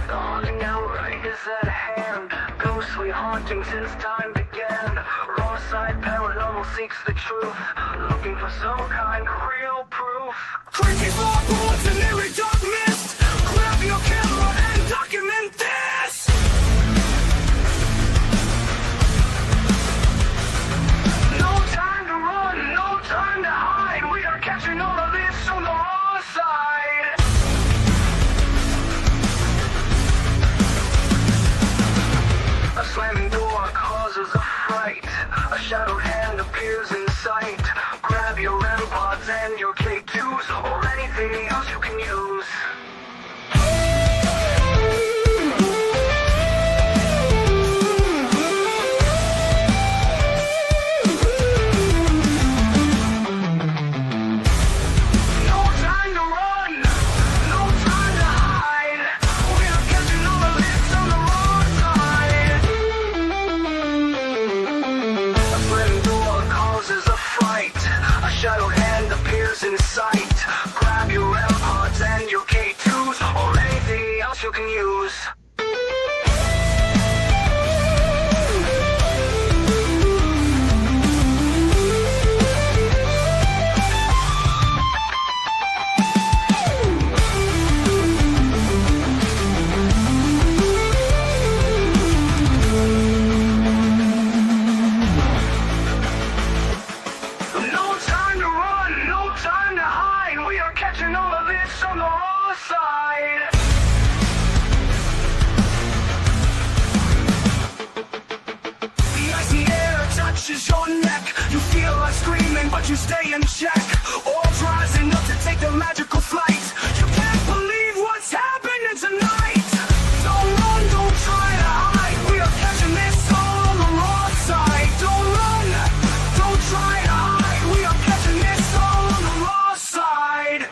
The haunting hour is at hand. Ghostly haunting since time began. Raw side paranormal seeks the truth, looking for some kind of real proof. 24 bullets in every dark mist. Grab your camera and document this. No time to run, no time to hide. We are catching all of this on the raw side. A slamming door causes a fright. A shadowed hand appears in sight. Grab your REM pods and your K2s or anything else you can use. No time to run, no time to hide. We are catching all of this on the wrong side. A slamming door causes a fright. A shadowed hand appears in sight. Grab your AirPods and your K2s or anything else you can use. No time to run, no time to hide. We are catching all of this on the raw side. The icy air touches your neck. You feel like screaming, but you stay in check. All's rising up to take the magical flight. You can't believe what's happening tonight. Don't run, don't try to hide. We are catching this all on the raw side. Don't run, don't try to hide. We are catching this all on the raw side.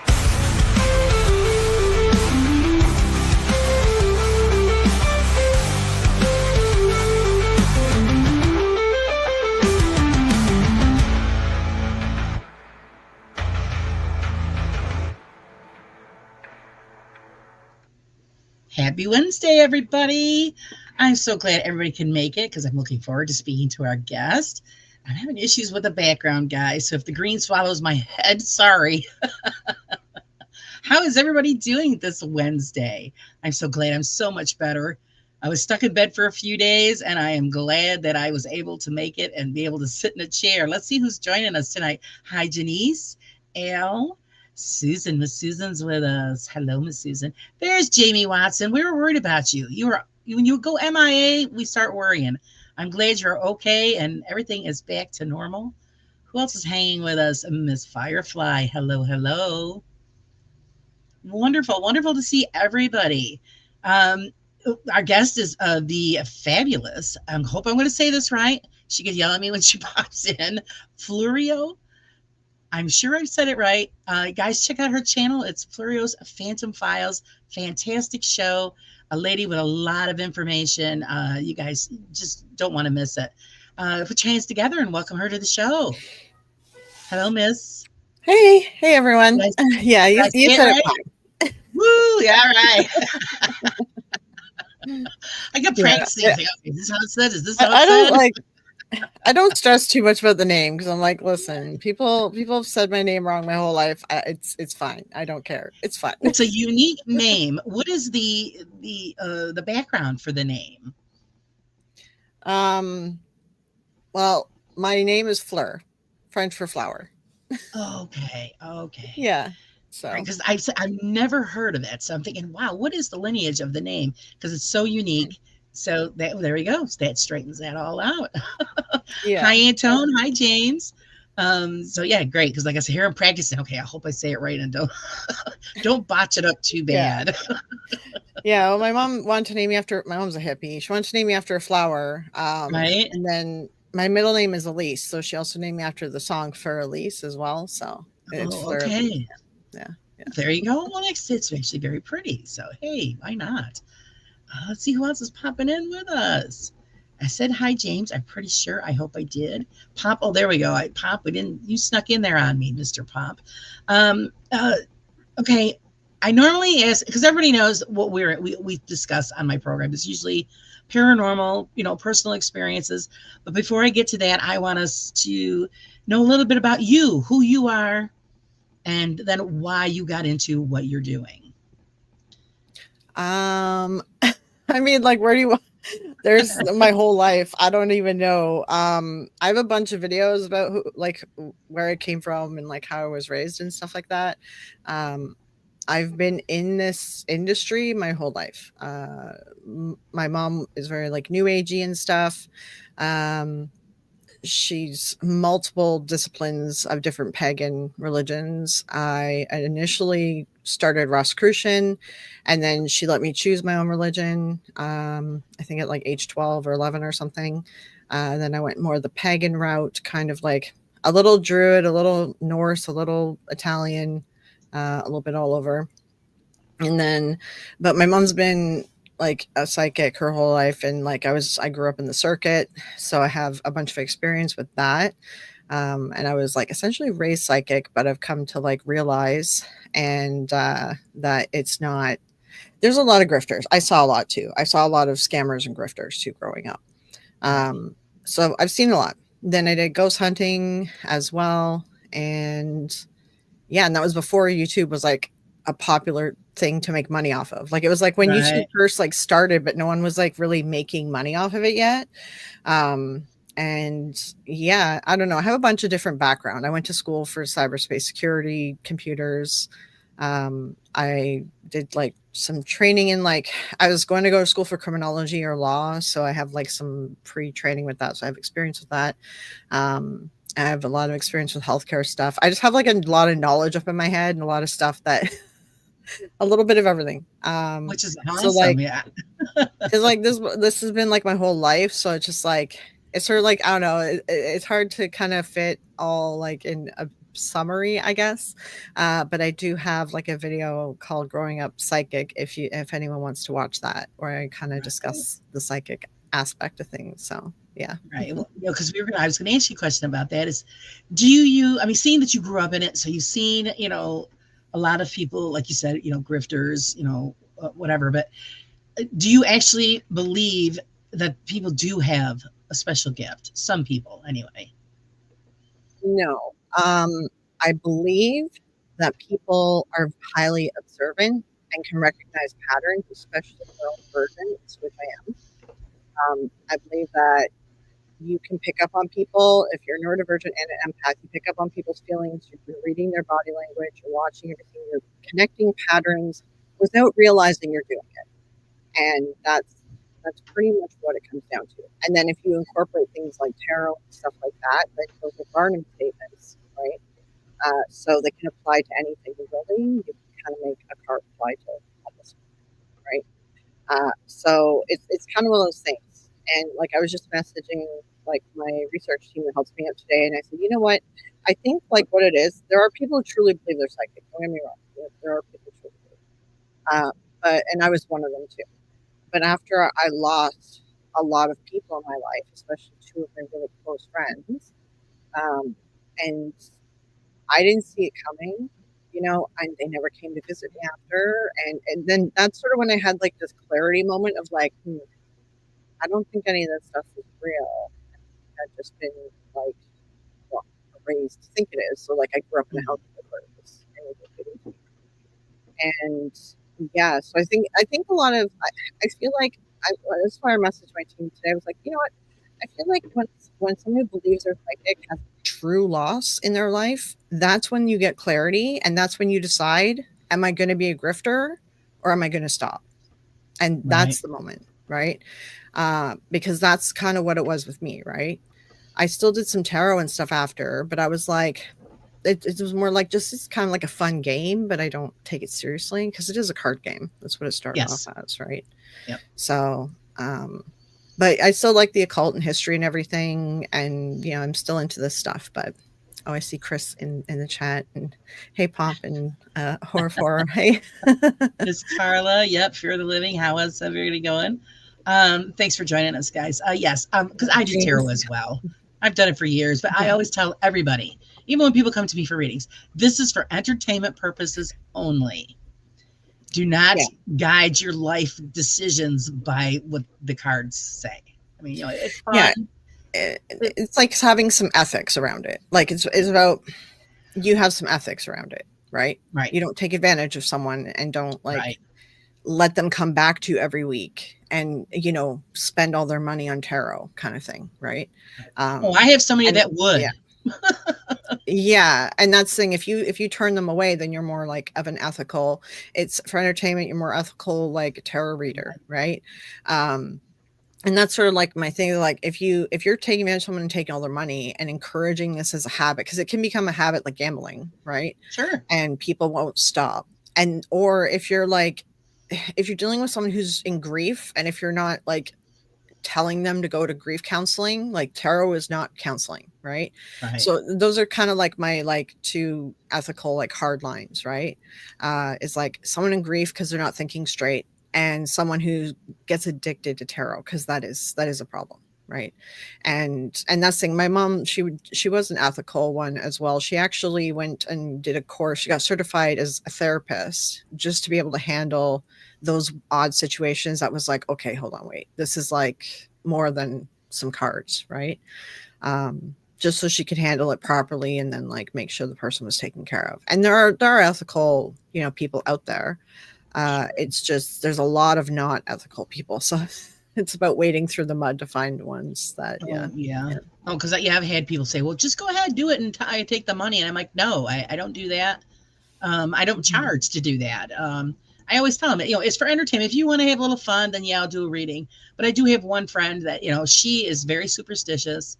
Happy Wednesday, everybody. I'm so glad everybody can make it because I'm looking forward to speaking to our guest. I'm having issues with the background, guys, so if the green swallows my head, sorry. How is everybody doing this Wednesday? I'm so glad I'm so much better. I was stuck in bed for a few days, and I am glad that I was able to make it and be able to sit in a chair. Let's see who's joining us tonight. Hi, Janice, Al, Susan. Miss Susan's with us. Hello, Miss Susan. There's Jamie Watson. We were worried about you. When you go MIA, we start worrying. I'm glad you're okay and everything is back to normal. Who else is hanging with us? Miss Firefly. Hello, hello. Wonderful, wonderful to see everybody. Our guest is the fabulous, I hope I'm going to say this right. She could yell at me when she pops in. Fleureo. I'm sure I said it right. Guys, check out her channel. It's Fleureo's Phantom Files. Fantastic show. A lady with a lot of information. You guys just don't want to miss it. Put your hands together and welcome her to the show. Hello, Miss. Hey, everyone. Yeah, you said it right. Woo, yeah, right. I got practicing. Yeah. Okay, is this how it said? Is this how it said? I don't stress too much about the name because I'm like, listen, people have said my name wrong my whole life. It's fine. I don't care. It's fine. It's a unique name. What is the background for the name? Well, my name is Fleur, French for flower. Okay. Yeah. So because I've never heard of that, so I'm thinking, wow, what is the lineage of the name? Because it's so unique. So there we go. That straightens that all out. yeah. Hi, Antone. Hi, James. So yeah, great. Because like I said, here I'm practicing. Okay, I hope I say it right and don't botch it up too bad. Yeah. Well, my mom wanted to name me after. My mom's a hippie. She wanted to name me after a flower. Right. And then my middle name is Elise, so she also named me after the song for Elise as well. So it's Fleur. Okay. Yeah. There you go. Well, it's actually very pretty. So hey, why not? Let's see who else is popping in with us. I said hi, James. I'm pretty sure. I hope I did. Pop. Oh, there we go. Pop. You snuck in there on me, Mr. Pop. Okay. I normally ask because everybody knows what we discuss on my program. It's usually paranormal, personal experiences. But before I get to that, I want us to know a little bit about you, who you are, and then why you got into what you're doing. I mean, like, where do you there's my whole life. I don't even know. I have a bunch of videos about where I came from and like how I was raised and stuff like that. I've been in this industry my whole life. My mom is very like new agey and stuff. She's multiple disciplines of different pagan religions. I initially started Rosicrucian, and then she let me choose my own religion. I think at like age 12 or 11 or something. Then I went more the pagan route, kind of like a little Druid, a little Norse, a little Italian, a little bit all over. And then, but my mom's been like a psychic her whole life, and like I grew up in the circuit, so I have a bunch of experience with that. And I was like essentially raised psychic, but I've come to like realize and that it's not. There's a lot of grifters. I saw a lot too. I saw a lot of scammers and grifters too growing up. So I've seen a lot. Then I did ghost hunting as well, and yeah, and that was before YouTube was like a popular thing to make money off of. Like it was like when YouTube first like started, but no one was like really making money off of it yet. And yeah, I don't know. I have a bunch of different background. I went to school for cyberspace security, computers. I did like some training in like I was going to go to school for criminology or law, so I have like some pre-training with that. So I have experience with that. I have a lot of experience with healthcare stuff. I just have like a lot of knowledge up in my head and a lot of stuff that a little bit of everything. Which is awesome, so like, yeah. Cause like this has been like my whole life. So it's just like, it's sort of like, I don't know, it's hard to kind of fit all like in a summary, I guess. But I do have like a video called Growing Up Psychic. If anyone wants to watch that, where I kind of discuss the psychic aspect of things. So yeah. Right. Well, because I was going to ask you a question about that is, I mean, seeing that you grew up in it, so you've seen, a lot of people, like you said, grifters, whatever, but do you actually believe that people do have a special gift? Some people anyway. No. I believe that people are highly observant and can recognize patterns, especially their own versions, which I am. I believe that you can pick up on people if you're neurodivergent and an empath. You pick up on people's feelings. You're reading their body language. You're watching everything. You're connecting patterns without realizing you're doing it. And that's pretty much what it comes down to. And then if you incorporate things like tarot and stuff like that, like those are Barnum statements, right? So they can apply to anything really. You can kind of make a card apply to almost, right? So it's kind of one of those things. And like I was just messaging like my research team that helps me out today, and I said, you know what? I think like what it is, there are people who truly believe they're psychic. Don't get me wrong. There are people who truly believe. And I was one of them too. But after I lost a lot of people in my life, especially two of my really close friends, and I didn't see it coming, and they never came to visit me after. And then that's sort of when I had like this clarity moment of like, I don't think any of that stuff is real. I've just been like, raised to think it is. So like I grew up in a house with and yeah, so I think a lot of I feel like that's why I messaged my team today. I was like, you know what? I feel like when somebody believes they're psychic has true loss in their life, that's when you get clarity, and that's when you decide, am I going to be a grifter or am I going to stop? And that's the moment, right? Because that's kind of what it was with me, right? I still did some tarot and stuff after, but I was like, it was more like just it's kind of like a fun game, but I don't take it seriously because it is a card game. That's what it started off as, right? Yep. So, but I still like the occult and history and everything, and I'm still into this stuff. But I see Chris in the chat, and hey, Pomp and Horror. Hey, Miss Carla. Yep, Fear of the Living. How is everybody going? Thanks for joining us, guys. Yes, because I do tarot as well. I've done it for years, but I always tell everybody, even when people come to me for readings, this is for entertainment purposes only. Do not Yeah. guide your life decisions by what the cards say. I mean, it's Yeah. fun. It's like having some ethics around it. Like it's about, you have some ethics around it, right? Right, You don't take advantage of someone and don't like right. let them come back to you every week and spend all their money on tarot kind of thing, right? Oh, Um I have somebody and that would. yeah, yeah, and that's the thing. If you turn them away, then you're more like of an ethical. It's for entertainment. You're more ethical, like a tarot reader, right? Um, and that's sort of like my thing. Like if you're taking advantage of someone and taking all their money and encouraging this as a habit, because it can become a habit like gambling, right? Sure. And people won't stop. And or if you're like, if you're dealing with someone who's in grief, and if you're not like telling them to go to grief counseling, like tarot is not counseling, right? Right. So those are kind of like my like two ethical like hard lines, right? Is like someone in grief because they're not thinking straight, and someone who gets addicted to tarot, because that is a problem, right? And that's the thing. My mom, she was an ethical one as well. She actually went and did a course. She got certified as a therapist just to be able to handle those odd situations. That was like, okay, hold on, wait, this is like more than some cards, right? Just so she could handle it properly and then like make sure the person was taken care of. And there are ethical, people out there. It's just there's a lot of not ethical people. So it's about wading through the mud to find ones that, Oh, yeah. yeah. Yeah. Oh, because yeah, I've had people say, "Well, just go ahead, do it, and I take the money." And I'm like, "No, I don't do that. I don't Mhm. charge to do that." I always tell them, it's for entertainment. If you want to have a little fun, then yeah, I'll do a reading. But I do have one friend that, she is very superstitious,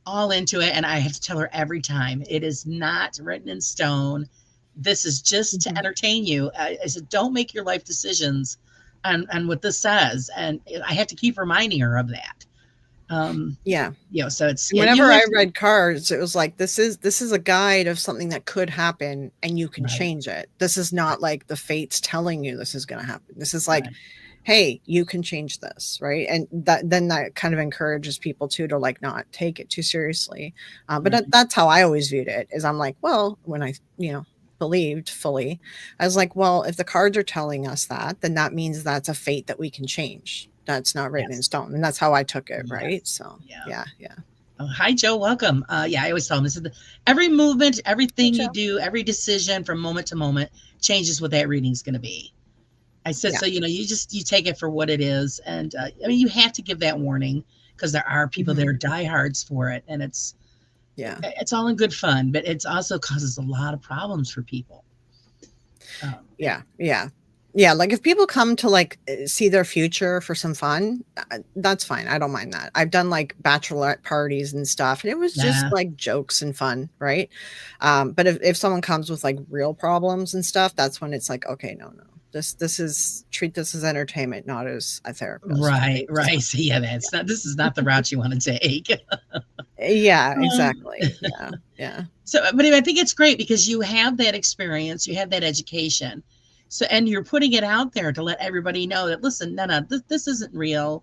all into it, and I have to tell her every time, it is not written in stone. This is just to Mhm. entertain you. I said, don't make your life decisions on what this says, and I have to keep reminding her of that. Um, Yeah. so it's, And yeah, you whenever have I to. read cards, it was like this is a guide of something that could happen and you can Right, change it. This is not like the fates telling you this is going to happen. This is like, right, hey, you can change this, right? And that kind of encourages people too to like not take it too seriously. But right, that's how I always viewed it. Is I'm like, well, when I believed fully, I was like, well, if the cards are telling us that, then that means that's a fate that we can change. That's not written in yes, stone, and that's how I took it, right? yes, So yeah. yeah, yeah. Oh, hi, Joe. Welcome. Yeah, I always tell them this is every movement, Hey, everything you Joe. do, every decision from moment to moment changes what that reading's going to be. I said, Yeah. so, you take it for what it is. And I mean, you have to give that warning because there are people that Hmm. are diehards for it. And Yeah. it's all in good fun, but it's also causes a lot of problems for people. Yeah, Yeah. Yeah. Yeah. Like if people come to like see their future for some fun, that's fine. I don't mind that. I've done like bachelorette parties and stuff, and it was just yeah, like jokes and fun, right? But if someone comes with like real problems and stuff, that's when it's like, okay, no, no. This is treat this as entertainment, not as a therapist, right, right? So right. So, yeah, this is not the route you want to take. yeah, Um, exactly. Yeah. Yeah. So, but I think it's great because you have that experience, you have that education. So, and you're putting it out there to let everybody know that, listen, no, this isn't real.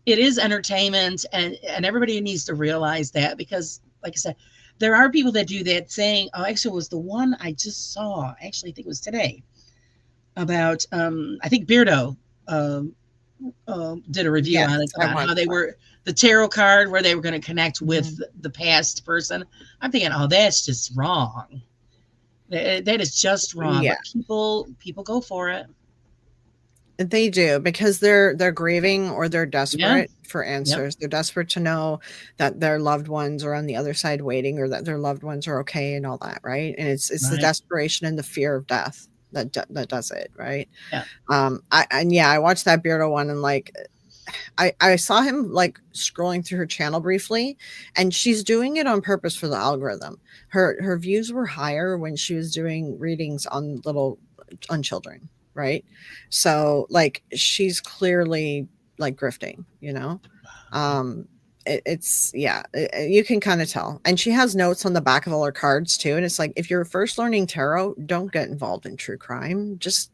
It is entertainment, and everybody needs to realize that because, like I said, there are people that do that saying, oh, actually, it was the one I just saw. Actually, I think it was today about, I think Beardo um, did a review Yes, on it I about how watched they that. were the tarot card where they were going to connect with Mhm. the past person. I'm thinking, oh, that's just wrong. That is just wrong. Yeah. But people go for it. They do because they're grieving or they're Yeah. desperate for Yep. answers. They're desperate to know that their loved ones are on the other side waiting or that their loved ones are okay and all that, right? And it's the Right. desperation and the fear of death that does it, right? Yeah. I watched that Beardo one and like I saw him like scrolling through her channel briefly, and she's doing it on purpose for the algorithm. Her views were higher when she was doing readings on children, right? So like she's clearly like grifting, you know. Um it's yeah, you can kind of tell. And she has notes on the back of all her cards too. And it's like if you're first learning tarot, don't get involved in true crime. Just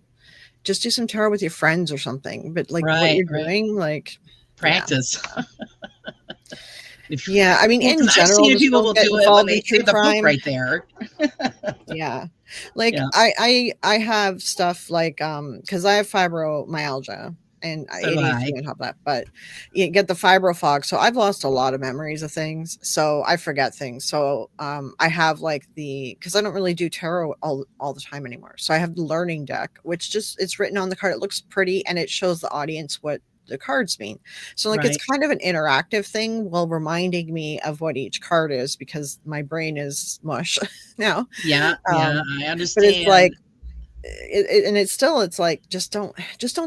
do some tarot with your friends or something. But like what Right. you're Right. doing, like, yeah, Practice. If, Yeah, I mean, well, in because I've general, seen just people don't will get do it when involved in they true have the book crime. right there. Yeah. Like Yeah, I have stuff like because I have fibromyalgia and so do ADHD I. on top of that, but you get the fibro fog. So I've lost a lot of memories of things. So I forget things. So I have like the because I don't really do tarot all the time anymore. So I have the learning deck, which just it's written on the card. It looks pretty and it shows the audience what the cards mean. So like it's Right. kind of an interactive thing while reminding me of what each card is because my brain is mush now. Yeah, yeah, Um, I but it's like understand. and it's like just don't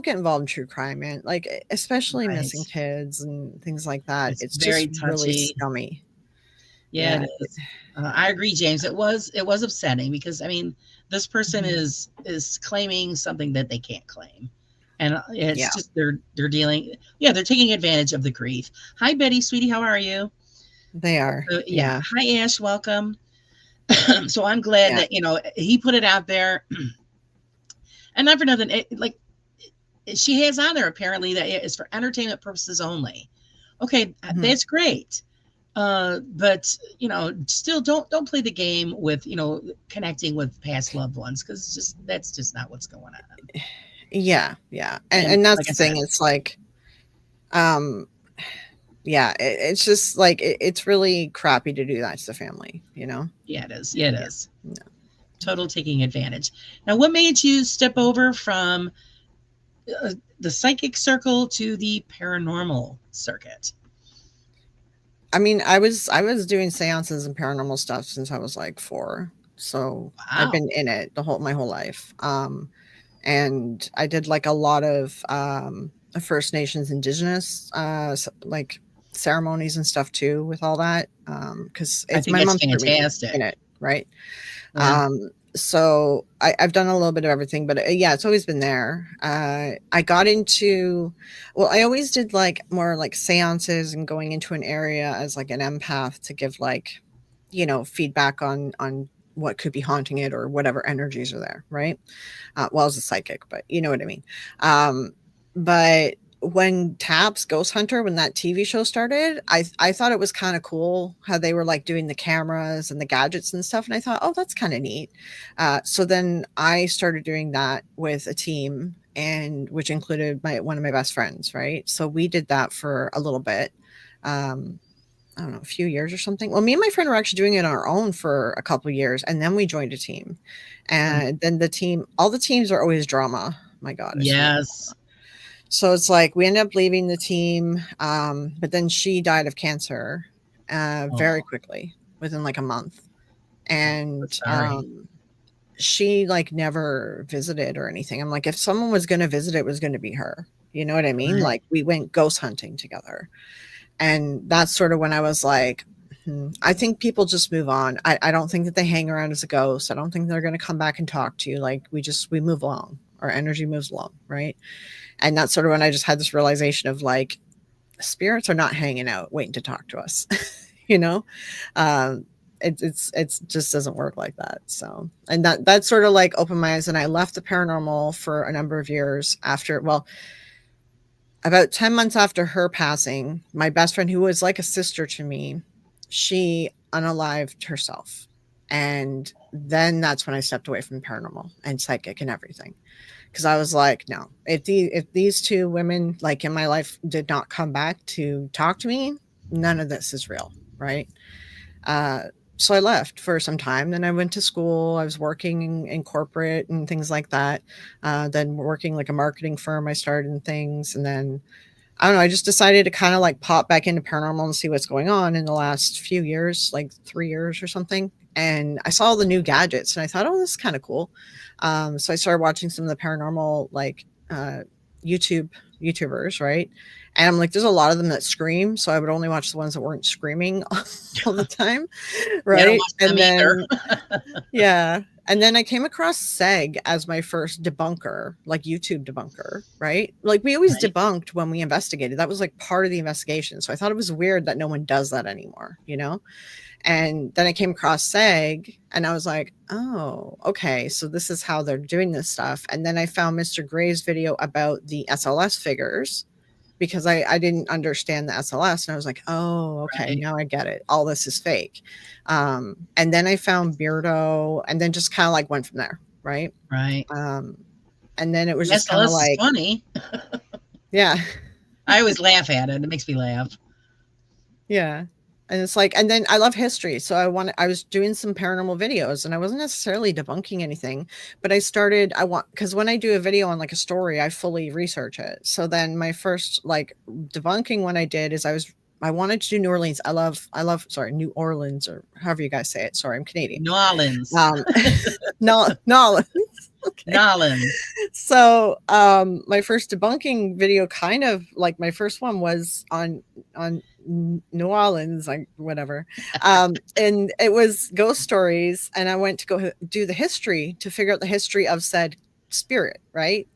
get involved in true crime, man. Like especially missing Right. kids and things like that. It's It's just very really touchy. scummy. Yeah, Yeah. it is. I agree, James. It was upsetting because I mean, this person Mhm. is claiming something that they can't claim, and it's Yeah, just they're dealing. Yeah, they're taking advantage of the grief. Hi, Betty, sweetie, how are you? they are. Yeah. Yeah. Hi, Ash, welcome. So I'm glad Yeah. that he put it out there, and not for nothing. Like she has on there apparently that it is for entertainment purposes only. Okay, Mhm. that's great. But still don't play the game with connecting with past loved ones because just that's just not what's going on. Yeah. Yeah. And And that's like I the thing. said, It's like um yeah, it's just like it's really crappy to do that to the family, you know? yeah, it is. Yeah, it Yeah. is. No. Total taking advantage. Now, what made you step over from the psychic circle to the paranormal circuit? I mean, I was doing seances and paranormal stuff since I was like 4. So I've Wow. been in it my whole life. And I did like a lot of First Nations Indigenous like ceremonies and stuff too with all that. Because I it's think my that's mom threw me in fantastic. it, right? Yeah. So I've done a little bit of everything, but yeah, it's always been there. I got into, well, I always did like more like seances and going into an area as like an empath to give like, feedback on what could be haunting it or whatever energies are there, right? Well, I was a psychic, but you know what I mean. But when Taps Ghost Hunter, when that TV show started, I thought it was kind of cool how they were like doing the cameras and the gadgets and stuff, and I thought, oh, that's kind of neat. So then I started doing that with a team, and which included my one of my best friends, right? So we did that for a little bit. Um, I don't know, a few years or something. Well, me and my friend were actually doing it on our own for a couple of years, and then we joined a team. Um, And then all the teams are always drama. My God, I swear. yes. So it's like we ended up leaving the team, but then she died of cancer very Oh, quickly, within like a month. so And sorry. she like never visited or anything. I'm like, if someone was going to visit, it was going to be her. You know what I mean? Right. Like we went ghost hunting together. And that's sort of when I was like, I think people just move on. I don't think that they hang around as a ghost. I don't think they're going to come back and talk to you. Like we move along. Our energy moves along, right? And that's sort of when I just had this realization of like, spirits are not hanging out waiting to talk to us, you know? Um, it's just doesn't work like that. So, and that sort of like opened my eyes, and I left the paranormal for a number of years after. Well, about 10 months after her passing, my best friend, who was like a sister to me, she unalived herself. And then that's when I stepped away from paranormal and psychic and everything. Because I was like, no, if these two women like in my life did not come back to talk to me, none of this is real, right? Uh, so I left for some time. Then I went to school. I was working in corporate and things like that. Then working like a marketing firm, I started in things, and then I don't know. I just decided to kind of like pop back into paranormal and see what's going on in the last few years, like 3 years or something. And I saw all the new gadgets and I thought, oh, this is kind of cool. So I started watching some of the paranormal, like YouTube YouTubers, right? And I'm like, there's a lot of them that scream. So I would only watch the ones that weren't screaming all the time. Yeah, I don't Right. watch them And either. then yeah. And then I came across Seg as my first debunker, like YouTube debunker, right? Like we always Right. debunked when we investigated. That was like part of the investigation. So I thought it was weird that no one does that anymore, you know? And then I came across Seg and I was like, oh, okay. So this is how they're doing this stuff. And then I found Mr. Gray's video about the SLS figures. because I didn't understand the SLS, and I was like, oh, okay, Right. now I get it. All this is fake. And then I found Beardo, and then just kind of like went from there, right? Right. Um, and then it was just kind of SLS is like, funny. yeah, I always laugh at it. It makes me laugh. yeah. And it's like, and then I love history. So I was doing some paranormal videos, and I wasn't necessarily debunking anything, but because when I do a video on like a story, I fully research it. So then my first like debunking one I did is I wanted to do New Orleans. Sorry, New Orleans, or however you guys say it. Sorry, I'm Canadian. Nolans. No, no. Okay. Nolans. So my first debunking video, kind of like my first one, was on New Orleans, like whatever. And it was ghost stories, and I went to go do the history to figure out the history of said spirit, right?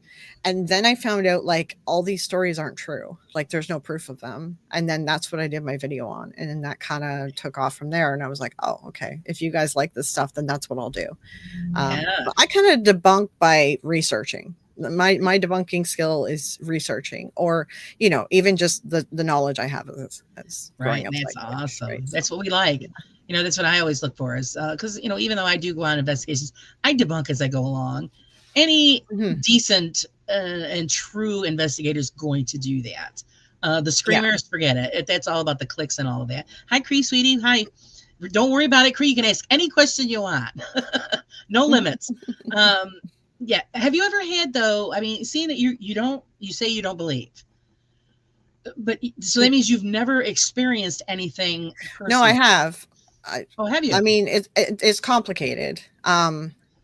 And then I found out like all these stories aren't true. Like there's no proof of them. And then that's what I did my video on. And then that kind of took off from there. And I was like, oh, okay. If you guys like this stuff, then that's what I'll do. Yeah. But I kind of debunk by researching. My debunking skill is researching, or even just the knowledge I have as Right. growing up. That's like this, awesome. right? That's what we like. That's what I always look for is because, even though I do go on investigations, I debunk as I go along. Any Mhm. decent and true investigator is going to do that. The screamers, forget it. That's all about the clicks and all of that. Hi, Cree, sweetie. Hi. Don't worry about it, Cree. You can ask any question you want. No limits. Yeah. Have you ever had though? I mean, seeing that you say you don't believe, but so that means you've never experienced anything No, I personally. have. Oh, have you? I mean, it's complicated.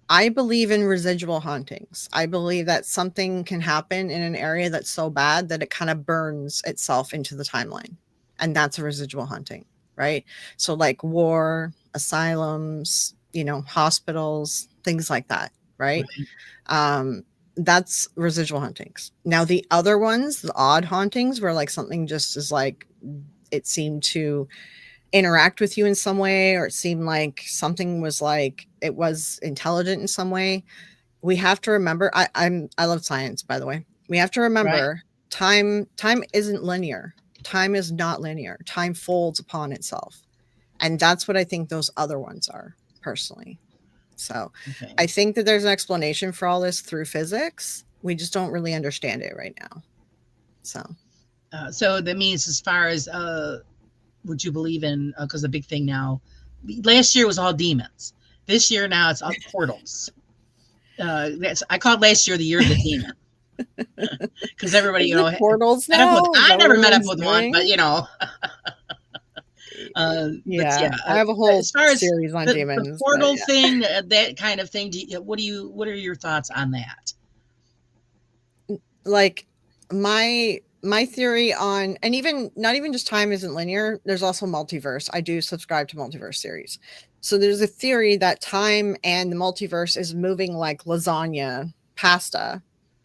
I believe in residual hauntings. I believe that something can happen in an area that's so bad that it kind of burns itself into the timeline. And that's a residual haunting, right? So like war, asylums, hospitals, things like that, right? Right. That's residual hauntings. Now the other ones, the odd hauntings, where like something just is like it seemed to interact with you in some way, or it seemed like something was like it was intelligent in some way. We have to remember, I love science, by the way. We have to Right. remember time isn't linear. Time is not linear. Time folds upon itself. And that's what I think those other ones are, personally. So Okay. I think that there's an explanation for all this through physics. We just don't really understand it right now. So that means as far as would you believe in? Because the big thing now, last year was all demons. This year now it's all portals. I called last year the year of the demon because everybody, Is it portals met up with. now? Is I that what never met up everyone's with one, doing? but but Yeah, yeah. I have a whole As far as series on the demons, but portal yeah. thing, that kind of thing, what are your thoughts on that? Like my theory on, and even not even just time isn't linear, there's also multiverse. I do subscribe to multiverse theories. So there's a theory that time and the multiverse is moving like lasagna pasta,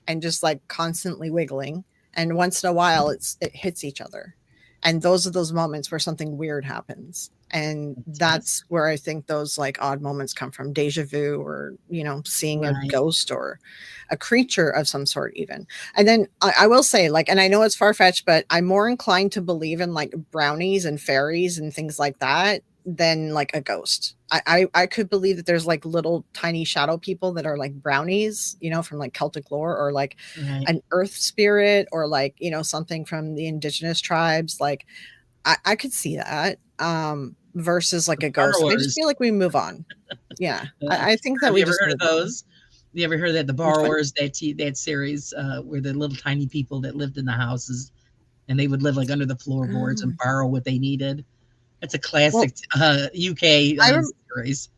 and just like constantly wiggling, and once in a while it hits each other, and those are those moments where something weird happens. And Yes. that's where I think those like odd moments come from, deja vu, or seeing a Right. ghost or a creature of some sort even. And then I will say, like, and I know it's far-fetched, but I'm more inclined to believe in like brownies and fairies and things like that than like a ghost. I could believe that there's like little tiny shadow people that are like brownies, from like Celtic lore, or like Right. an earth spirit, or like something from the indigenous tribes. Like I could see that, versus like a ghost. I just Borrowers. feel like we move on. Yeah, I think that Have we you ever just heard of move on. those? You ever heard that the Which one? borrowers, that series where the little tiny people that lived in the houses and they would live like under the floorboards and Um, borrow what they needed? It's a well, classic UK I rem- series.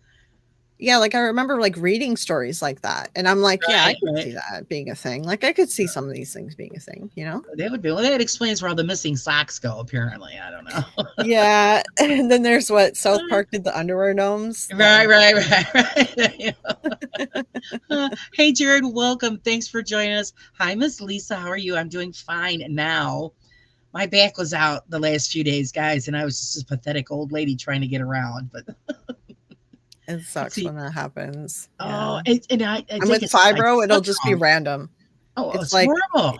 yeah, like I remember like reading stories like that, and I'm like, yeah, I Right, could right. see that being a thing. Like I could see some of these things being a thing. That would be, well, that explains where all the missing socks go, apparently. I don't know. Yeah, and then there's what South Park did, the underwear gnomes. That Right, one. right, right, right. Hey, Jared, welcome. Thanks for joining us. Hi, Miss Lisa. How are you? I'm doing fine now. My back was out the last few days, guys, and I was just a pathetic old lady trying to get around. But It let's sucks see. when that happens. Oh, Yeah, and I and think with it's my fibro, it'll foot just be wrong. random. Oh, It's it's like horrible.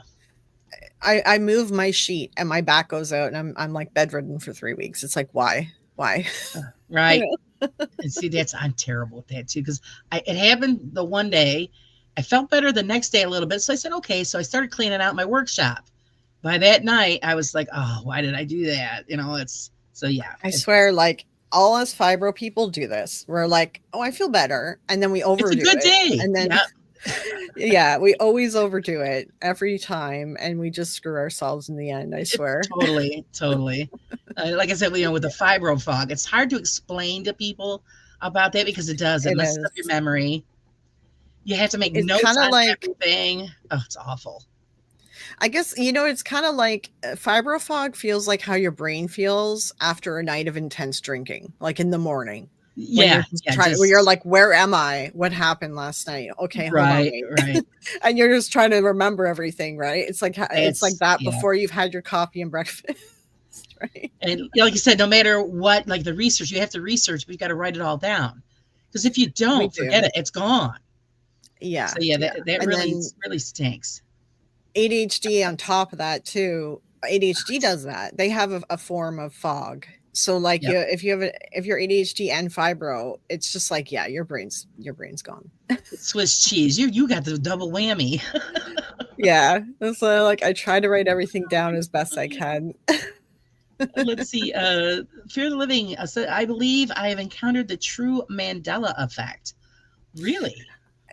I move my sheet and my back goes out and I'm like bedridden for 3 weeks. It's like, why? You Right. know? And see, I'm terrible with that too because it happened the one day. I felt better the next day a little bit, so I said okay. So I started cleaning out my workshop. By that night, I was like, oh, why did I do that? It's so yeah. I swear, like all us fibro people do this. We're like, oh, I feel better, and then we It's a overdo good it, day. and then Yeah, yeah, we always overdo it every time, and we just screw ourselves in the end. I it's swear. totally. Like I said, with the fibro fog, it's hard to explain to people about that because it It messes up your is. memory. You have to make It's notes kind of on like, everything. Oh, it's awful. I guess, it's kind of like fibro fog feels like how your brain feels after a night of intense drinking, like in the morning when you're Yeah, just yeah, trying, where you're just like, where am I? What happened last night? Okay, hold on, right, wait. right. And you're just trying to remember everything, right? It's like It's that yeah. before you've had your coffee and breakfast, right? And like you said, no matter what, like the research, you have to research, but you got to write it all down. Because if you We don't, forget do. it, it's gone. So Yeah, yeah, yeah. that And really then really stinks. ADHD on top of that too. ADHD does that. They have a form of fog. So like Yep. if you're ADHD and fibro, it's just like, yeah, your brain's gone. It's Swiss cheese. You got the double whammy. Yeah. So like I try to write everything down as best I can. Let's see. Fear the Living. So I believe I have encountered the true Mandela effect. Really?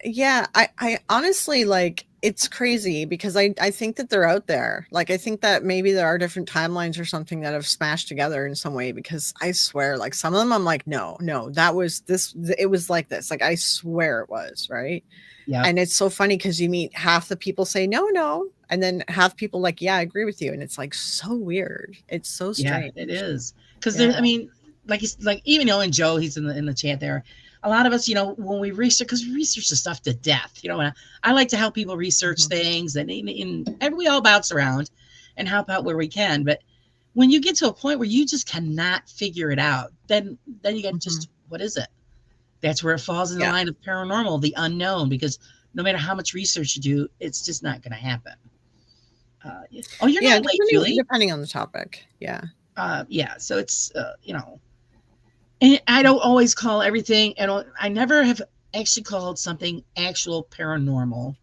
Yeah, I honestly, like, it's crazy because I think that they're out there. Like I think that maybe there are different timelines or something that have smashed together in some way, because I swear, like some of them I'm like, no, no, that was this, it was like this. Like I swear it was, right? Yep. And it's so funny because you meet half the people say no, no, and then half people like, yeah, I agree with you. And it's like so weird. It's so Yeah, it strange. is. Because Yeah. there, I mean, like he's like even and Joe, he's in the chat there. A lot of us, when we research, because we research the stuff to death. And I like to help people research Mhm. things, and we all bounce around and help out where we can. But when you get to a point where you just cannot figure it out, then you get Mhm. just what is it? That's where it falls in the Yeah. line of paranormal, the unknown. Because no matter how much research you do, it's just not going to happen. Oh, you're Yeah, not late, depending Julie. depending on the topic. Yeah. Yeah, so it's and I don't always call everything, and I never have actually called something actual paranormal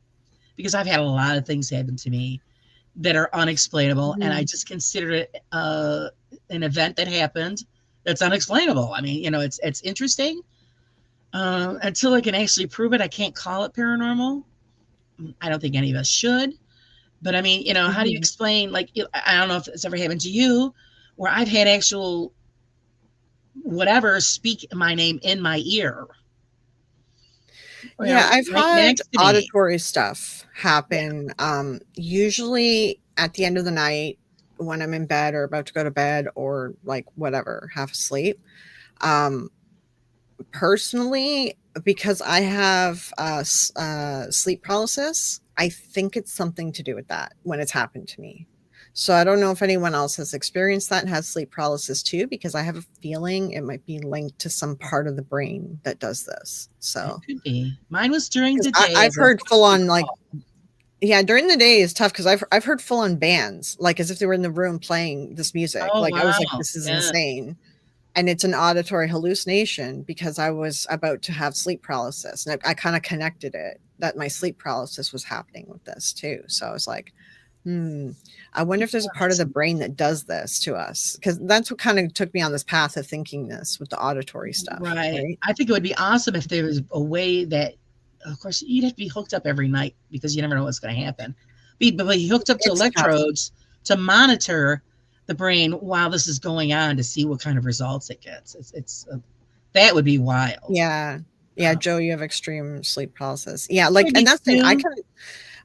because I've had a lot of things happen to me that are unexplainable, and I Mhm. just consider it an event that happened that's unexplainable. I mean, it's interesting. Until I can actually prove it, I can't call it paranormal. I don't think any of us should. But I mean, how do you Mhm. explain? Like, I don't know if it's ever happened to you, where I've had actual whatever speak my name in my ear, Yeah, I've right had next to me. auditory stuff Yeah. happen, usually at the end of the night when I'm in bed or about to go to bed or like whatever, half asleep. Um, Personally, because I have sleep paralysis, I think it's something to do with that when it's happened to me. So I don't know if anyone else has experienced that and has sleep paralysis too, because I have a feeling it might be linked to some part of the brain that does this. It So could be. Mine was during 'cause the day, I've as I heard full on, like, recall. yeah, during the day is tough because I've heard full on bands, like, as if they were in the room playing this music. Oh, Like, I was like, wow. "This is Yeah. insane." And it's an auditory hallucination because I was about to have sleep paralysis, and I kinda connected it, that my sleep paralysis was happening with this too. So I was like, "Hmm, I wonder if there's a part of the brain that does this to us," because that's what kinda took me on this path of thinking this with the auditory stuff, Right. right? I think it would be awesome if there was a way that, of course, you'd have to be hooked up every night because you never know what's going to happen. But you hooked up to It's tough. electrodes to monitor the brain while this is going on to see what kind of results it gets. That would be wild. Yeah. Yeah, Uh, Joe, you have extreme sleep paralysis. Yeah, I like, and do that's the thing, too.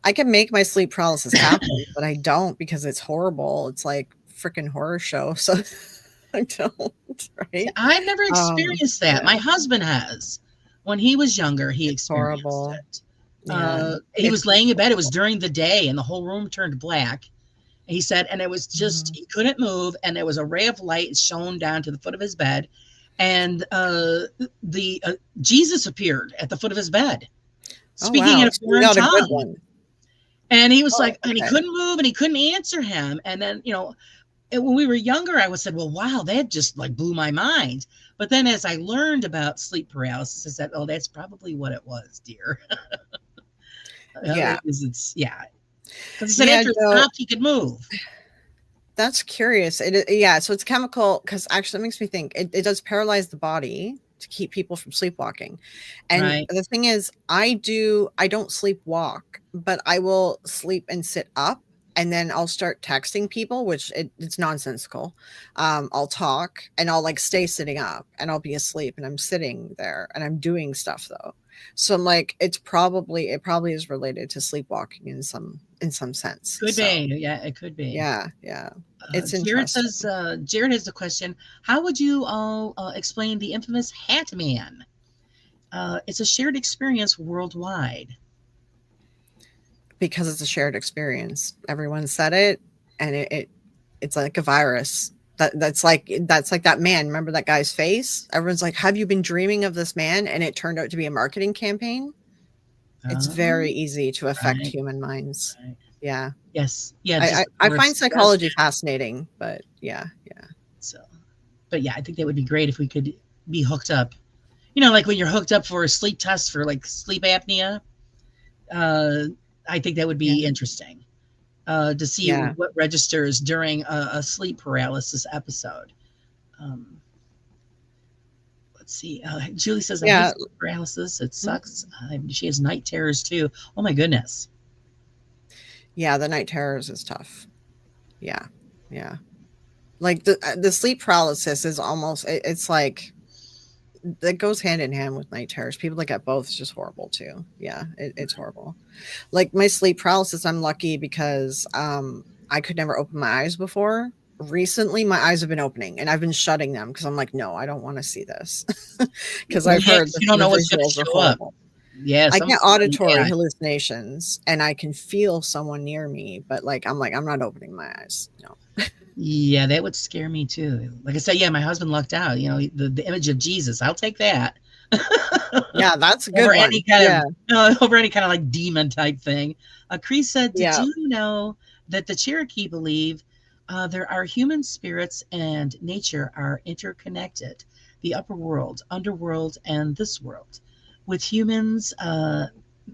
I can make my sleep paralysis happen, but I don't because it's horrible. It's like freaking horror show, so I don't, right? I've never experienced that. Yeah, My husband has. When he was younger, he it's experienced horrible. it. Yeah, He it's was laying in bed. It was during the day, and the whole room turned black. He said, and it was just, mhm. he couldn't move, and there was a ray of light shone down to the foot of his bed, and the Jesus appeared at the foot of his bed, Oh, speaking wow, in a so you foreign got a good tongue. one. And he was Oh, like, and he okay. couldn't move and he couldn't answer him. And then, when we were younger, I would say, well, wow, that just like blew my mind. But then as I learned about sleep paralysis, I said, oh, that's probably what it was, dear. Yeah. Yeah. Because he said Yeah, after it no, stopped, he could move. that's curious. Yeah, so it's chemical, because actually it makes me think it does paralyze the body to keep people from sleepwalking. And Right. the thing is, I don't sleepwalk, but I will sleep and sit up, and then I'll start texting people, which it's nonsensical. I'll talk and I'll like stay sitting up and I'll be asleep and I'm sitting there and I'm doing stuff though. So I'm like, it probably is related to sleepwalking in some sense. Could So be. Yeah, it could be. yeah, yeah. It's Jared says, interesting. Jared has a question. How would you all explain the infamous Hat Man? It's a shared experience worldwide. Because it's a shared experience. Everyone said it, and it's like a virus. That's like that man. Remember that guy's face? Everyone's like, "Have you been dreaming of this man?" And it turned out to be a marketing campaign. It's very Oh, easy to affect right, human minds. right. Yeah. Yes. Yeah, I just I, I for find stress. psychology fascinating, but yeah, yeah. So, but yeah, I think that would be great if we could be hooked up. Like when you're hooked up for a sleep test for like sleep apnea. Uh, I think that would Yeah. be interesting to see Yeah. what registers during a sleep paralysis episode. Um, let's see. Julie says, I hate Yeah. sleep paralysis. It Mhm. sucks. She has night terrors too. Oh my goodness. Yeah, the night terrors is tough. Yeah. Yeah. Like the sleep paralysis is almost it's like that goes hand in hand with night terrors. People that get both is just horrible too. Yeah, it's horrible. Like my sleep paralysis, I'm lucky because I could never open my eyes before. Recently, my eyes have been opening and I've been shutting them because I'm like, no, I don't want to see this because Well, I've yeah, heard because you don't the know what's going to visuals are show up. horrible. Yeah, I get auditory yeah, hallucinations and I can feel someone near me, but like, I'm not opening my eyes. No. yeah, that would scare me too. Like I said, yeah, my husband lucked out. The image of Jesus, I'll take that Yeah, that's a good over one. any kind Yeah. of over any kind of like demon type thing. Cree said, "Did Yeah. you know that the Cherokee believe there are human spirits and nature are interconnected? The upper world, underworld, and this world, with humans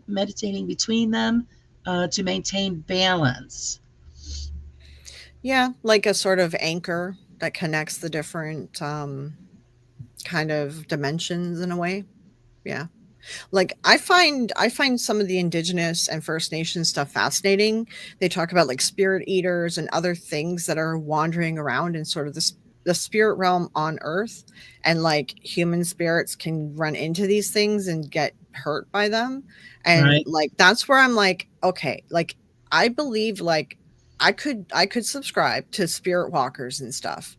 meditating between them to maintain balance." Yeah, like a sort of anchor that connects the different kind of dimensions in a way. Yeah. Like I find some of the indigenous and First Nation stuff fascinating. They talk about like spirit eaters and other things that are wandering around in sort of the spirit realm on earth, and like human spirits can run into these things and get hurt by them. And Right. like that's where I'm like, okay, like I believe like I could subscribe to spirit walkers and stuff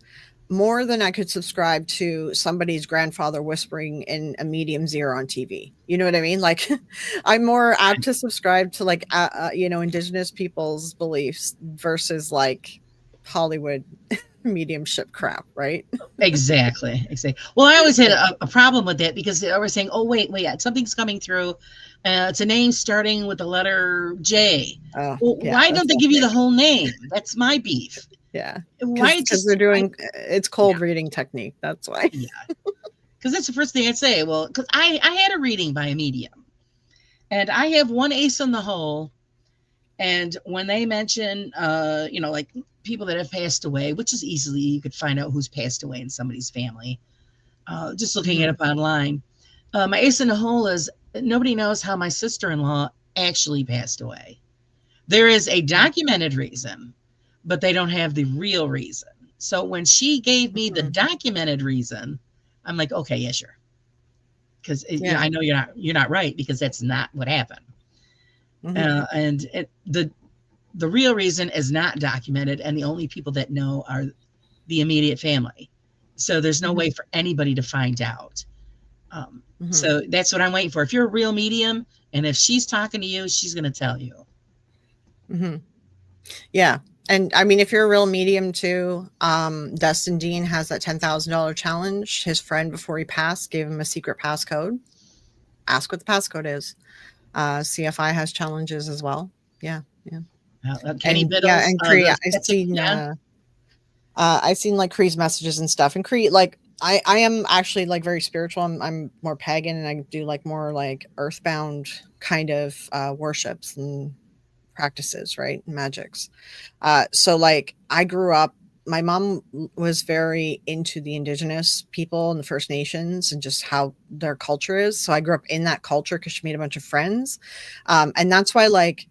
more than I could subscribe to somebody's grandfather whispering in a medium's ear on TV. You know what I mean? Like, I'm more apt to subscribe to like, indigenous people's beliefs versus like Hollywood mediumship crap, right? Exactly. Exactly. Well, I always had a problem with that because they were saying, "Oh, wait, something's coming through. It's a name starting with the letter J." Oh, Well, yeah, why that's don't they all give you the fake. whole name? That's my beef. Yeah, Why because they're just why? doing it's Yeah, cold reading technique. That's why. yeah. Because that's the first thing I'd say. Well, because I had a reading by a medium, and I have one ace in the hole. And when they mention, like people that have passed away, which is easily you could find out who's passed away in somebody's family, just looking it Mhm, up online. My ace in the hole is nobody knows how my sister-in-law actually passed away. There is a mhm, documented reason, but they don't have the real reason. So when she gave me the mhm. documented reason, I'm like, okay, yeah, sure, because Yeah. I know you're not right because that's not what happened. Mhm, The real reason is not documented, and the only people that know are the immediate family. So there's no way mhm, for anybody to find out. mhm, So that's what I'm waiting for. If you're a real medium, and if she's talking to you, she's going to tell you. mhm. Yeah. And I mean, if you're a real medium too, Dustin Dean has that $10,000 challenge. His friend, before he passed, gave him a secret passcode. Ask what the passcode is. CFI has challenges as well. Yeah. Yeah. Kenny And yeah, Biddle's, and Cree, yeah, I've seen like Cree's messages and stuff. And Cree, like I am actually like very spiritual. I'm more pagan, and I do like more like earthbound kind of worships and practices, right? Magics. So like I grew up, my mom was very into the indigenous people and the First Nations and just how their culture is. So I grew up in that culture because she made a bunch of friends. And that's why like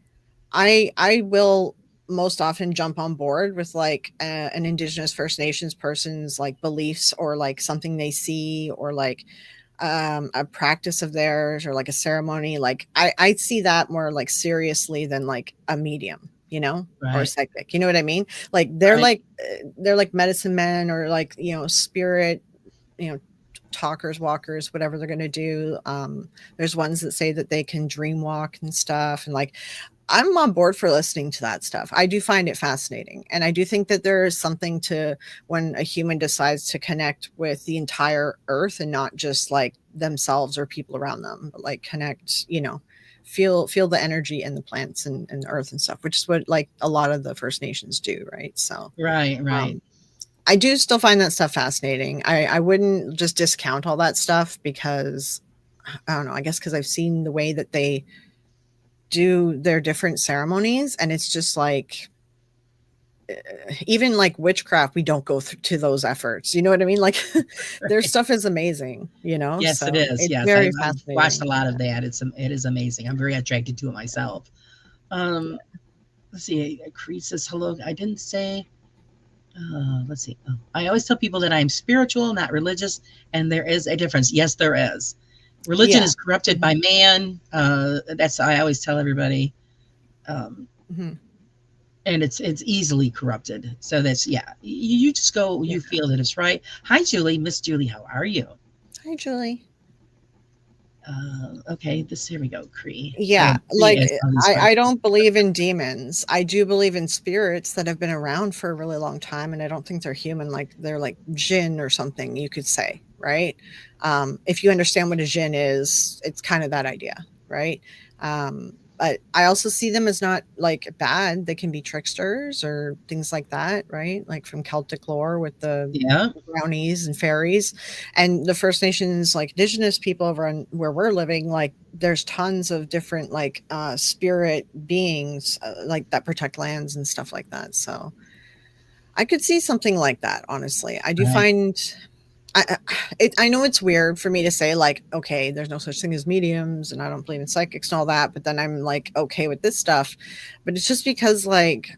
I will most often jump on board with like an indigenous First Nations person's like beliefs or like something they see or like a practice of theirs or like a ceremony. Like I see that more like seriously than like a medium, you know, or a right, psychic. You know what I mean? Like right, they're like medicine men or like, you know, spirit, you know, talkers, walkers, whatever they're going to do. There's ones that say that they can dream walk and stuff. And like, I'm on board for listening to that stuff. I do find it fascinating. And I do think that there is something to when a human decides to connect with the entire earth and not just like themselves or people around them, but like connect, you know, feel the energy in the plants and the earth and stuff, which is what like a lot of the First Nations do, right? So right, right. um I do still find that stuff fascinating. I wouldn't just discount all that stuff because I don't know, I guess because I've seen the way that they do their different ceremonies, and it's just like even like witchcraft, we don't go through to those efforts, you know what I mean? Like their Right. stuff is amazing, you know, Yes, it so is. it's Yes, very I've watched a fascinating. lot of that. It is amazing. I'm very attracted to it myself. Um, let's see. Cree says hello. I didn't say. Let's see. Oh, I always tell people that I'm spiritual, not religious, and there is a difference. Yes, there is. Religion Yeah. is corrupted Mhm, by man. That's I always tell everybody, um, mhm. and it's easily corrupted. So that's yeah. You just go. Yeah. You feel that it's right. Hi, Julie. Miss Julie, how are you? Hi, Julie. Okay, this here we go. Cree. Yeah, Cree like asked all these I questions. don't believe in demons. I do believe in spirits that have been around for a really long time, and I don't think they're human. Like they're like jinn or something, you could say, right? If you understand what a jinn is, it's kind of that idea, right? But I also see them as not like bad. They can be tricksters or things like that, right? Like from Celtic lore with the Yeah. brownies and fairies and the First Nations, like indigenous people over on where we're living, like there's tons of different like spirit beings like that protect lands and stuff like that. So I could see something like that. Honestly, I do Right. find I know it's weird for me to say like, okay, there's no such thing as mediums, and I don't believe in psychics and all that, but then I'm like okay with this stuff. But it's just because like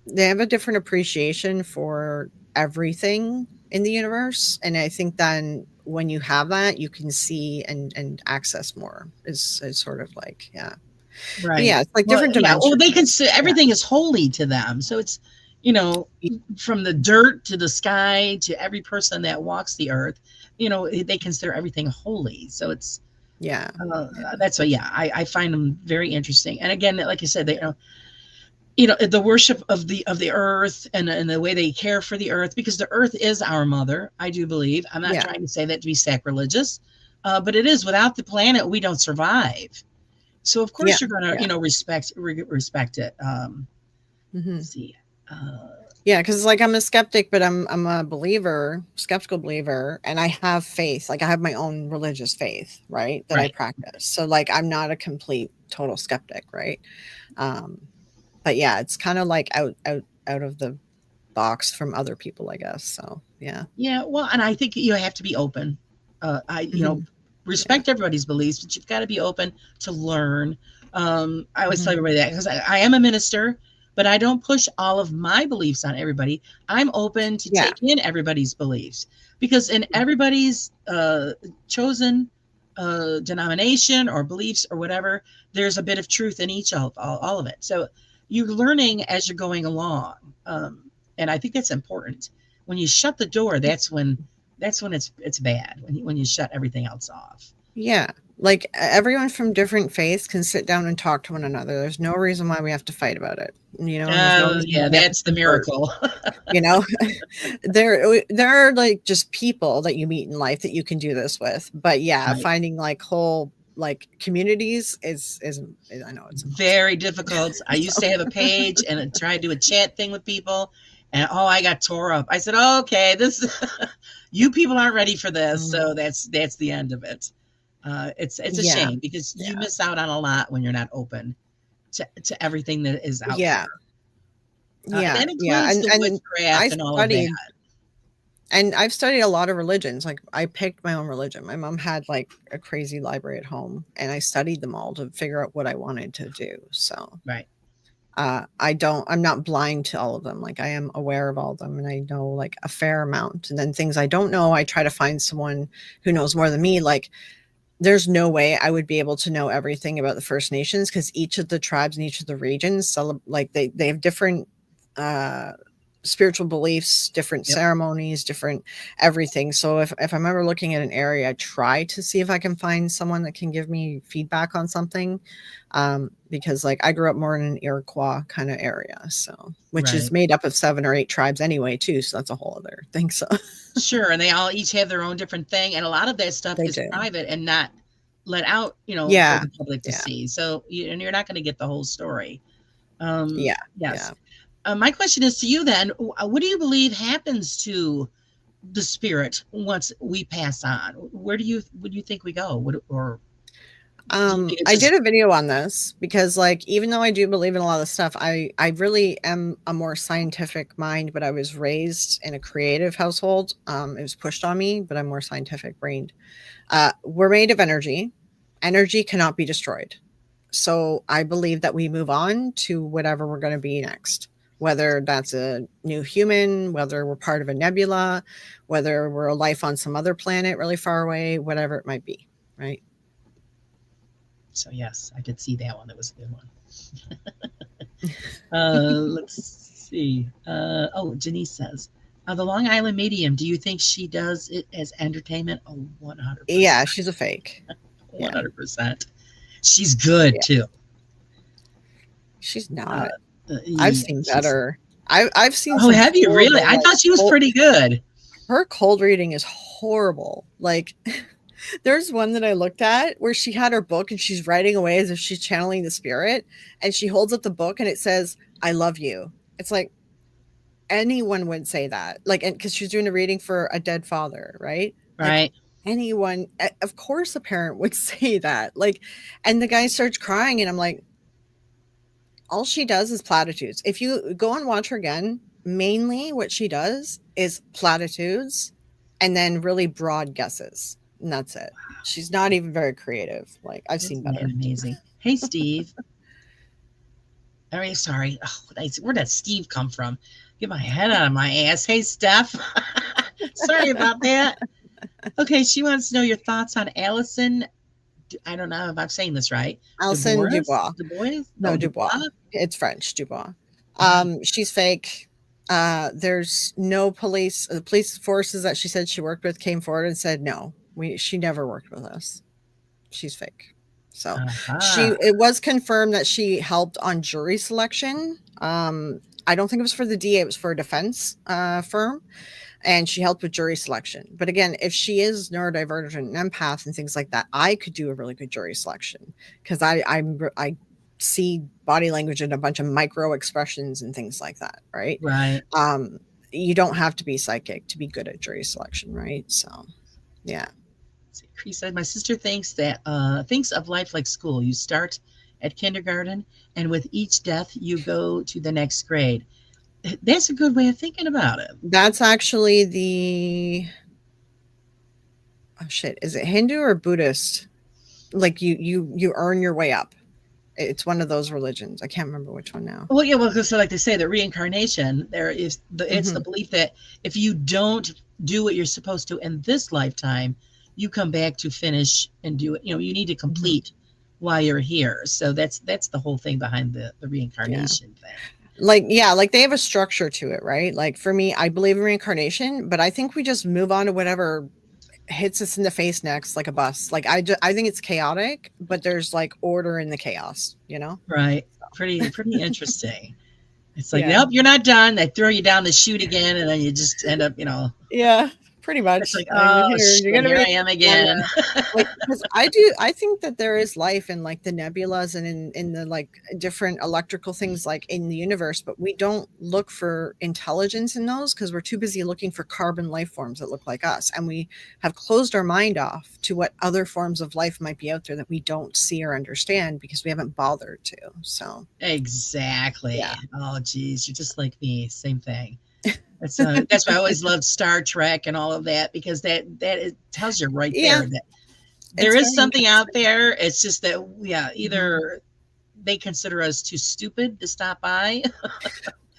they have a different appreciation for everything in the universe, and I think then when you have that, you can see and access more. Is sort of like yeah, but Right. yeah, it's like Well, different yeah. Well, they dimensions. consider Yeah, everything is holy to them. So it's, you know, from the dirt to the sky to every person that walks the earth, they consider everything holy. So it's, yeah, yeah, that's why, yeah, I find them very interesting. And again, like you said, they, the worship of the earth and the way they care for the earth, because the earth is our mother. I do believe. I'm not yeah, trying to say that to be sacrilegious, but it is. Without the planet, we don't survive. So of yeah, course you're gonna, yeah. respect it. Hmm. Let's see. Uh, Yeah, because like I'm a skeptic, but I'm a believer, skeptical believer, and I have faith. Like I have my own religious faith, right? That I right. practice. So like I'm not a complete total skeptic, right? Um, but yeah, it's kind of like out of the box from other people, I guess. So yeah. Yeah. Well, and I think you have to be open. I Hmm. Yeah. respect everybody's beliefs, but you've got to be open to learn. I always tell Hmm. everybody that because I am a minister, but I don't push all of my beliefs on everybody. I'm open to Yeah. take in everybody's beliefs because in everybody's chosen denomination or beliefs or whatever, there's a bit of truth in each of all of it. So you're learning as you're going along, and I think that's important. When you shut the door, that's when it's bad when you shut everything else off. Yeah. Like everyone from different faiths can sit down and talk to one another. There's no reason why we have to fight about it, you know, and there's no Oh reason why yeah, we have to that's the hurt. miracle. You know, there are like just people that you meet in life that you can do this with, but yeah, Right. finding like whole like communities is I know it's very difficult. I used to have a page and I tried to do a chat thing with people, and I got tore up. I said, oh, okay, this you people aren't ready for this, so that's the end of it. It's a yeah, shame because you yeah, miss out on a lot when you're not open to everything that is out yeah, there. And yeah, that yeah, includes the and I witchcraft and all of that. studied. And I've studied a lot of religions. Like I picked my own religion. My mom had like a crazy library at home, and I studied them all to figure out what I wanted to do. So Right. I'm not blind to all of them. Like I am aware of all of them, and I know like a fair amount. And then things I don't know, I try to find someone who knows more than me. Like there's no way I would be able to know everything about the First Nations because each of the tribes and each of the regions like they have different uh spiritual beliefs, different Yep. ceremonies, different everything. So if I'm ever looking at an area, I try to see if I can find someone that can give me feedback on something. Because like I grew up more in an Iroquois kind of area, so which is Right. made up of 7 or 8 tribes anyway, too. So that's a whole other thing. So Sure. And they all each have their own different thing. And a lot of that stuff they is do. private and not let out, for Yeah. the public to Yeah. see. So, and you're not going to get the whole story. Yeah. Yes. Yeah. My question is to you then, what do you believe happens to the spirit once we pass on? Would you think we go? Or do you think it's I did just a video on this because, like, even though I do believe in a lot of stuff, I really am a more scientific mind, but I was raised in a creative household. It was pushed on me, but I'm more scientific brained. We're made of energy. Energy cannot be destroyed. So I believe that we move on to whatever we're going to be next, whether that's a new human, whether we're part of a nebula, whether we're a life on some other planet really far away, whatever it might be, right? so? Yes, I did see that one. That was a good one. Let's see. Janice says, the Long Island medium. Do you think she does it as entertainment? Oh, 100%. Yeah, she's a fake. Yeah, 100%. She's good yeah. too. She's Uh, not. I've yeah, seen she's. better. I've seen Oh, some have you really? horrible, I like, thought she was pretty good. her cold reading is horrible. Like there's one that I looked at where she had her book and she's writing away as if she's channeling the spirit, and she holds up the book and it says, "I love you." It's like anyone would say that. Like, and because she's doing a reading for a dead father, right? Like Right. anyone, of course a parent would say that. Like, and the guy starts crying and I'm like, all she does is platitudes. If you go and watch her again, mainly what she does is platitudes and then really broad guesses. And that's it. She's not even very creative. Like I've seen Isn't that better. amazing? Hey, Steve. All right, sorry. Oh, where did Steve come from? Get my head out of my ass. Hey, Steph. Sorry about that. Okay, she wants to know your thoughts on Allison. I don't know if I'm saying this right. Alison Dubois? Dubois. Dubois? No, Oh, Dubois. Dubois? It's French, Dubois. Wow. She's fake. There's no police. The police forces that she said she worked with came forward and said no. She never worked with us. She's fake. So Uh-huh. it was confirmed that she helped on jury selection. I don't think it was for the DA, it was for a defense firm. And she helped with jury selection. But again, if she is neurodivergent and empath and things like that, I could do a really good jury selection because I see body language and a bunch of micro expressions and things like that, right? Right. You don't have to be psychic to be good at jury selection, right? So, yeah. He said, my sister thinks of life like school. You start at kindergarten, and with each death, you go to the next grade. That's a good way of thinking about it. That's actually the oh shit, is it Hindu or Buddhist? Like you earn your way up. It's one of those religions. I can't remember which one now. Well, yeah, well, because so like they say, the reincarnation, it's the Mhm. belief that if you don't do what you're supposed to in this lifetime, you come back to finish and do it. You need to Mhm. complete while you're here. So that's the whole thing behind the Yeah. reincarnation thing. Like they have a structure to it, right? Like for me, I believe in reincarnation, but I think we just move on to whatever hits us in the face next like a bus. Like I think it's chaotic, but there's like order in the chaos, you know? Right. Pretty interesting. It's like, Yeah. nope, you're not done. They throw you down the chute again, and then you just end up. Yeah. Pretty It's much. like, I mean, oh you're shit, gonna here be I am on again. like, because I think that there is life in like the nebulas and in the like different electrical things like in the universe, but we don't look for intelligence in those because we're too busy looking for carbon life forms that look like us, and we have closed our mind off to what other forms of life might be out there that we don't see or understand because we haven't bothered to. So yeah. Exactly. Oh, geez, you're just like me. Same thing. That's why I always loved Star Trek and all of that because it tells you right Yeah, there that there it's is very something out interesting. there. It's just that, yeah, Mhm. either they consider us too stupid to stop by.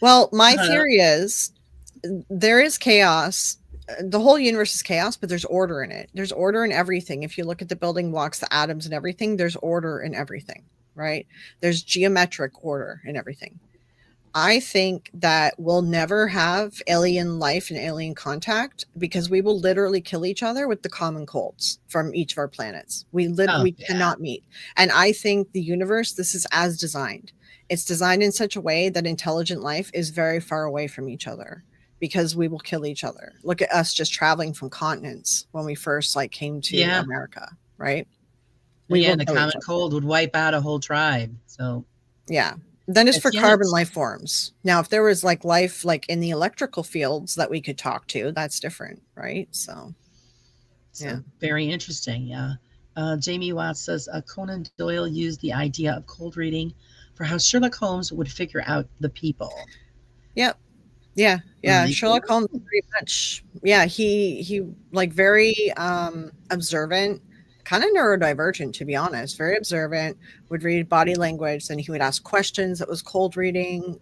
Well, my Uh, theory is there is chaos. The whole universe is chaos, but there's order in it. There's order in everything. If you look at the building blocks, the atoms and everything, there's order in everything, right? There's geometric order in everything. I think that we'll never have alien life and alien contact because we will literally kill each other with the common colds from each of our planets. oh We yeah, cannot meet. And I think the universe, this is as designed. It's designed in such a way that intelligent life is very far away from each other because we will kill each other. Look at us just traveling from continents when we first like came to yeah, America, right? We yeah. will And the kill each common other. cold would wipe out a whole tribe. So Yeah. Then it's for it's yeah, carbon it's life forms. Now, if there was like life like in the electrical fields that we could talk to, that's different, right? So, yeah. so very interesting. Yeah. Jamie Watts says Conan Doyle used the idea of cold reading for how Sherlock Holmes would figure out the people. Yep. Yeah. Yeah. Really Sherlock cool. Holmes pretty much. Yeah, he like very observant, kind of neurodivergent to be honest. Very observant, would read body language, and he would ask questions that was cold reading,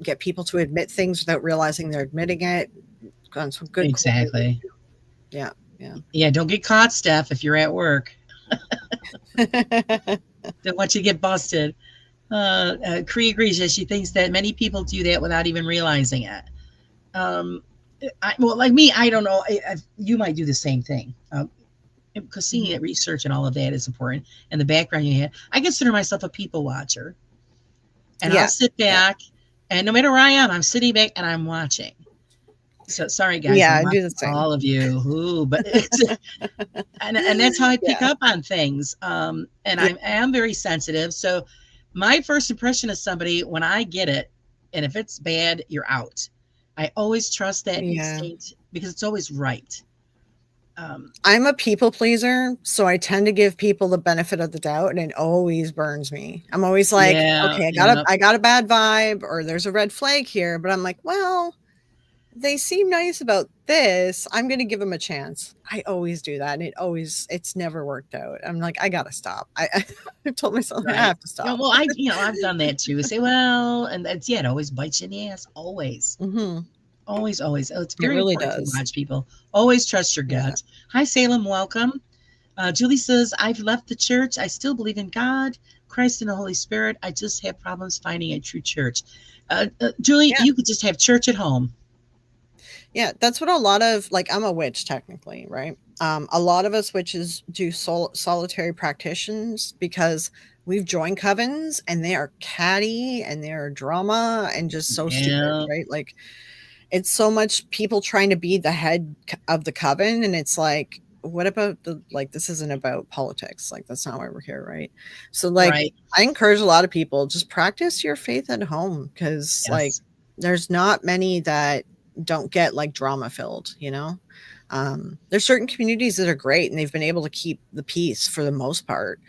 get people to admit things without realizing they're admitting it. Got some good cold reading. Exactly. Yeah. Yeah. Yeah. Don't get caught, Steph, if you're at work. Don't want you to get busted. Cree agrees that she thinks that many people do that without even realizing it. Um, well, like me, I don't know. You might do the same thing. Because seeing Mhm. it, research and all of that is important. And the background you had, I consider myself a people watcher, and I'll Yeah. sit Yeah. back, and no matter where I am, I'm sitting back and I'm watching. So sorry, guys, Yeah, I'm I do the watching same. all of you. Ooh, but it's and that's how I pick Yeah. up on things. And Yeah. I am very sensitive. So my first impression of somebody when I get it, and if it's bad, you're out. I always trust that Yeah. instinct because it's always right. Um, I'm a people pleaser, so I tend to give people the benefit of the doubt, and it always burns me. I'm always like, yeah, "Okay, yeah, I got a bad vibe or there's a red flag here," but I'm like, "Well, they seem nice about this. I'm gonna give them a chance." I always do that, and it's never worked out. I'm like, "I gotta stop." I told myself, "I right. have to Yeah, stop." well, I've done that too. Say, well, and that's yeah, it always bites you in the ass. Always. Mhm. Always, always. Oh, it's It very really important to does. watch people. Always trust your Yeah. gut. Hi, Salem. Welcome. Julie says, I've left the church. I still believe in God, Christ, and the Holy Spirit. I just have problems finding a true church. Julie, Yeah. you could just have church at home. Yeah, that's what a lot of like I'm a witch technically, right? A lot of us witches do solitary practitioners because we've joined covens and they are catty and they are drama and just so stupid, Yeah, right? Like it's so much people trying to be the head of the coven, and it's like, what about the like? This isn't about politics. Like that's not why we're here, right? So like, right. I encourage a lot of people just practice your faith at home because like Yes. there's not many that don't get like drama filled, you know. There's certain communities that are great and they've been able to keep the peace for the most part,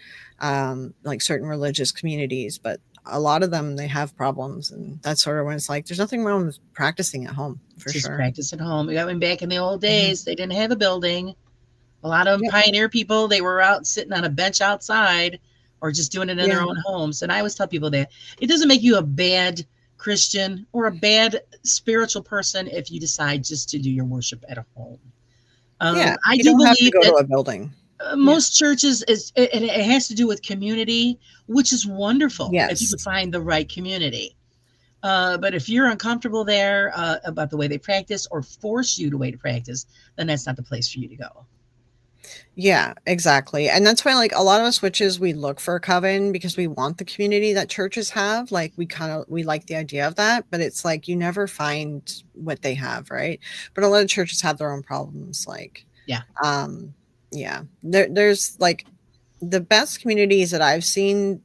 like certain religious communities, but a lot of them they have problems, and that's sort of when it's like there's nothing wrong with practicing at home for Just sure. practice at home. I mean, back in the old Mhm. days, they didn't have a building. A lot of Yep. pioneer people, they were out sitting on a bench outside or just doing it in their Yeah. own homes. And I always tell people that it doesn't make you a bad Christian or a bad spiritual person if you decide just to do your worship at home. Yeah. I You do don't have to believe go to that a building. Yeah. most churches and it has to do with community, which is wonderful if you Yes. could find the right community. But if you're uncomfortable there about the way they practice or force you the way to practice, then that's not the place for you to go. Yeah, exactly. And that's why, like, a lot of us witches, we look for a coven because we want the community that churches have. Like, we like the idea of that, but it's like you never find what they have, right? But a lot of churches have their own problems. Like, Yeah. um, yeah, there's like the best communities that I've seen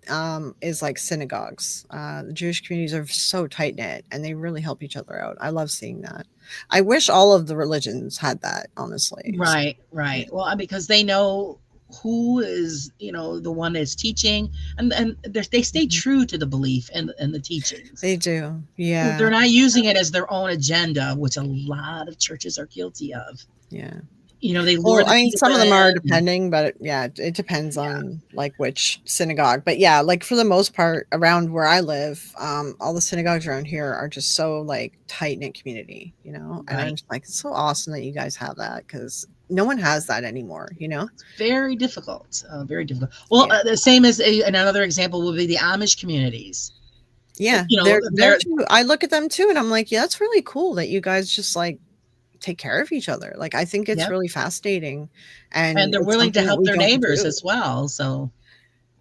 is like synagogues. The Jewish communities are so tight knit and they really help each other out. I love seeing that. I wish all of the religions had that, honestly. So, Right, yeah, right. Well, because they know who is, the one that's teaching, and they stay mhm. true to the belief and the teachings. They do. They're Yeah. not using it as their own agenda, which a lot of churches are guilty of. Yeah. They lure Well, the I mean, people some of them are in. depending, but yeah, it depends Yeah, on like which synagogue. But yeah, like for the most part, around where I live, all the synagogues around here are just so like tight knit community, And I'm right. just like, it's so awesome that you guys have that because no one has that anymore. Very difficult. Very difficult. Well, Yeah, the same as another example would be the Amish communities. yeah, they're They're too. I look at them too, and I'm like, yeah, that's really cool that you guys just like take care of each other. Like, I think it's yeah, really fascinating, and and they're it's willing to something that help we their don't neighbors do. as well. So,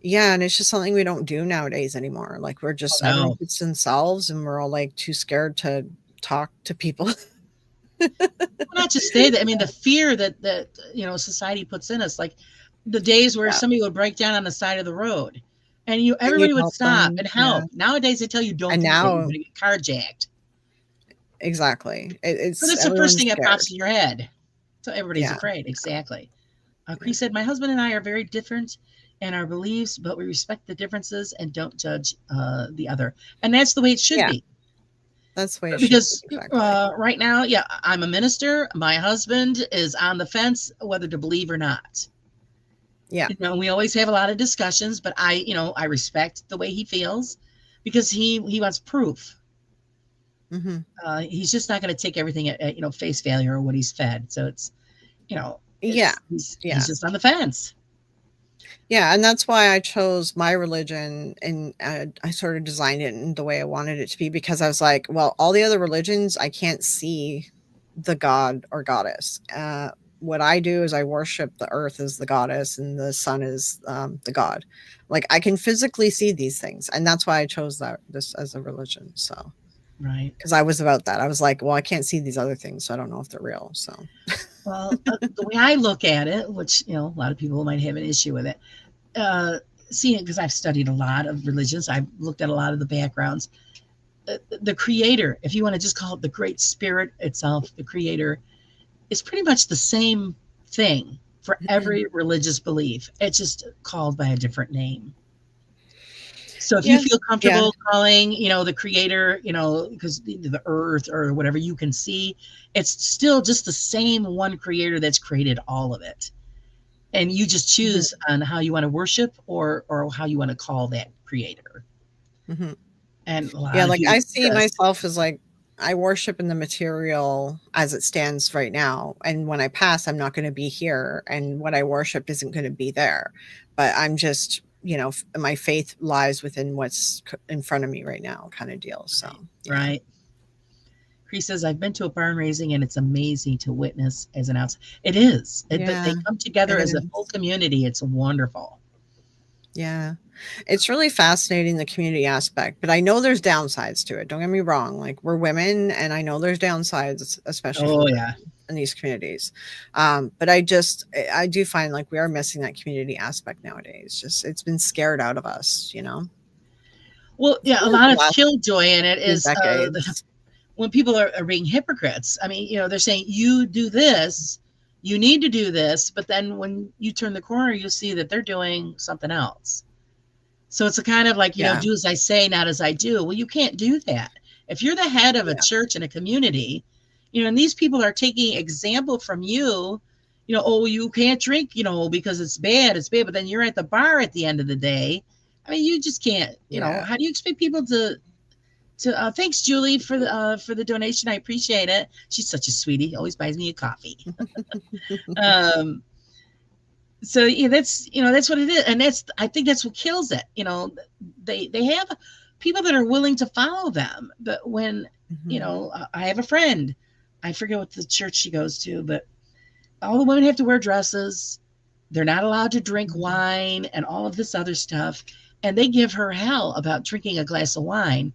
Yeah, and it's just something we don't do nowadays anymore. Like, we're oh just everyone no. keeps to themselves, and we're all, like, too scared to talk to people. Well, not just stay there. I mean, the fear that society puts in us, like the days where Yeah, somebody would break down on the side of the road, and and you'd everybody would help stop them, and yeah, help. Nowadays, they tell you don't and do that. You're now going to get carjacked. exactly. But It's it's the first everyone's thing that scared. pops in your head. So everybody's Yeah, afraid. Exactly. yeah, Chris said, "My husband and I are very different in our beliefs, but we respect the differences and don't judge the other." And that's the way it should yeah, be. that's the way it should be, Because exactly. right now, yeah, I'm a minister. My husband is on the fence whether to believe or not. Yeah, We always have a lot of discussions, but I respect the way he feels because he wants proof. mhm. He's just not going to take everything at face value or what he's fed. So Yeah, he's yeah. just on the fence. Yeah, and that's why I chose my religion, and I sort of designed it in the way I wanted it to be because I was like, well, all the other religions, I can't see the god or goddess. What I do is I worship the earth as the goddess and the sun is the god. Like, I can physically see these things, and that's why I chose this as a religion. So, Right. because I was about that, I was like, well, I can't see these other things, so I don't know if they're real. So, Well, the way I look at it, which a lot of people might have an issue with it, uh, seeing it because I've studied a lot of religions, I've looked at a lot of the backgrounds. The creator, if you want to just call it the great spirit itself, the creator is pretty much the same thing for every religious belief. It's just called by a different name. So if you yeah, feel yeah, comfortable calling, the creator, because the earth or whatever you can see, it's still just the same one creator that's created all of it. And you just mhm, choose on how you want to worship or how you want to call that creator. mhm. And a Yeah, lot of like, people I do see this. myself as, like, I worship in the material as it stands right now, and when I pass, I'm not gonna be here, and what I worship isn't gonna be there, but I'm just, my faith lies within what's c in front of me right now kinda deal, so, Right. yeah. Right. Chris says, I've been to a barn raising and it's amazing to witness as an outsider. It is. They Yeah, come together it as a full is. community. It's wonderful. Yeah. It's really fascinating, the community aspect, but I know there's downsides to it, don't get me wrong, like, we're women, and I know there's downsides, especially for Oh, women yeah. in these communities, but I do find, like, we are missing that community aspect nowadays, just it's been scared out of us. Well, yeah, For a the lot of last killjoy in it few is decades. when people are being hypocrites. I mean, they're saying, you do this, you need to do this, but then when you turn the corner, you see that they're doing something else. So it's a kind of like, Yeah, do as I say, not as I do. Well, you can't do that. If you're the head of a yeah, church and a community, and these people are taking example from you, oh, you can't drink, because it's bad. But then you're at the bar at the end of the day. I mean, you just can't, yeah. how do you expect people thanks, Julie, for the donation. I appreciate it. She's such a sweetie. Always buys me a coffee. Um, so yeah, that's what it is, and I think that's what kills it. They have people that are willing to follow them, but when Mhm. I have a friend, I forget what the church she goes to, but all the women have to wear dresses. They're not allowed to drink wine and all of this other stuff. And they give her hell about drinking a glass of wine.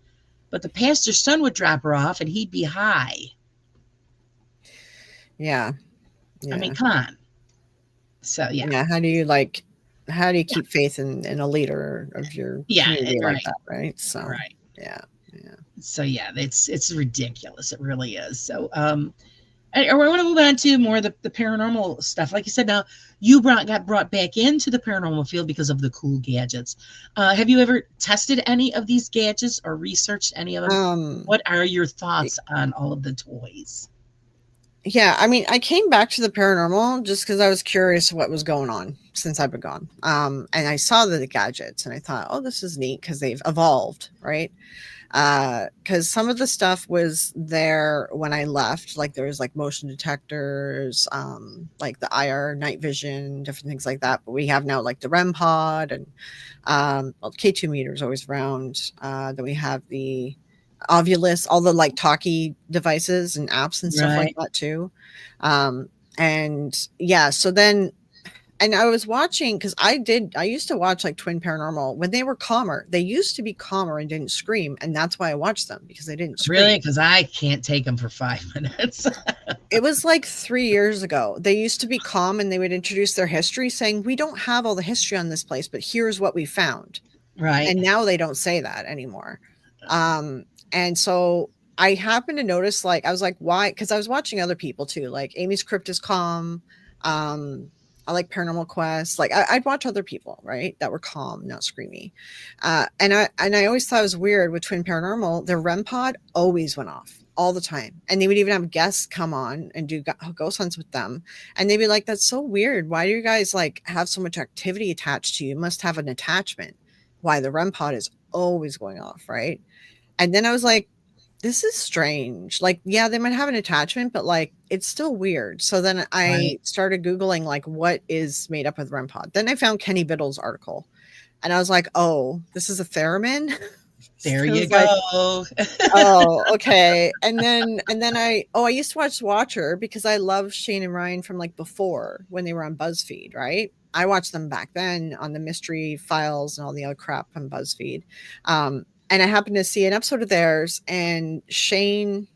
But the pastor's son would drop her off and he'd be high. Yeah. I mean, Yeah. come on. So, yeah. Yeah. How do you keep faith in a leader of your Yeah, community like right. that? Right. So, Right. yeah. Yeah. So, yeah, it's ridiculous. It really is. So, I want to move on to more of the paranormal stuff. Like you said, now you got brought back into the paranormal field because of the cool gadgets. Have you ever tested any of these gadgets or researched any of them? What are your thoughts on all of the toys? Yeah, I mean, I came back to the paranormal just because I was curious what was going on since I've been gone. And I saw the gadgets and I thought, oh, this is neat because they've evolved, right? Because some of the stuff was there when I left, like there was like motion detectors, like the IR night vision, different things like that. But we have now like the REM pod and well, K2 meter is always around. Then we have the Ovulus, all the like talkie devices and apps and stuff like Right. that too. And yeah, so then and I was watching because I used to watch like Twin Paranormal when they were calmer. They used to be calmer and didn't scream, and that's why I watched them because they didn't Really? scream. Because I can't take them for 5 minutes. It was like 3 years ago. They used to be calm and they would introduce their history, saying, "We don't have all the history on this place, but here's what we found." Right. And now they don't say that anymore. And so I happened to notice, like, I was like, why? Because I was watching other people too, like Amy's Crypt is calm. I like Paranormal Quest. Like I'd watch other people, right, that were calm, not screamy. And I always thought it was weird with Twin Paranormal. Their REM pod always went off all the time, and they would even have guests come on and do ghost hunts with them, and they'd be like, "That's so weird. Why do you guys like have so much activity attached to you? You must have an attachment. Why the REM pod is always going off, right?" And then I was like, this is strange. Like, yeah, they might have an attachment, but like it's still weird. So then I Right. started Googling like what is made up with REM pod. Then I found Kenny Biddle's article and I was like, oh, this is a theremin. There I you was like, go. oh, okay. And then I used to watch Watcher because I love Shane and Ryan from like before when they were on BuzzFeed, right? I watched them back then on the Mystery Files and all the other crap on BuzzFeed. And I happened to see an episode of theirs, and Shane,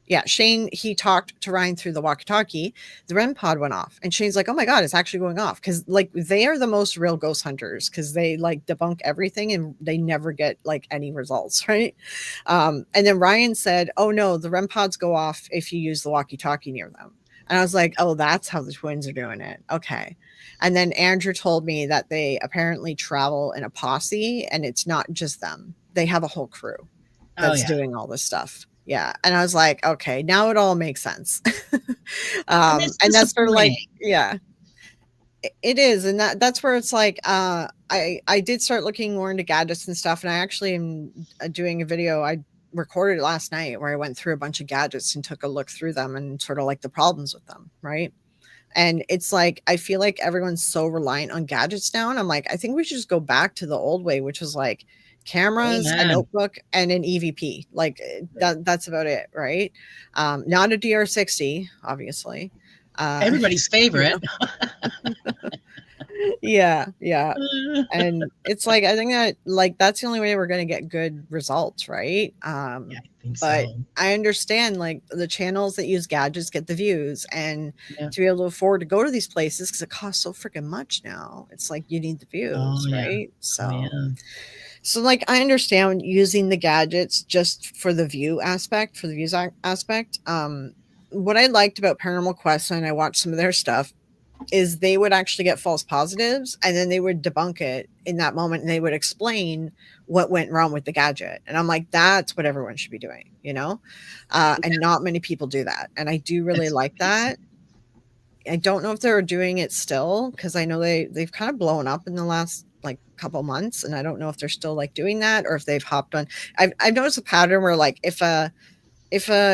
he talked to Ryan through the walkie-talkie. The REM pod went off, and Shane's like, "Oh my god, it's actually going off!" Because like they are the most real ghost hunters because they like debunk everything and they never get like any results, right? And then Ryan said, "Oh no, the REM pods go off if you use the walkie-talkie near them." And I was like, "Oh, that's how the twins are doing it." Okay. And then Andrew told me that they apparently travel in a posse and it's not just them. They have a whole crew Oh, that's yeah. doing all this stuff. Yeah. And I was like, okay, now it all makes sense. And that's And that's sort of like, disappointing. yeah, it is. And that's where it's like, I did start looking more into gadgets and stuff. And I actually am doing a video. I recorded last night where I went through a bunch of gadgets and took a look through them and sort of like the problems with them. Right. And it's like, I feel like everyone's so reliant on gadgets now. And I'm like, I think we should just go back to the old way, which was like cameras, a Amen. notebook, and an EVP. Like that's about it, right? Not a DR60, obviously. Everybody's You favorite. know, yeah, yeah. And it's like I think that like that's the only way we're going to get good results, right? Yeah, I think But so. I understand like the channels that use gadgets get the views, and Yeah. to be able to afford to go to these places because it costs so freaking much now. It's like you need the Oh, views, yeah. right? Oh, yeah. So like I understand using the gadgets just for the view aspect, for the views aspect. What I liked about Paranormal Quest, and I watched some of their stuff, is they would actually get false positives and then they would debunk it in that moment and they would explain what went wrong with the gadget. And I'm like, that's what everyone should be doing, you know? And not many people do that. And I do really That's like nice. that. I don't know if they're doing it still because I know they've kind of blown up in the last like couple months, and I don't know if they're still like doing that or if they've hopped on. I've noticed a pattern where like if a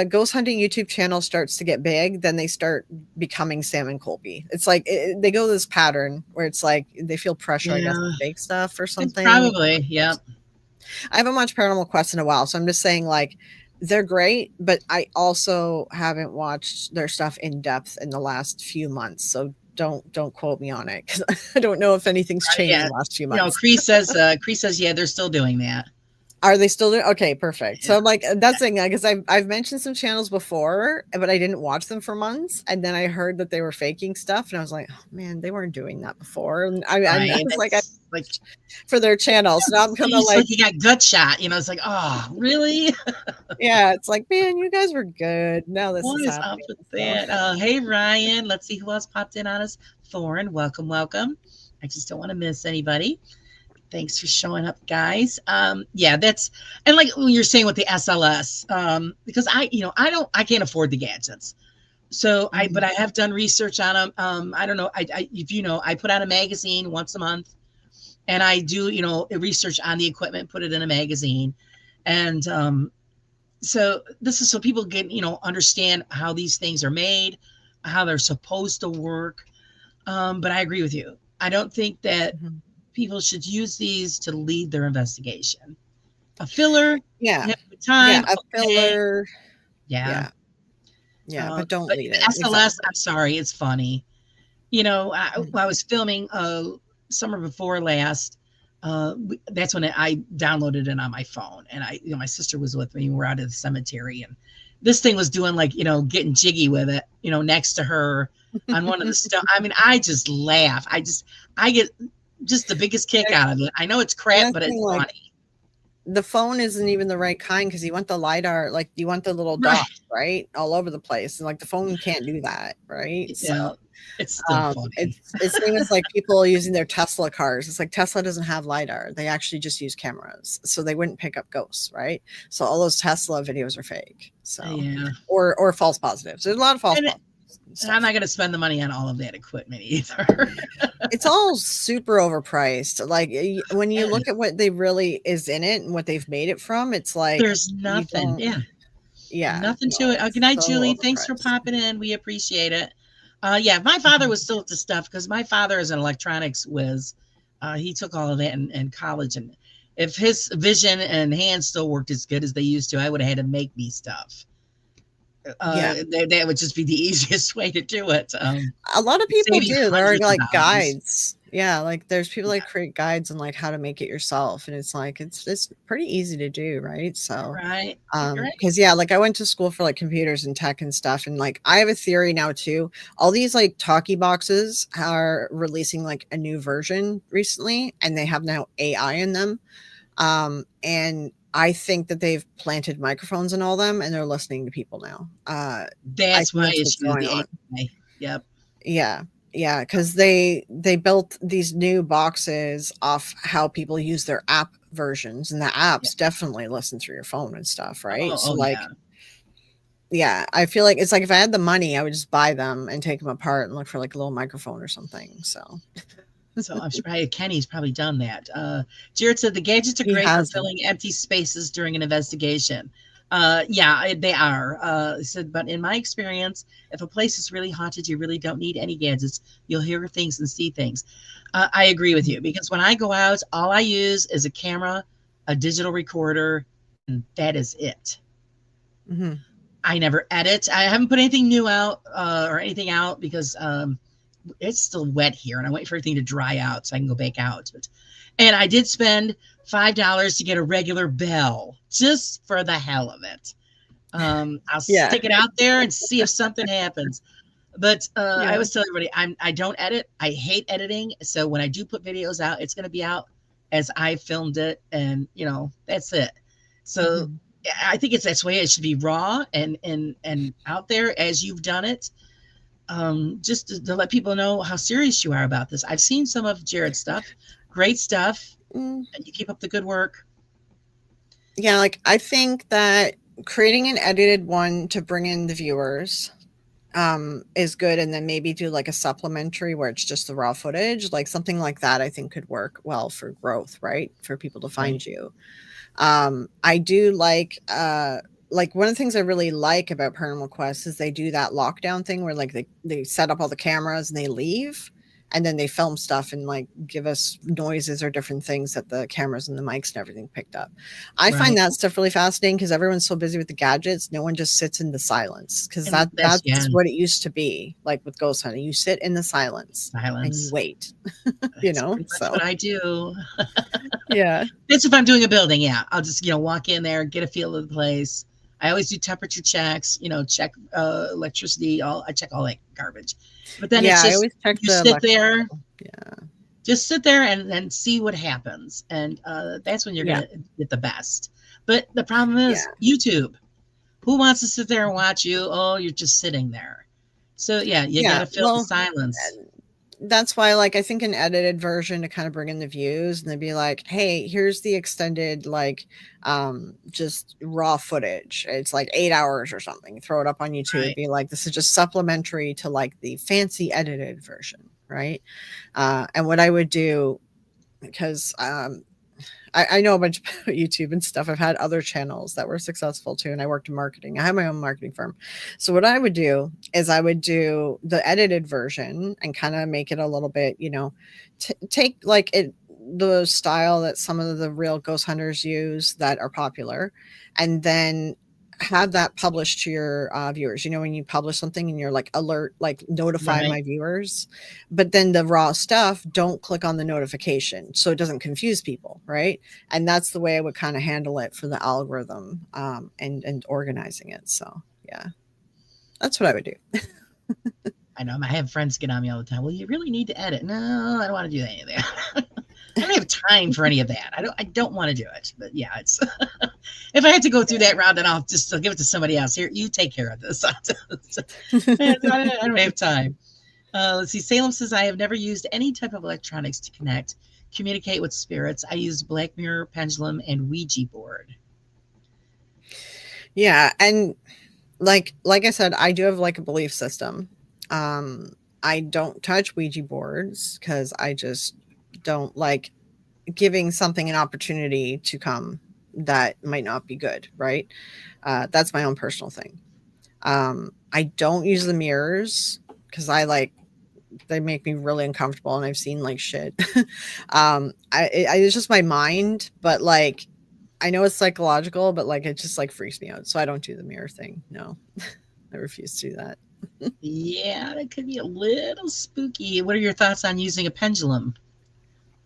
ghost hunting YouTube channel starts to get big, then they start becoming Sam and Colby. It's like they go this pattern where it's like they feel pressure, I guess, Yeah, to fake stuff or it's something. probably, yeah. I haven't watched Paranormal Quest in a while, so I'm just saying like they're great, but I also haven't watched their stuff in depth in the last few months. So don't quote me on it because I don't know if anything's changed in Yeah. the last few You know, months. Cree says, yeah, they're still doing that. Are they still doing? Okay, perfect. So Yeah. I'm like, that's the thing, because I've mentioned some channels before, but I didn't watch them for months, and then I heard that they were faking stuff, and I was like, oh, man, they weren't doing that before. And I Right. was like, I It's like, for their channels. So now I'm kind of it's like, like you got gut shot. You know, it's like, oh, really? yeah, it's like, man, you guys were good. Now this What is is up happening. with So that? Hey, Ryan. Let's see who else popped in on us. Thorin, welcome, welcome. I just don't want to miss anybody. Thanks for showing up, guys. Yeah, that's, and like when you're saying with the SLS, because I can't afford the gadgets. So but I have done research on them. I don't know. If you know, I put out a magazine once a month, and I do, research on the equipment, put it in a magazine, and so this is so people can, understand how these things are made, how they're supposed to work. But I agree with you. I don't think that mhm. people should use these to lead their investigation. A filler, Yeah, have a good yeah, time, a okay, filler, yeah. yeah, yeah, but don't But lead the it. SLS, Exactly. I'm sorry, it's funny. Mhm. I was filming summer before last. That's when I downloaded it on my phone, and my sister was with me. We were out at the cemetery, and this thing was doing like, getting jiggy with it, next to her on one of the stuff. I mean, I just laugh. I get just the biggest kick out of it. I know it's And crap, that's but the thing, it's like, funny. the phone isn't even the right kind because you want the LiDAR, like, you want the little Right. dots, right? All over the place. And like the phone can't do that, right? So Yeah. It's still funny. it's same as like people using their Tesla cars. It's like Tesla doesn't have LiDAR. They actually just use cameras. So they wouldn't pick up ghosts, right? So all those Tesla videos are fake. So Yeah. or false positives. There's a lot of false And, positives and and I'm stuff. not going to spend the money on all of that equipment either. It's all super overpriced. Like when you look Yes. at what they really is in it and what they've made it from, it's like There's you nothing. don't. Yeah. Yeah, Nothing to no, it. Good it's night, so Julie. Thanks for overpriced. popping in. We appreciate it. Yeah, my father Mhm. was still at the stuff because my father is an electronics whiz. He took all of that in college, and if his vision and hands still worked as good as they used to, I would have had to make me stuff. Yeah. That would just be the easiest way to do it. A lot of people Saving do. There are hundreds of like dollars. guides. Yeah, like there's people Yeah, like create guides on like how to make it yourself, and it's like it's pretty easy to do, right? So right. Great. because yeah, like I went to school for like computers and tech and stuff, and like I have a theory now too. All these like talkie boxes are releasing like a new version recently, and they have now AI in them. And I think that they've planted microphones in all them, and they're listening to people now. I That's think my that's what's issue. going The on. AI. Yep. Yeah. Yeah, because they built these new boxes off how people use their app versions, and the Yeah. apps definitely listen through your phone and stuff, right? So Oh yeah. like, yeah, I feel like it's like if I had the money, I would just buy them and take them apart and look for like a little microphone or something. So So I'm sure Kenny's probably done that. Jared said the gadgets are he great for has them. filling empty spaces during an investigation. Yeah, they are. He said, but in my experience, if a place is really haunted, you really don't need any gadgets. You'll hear things and see things. I agree with you because when I go out, all I use is a camera, a digital recorder, and that is it. Mhm. I never edit. I haven't put anything new out or anything out because it's still wet here and I wait for everything to dry out so I can go back out. And I did spend $5 to get a regular bell just for the hell of it. I'll Yeah. stick it out there and see if something happens. But I Yeah. always tell everybody I don't edit. I hate editing. So when I do put videos out, it's going to be out as I filmed it, and that's it. So Mhm. I think it's that's the way it should be, raw and out there as you've done it, just to let people know how serious you are about this. I've seen some of Jared's stuff, great stuff, Mm. and you keep up the good work. Yeah, like I think that creating an edited one to bring in the viewers is good, and then maybe do like a supplementary where it's just the raw footage, like something like that I think could work well for growth, right? For people to Right. find you. I do like one of the things I really like about Paranormal Quest is they do that lockdown thing where like they set up all the cameras and they leave. and then they film stuff and like give us noises or different things that the cameras and the mics and everything picked up. I find Right. that stuff really fascinating because everyone's so busy with the gadgets, no one just sits in the silence, because And that's that's what it used to be like with ghost hunting. You sit in the silence and you silence. wait, That's pretty much so what I do. yeah. That's if I'm doing a building, yeah. I'll just, walk in there, get a feel of the place. I always do temperature checks, check electricity, I check all that garbage. But then Yeah, it's I just always check you the sit there, electrical. Yeah. just sit there and see what happens. And that's when you're Yeah. gonna get the best. But the problem is Yeah. YouTube. Who wants to sit there and watch you? Oh, you're just sitting there. So yeah, you Yeah. gotta fill the Well, silence. that's why, like, I think an edited version to kind of bring in the views, and they'd be like, hey, here's the extended, like, just raw footage. It's like 8 hours or something. Throw it up on YouTube. Right. Be like, this is just supplementary to like the fancy edited version, right? And what I would do, because I know a bunch about YouTube and stuff. I've had other channels that were successful too, and I worked in marketing. I had my own marketing firm. So what I would do is I would do the edited version and kind of make it a little bit, take like the style that some of the real ghost hunters use that are popular, and then have that published to your viewers. When you publish something and you're like alert, like notify Right. my viewers, but then the raw stuff, don't click on the notification so it doesn't confuse people, right? And that's the way I would kind of handle it for the algorithm, and organizing it. So yeah, that's what I would do. I know I have friends get on me all the time. Well, you really need to edit. No, I don't want to do any of that. I don't have time for any of that. I don't want to do it. But yeah, it's if I had to go through that route, then I'll give it to somebody else. Here, you take care of this. I don't have time. Let's see. Salem says, I have never used any type of electronics to communicate with spirits. I use Black Mirror, pendulum, and Ouija board. Yeah, and like I said, I do have like a belief system. I don't touch Ouija boards because I just don't like giving something an opportunity to come that might not be good, right? That's my own personal thing. I don't use the mirrors because they make me really uncomfortable, and I've seen like shit. It's just my mind, but like I know it's psychological, but like it just like freaks me out. So I don't do the mirror thing. No, I refuse to do that. Yeah, that could be a little spooky. What are your thoughts on using a pendulum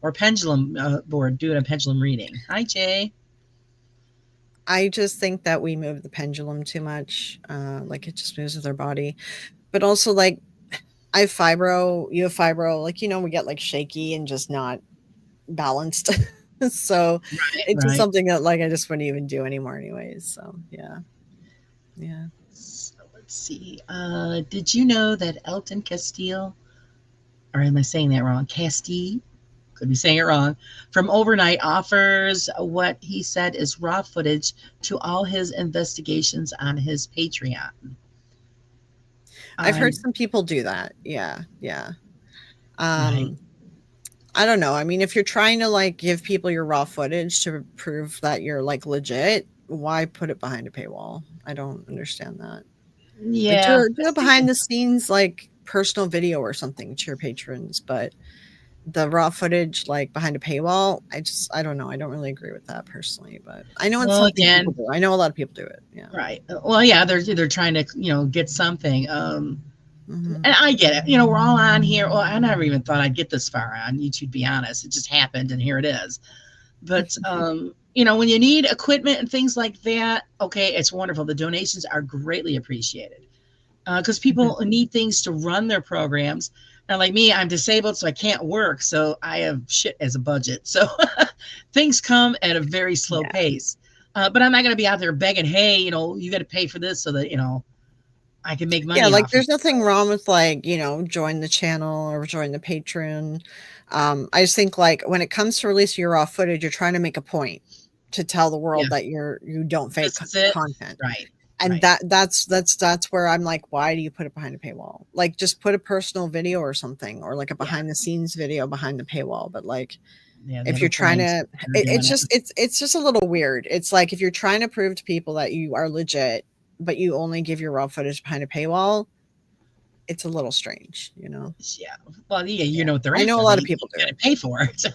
or pendulum board, doing a pendulum reading? Hi, Jay. I just think that we move the pendulum too much. Like it just moves with our body. But also like I have fibro, you have fibro, like, we get like shaky and just not balanced. So Right, it's just right. something that like I just wouldn't even do anymore anyways. So yeah. Yeah. So let's see. Did you know that Elton Castile, or am I saying that wrong? Castile, could be saying it wrong, from Overnight offers what he said is raw footage to all his investigations on his Patreon. I've heard I some people do that. Yeah. Yeah. Right. Um I don't know. I mean, if you're trying to like give people your raw footage to prove that you're like legit, why put it behind a paywall? I don't understand that. Like Yeah. do a behind the scenes like personal video or something to your patrons, but the raw footage like behind a paywall, I don't know. I don't really agree with that personally, but I know it's Well, something people again, do. I know a lot of people do it. Yeah. right. Well, yeah, they're trying to get something. Hmm. And I get it. We're all on here. Well, I never even thought I'd get this far on YouTube, to be honest. It just happened, and here it is. But when you need equipment and things like that, okay, it's wonderful. The donations are greatly appreciated because people need things to run their programs. And like me, I'm disabled, so I can't work. So I have shit as a budget. So things come at a very slow Yeah. pace. But I'm not going to be out there begging, hey, you got to pay for this so that, I can make Yeah, money like off of there's it. nothing wrong with like, join the channel or join the Patreon. I just think like when it comes to releasing your raw footage, you're trying to make a point to tell the Yeah, world that you don't fake this is it. content. Right, And right. that's where I'm like, why do you put it behind a paywall? Like just put a personal video or something, or like a Yeah, behind the scenes video behind the paywall. But like yeah. The if other you're trying flags to are doing it's it. just it's just a little weird. It's like if you're trying to prove to people that you are legit, but you only give your raw footage behind a paywall, it's a little strange, you know. Yeah. Well, yeah, you Yeah. know what they're I in know a for. lot of They people do got to it. pay for it.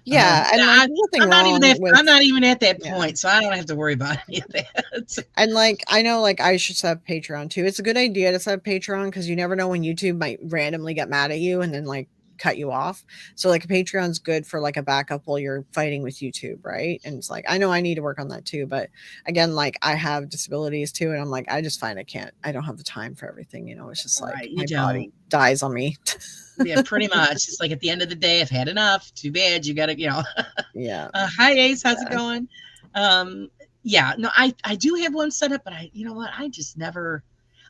Yeah, and like I, there's nothing wrong with I'm not even at that yeah. point, so I don't have to worry about any of that. And like I know like I should set up Patreon too. It's a good idea to set up Patreon because you never know when YouTube might randomly get mad at you and then like cut you off. So like a Patreon's good for like a backup while you're fighting with YouTube, right? And it's like I know I need to work on that too, but again, like I have disabilities too, and I'm like I just find I don't have the time for everything, you know. It's just like Right, you my don't. body dies on me. Yeah, pretty much. It's like at the end of the day, I've had enough. Too bad. You got to, Yeah. Hi Ace, how's it Yeah. going? Yeah, no, I do have one set up, but you know what? I just never.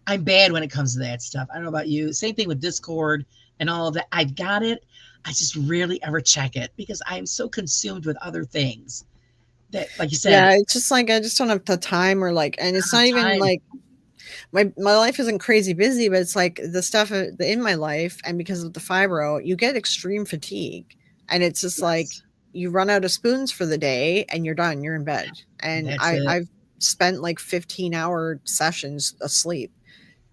I'm bad when it comes to that stuff. I don't know about you. Same thing with Discord and all of that. I've got it. I just rarely ever check it because I'm so consumed with other things that, like you said, Yeah, it's just like I just don't have the time or like and I it's don't not have even time. like my life isn't crazy busy, but it's like the stuff in my life, and because of the fibro, you get extreme fatigue, and it's just like Yes, you run out of spoons for the day, and you're done. You're in bed, and that's it. I've spent like 15-hour sessions asleep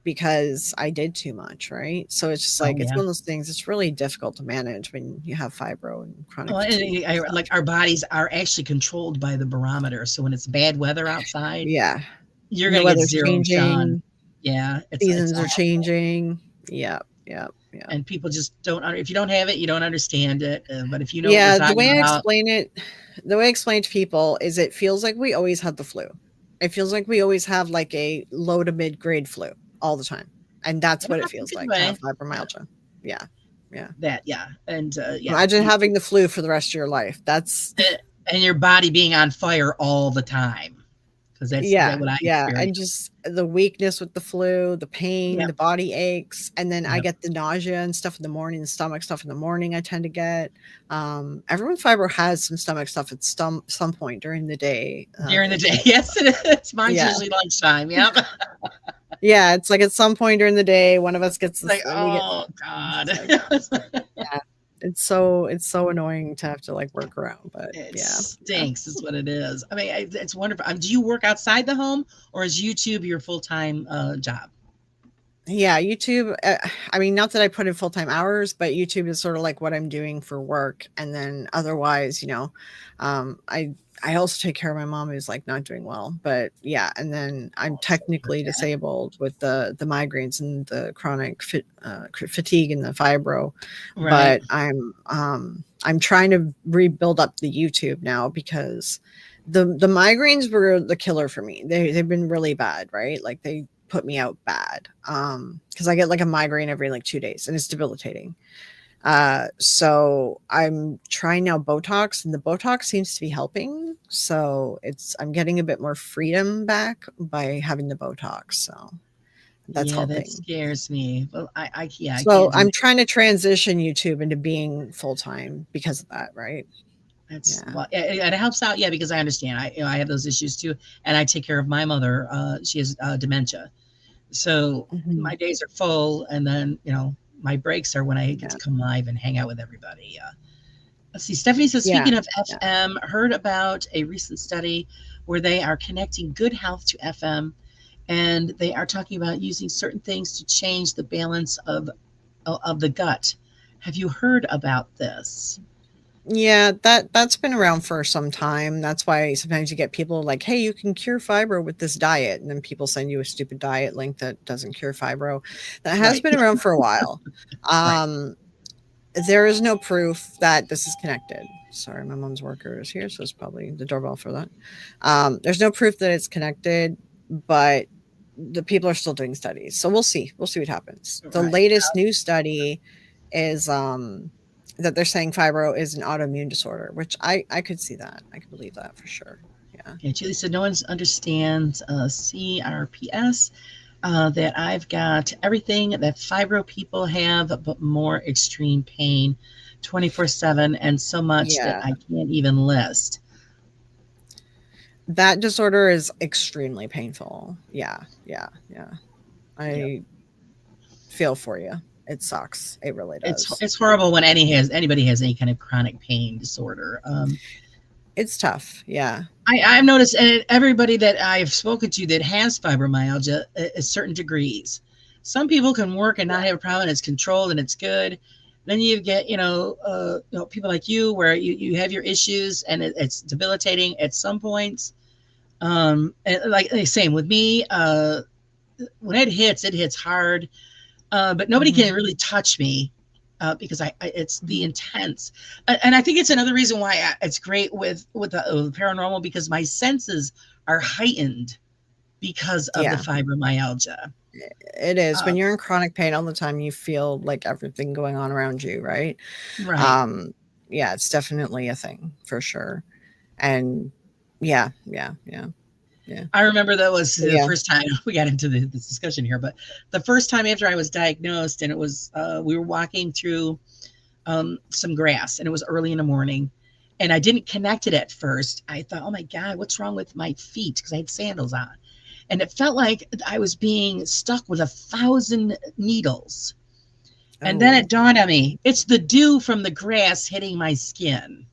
because I did too much, right? So it's just Oh like it's yeah. one of those things. It's really difficult to manage when you have fibro and chronic Well, fatigue and and stuff. like our bodies are actually controlled by the barometer. So when it's bad weather outside, Yeah, you're and the gonna get weather's zero sun. changing, Yeah, it's seasons are awful. changing. Yeah, yeah, yeah. And people just don't. If you don't have it, you don't understand it. But if you know what we're Yeah, talking about, the way I explain to people is it feels like we always had the flu. It feels like we always have like a low to mid grade flu all the time. And that's in what it a feels good like to have way, yeah, fibromyalgia. Yeah. Yeah. that, yeah, and yeah, Imagine having the flu for the rest of your life. That's and your body being on fire all the time because that's yeah, what I yeah, and experienced. just the weakness with the flu, the pain, Yep, the body aches, and then I yep. get the nausea and stuff in the morning, the stomach stuff in the morning I tend to get. Everyone with fibro has some stomach stuff at some point during the day. During the They day, get yes, it is. Mine's yeah. usually lunchtime. Yep. Yeah, it's like at some point during the day, one of us gets Like, this we get oh it's god, like yeah. It's so annoying to have to like work around, but it yeah. Yeah. stinks. Is what it is. I mean, it's wonderful. Do you work outside the home, or is YouTube your full time job? Yeah, YouTube, I mean, not that I put in full-time hours, but YouTube is sort of like what I'm doing for work, and then otherwise, you know, I also take care of my mom who's, like, not doing well, but yeah, and then I'm Oh, sorry to hear technically that. disabled with the migraines and the chronic fatigue and the fibro, Right. but I'm trying to rebuild up the YouTube now because the migraines were the killer for me. They've been really bad, right? Like, they put me out bad because I get like a migraine every like 2 days and it's debilitating. So I'm trying now Botox, and the Botox seems to be helping. So I'm getting a bit more freedom back by having the Botox. So that's Yeah, that helping. scares me. Well, yeah, I So can't do I'm that. trying to transition YouTube into being full time because of that, right? That's Yeah. well, it helps out. Yeah, because I understand. I have those issues too, and I take care of my mother. She has dementia, so Hmm. my days are full, and then my breaks are when I get Yeah. to come live and hang out with everybody. Let's see. Stephanie says, Yeah. speaking of Yeah. FM, heard about a recent study where they are connecting good health to FM, and they are talking about using certain things to change the balance of the gut. Have you heard about this? Yeah, that's been around for some time. That's why sometimes you get people like, "Hey, you can cure fibro with this diet," and then people send you a stupid diet link that doesn't cure fibro. That has Right. been around for a while. Right. Um, there is no proof that this is connected. Sorry, my mom's worker is here, so it's probably the doorbell for that. There's no proof that it's connected, but the people are still doing studies. So we'll see. We'll see what happens. The Right. latest new study is that they're saying fibro is an autoimmune disorder, which I could see that. I could believe that for sure. Yeah. Okay, Julie said no one understands CRPS. That I've got everything that fibro people have, but more extreme pain 24/7, and so much that Yeah. I can't even list. That disorder is extremely painful. Yeah. Yeah. Yeah. Yep. I feel for you. It sucks. It really does. It's Yeah. horrible when anybody has any kind of chronic pain disorder. It's tough. Yeah. I've noticed, and everybody that I've spoken to that has fibromyalgia at certain degrees, Some people can work and not have a problem, and it's controlled and it's good. Then you get, people like you where you have your issues and it's debilitating at some points. And like same with me, when it hits hard. But nobody Mhm. can really touch me because it's the Mhm. intense, and I think it's another reason why it's great with the paranormal because my senses are heightened because of the Yeah, fibromyalgia. it is. Uh, When you're in chronic pain all the time, you feel like everything going on around you, right? right. Um, yeah, it's definitely a thing for sure. And yeah, yeah, yeah, yeah. I remember that was But the yeah. first time we got into this discussion here, but the first time after I was diagnosed, and it was we were walking through some grass, and it was early in the morning, and I didn't connect it at first. I thought, oh my god, what's wrong with my feet? Because I had sandals on, and it felt like I was being stuck with 1,000 needles. And then Oh, it dawned on me, it's the dew from the grass hitting my skin.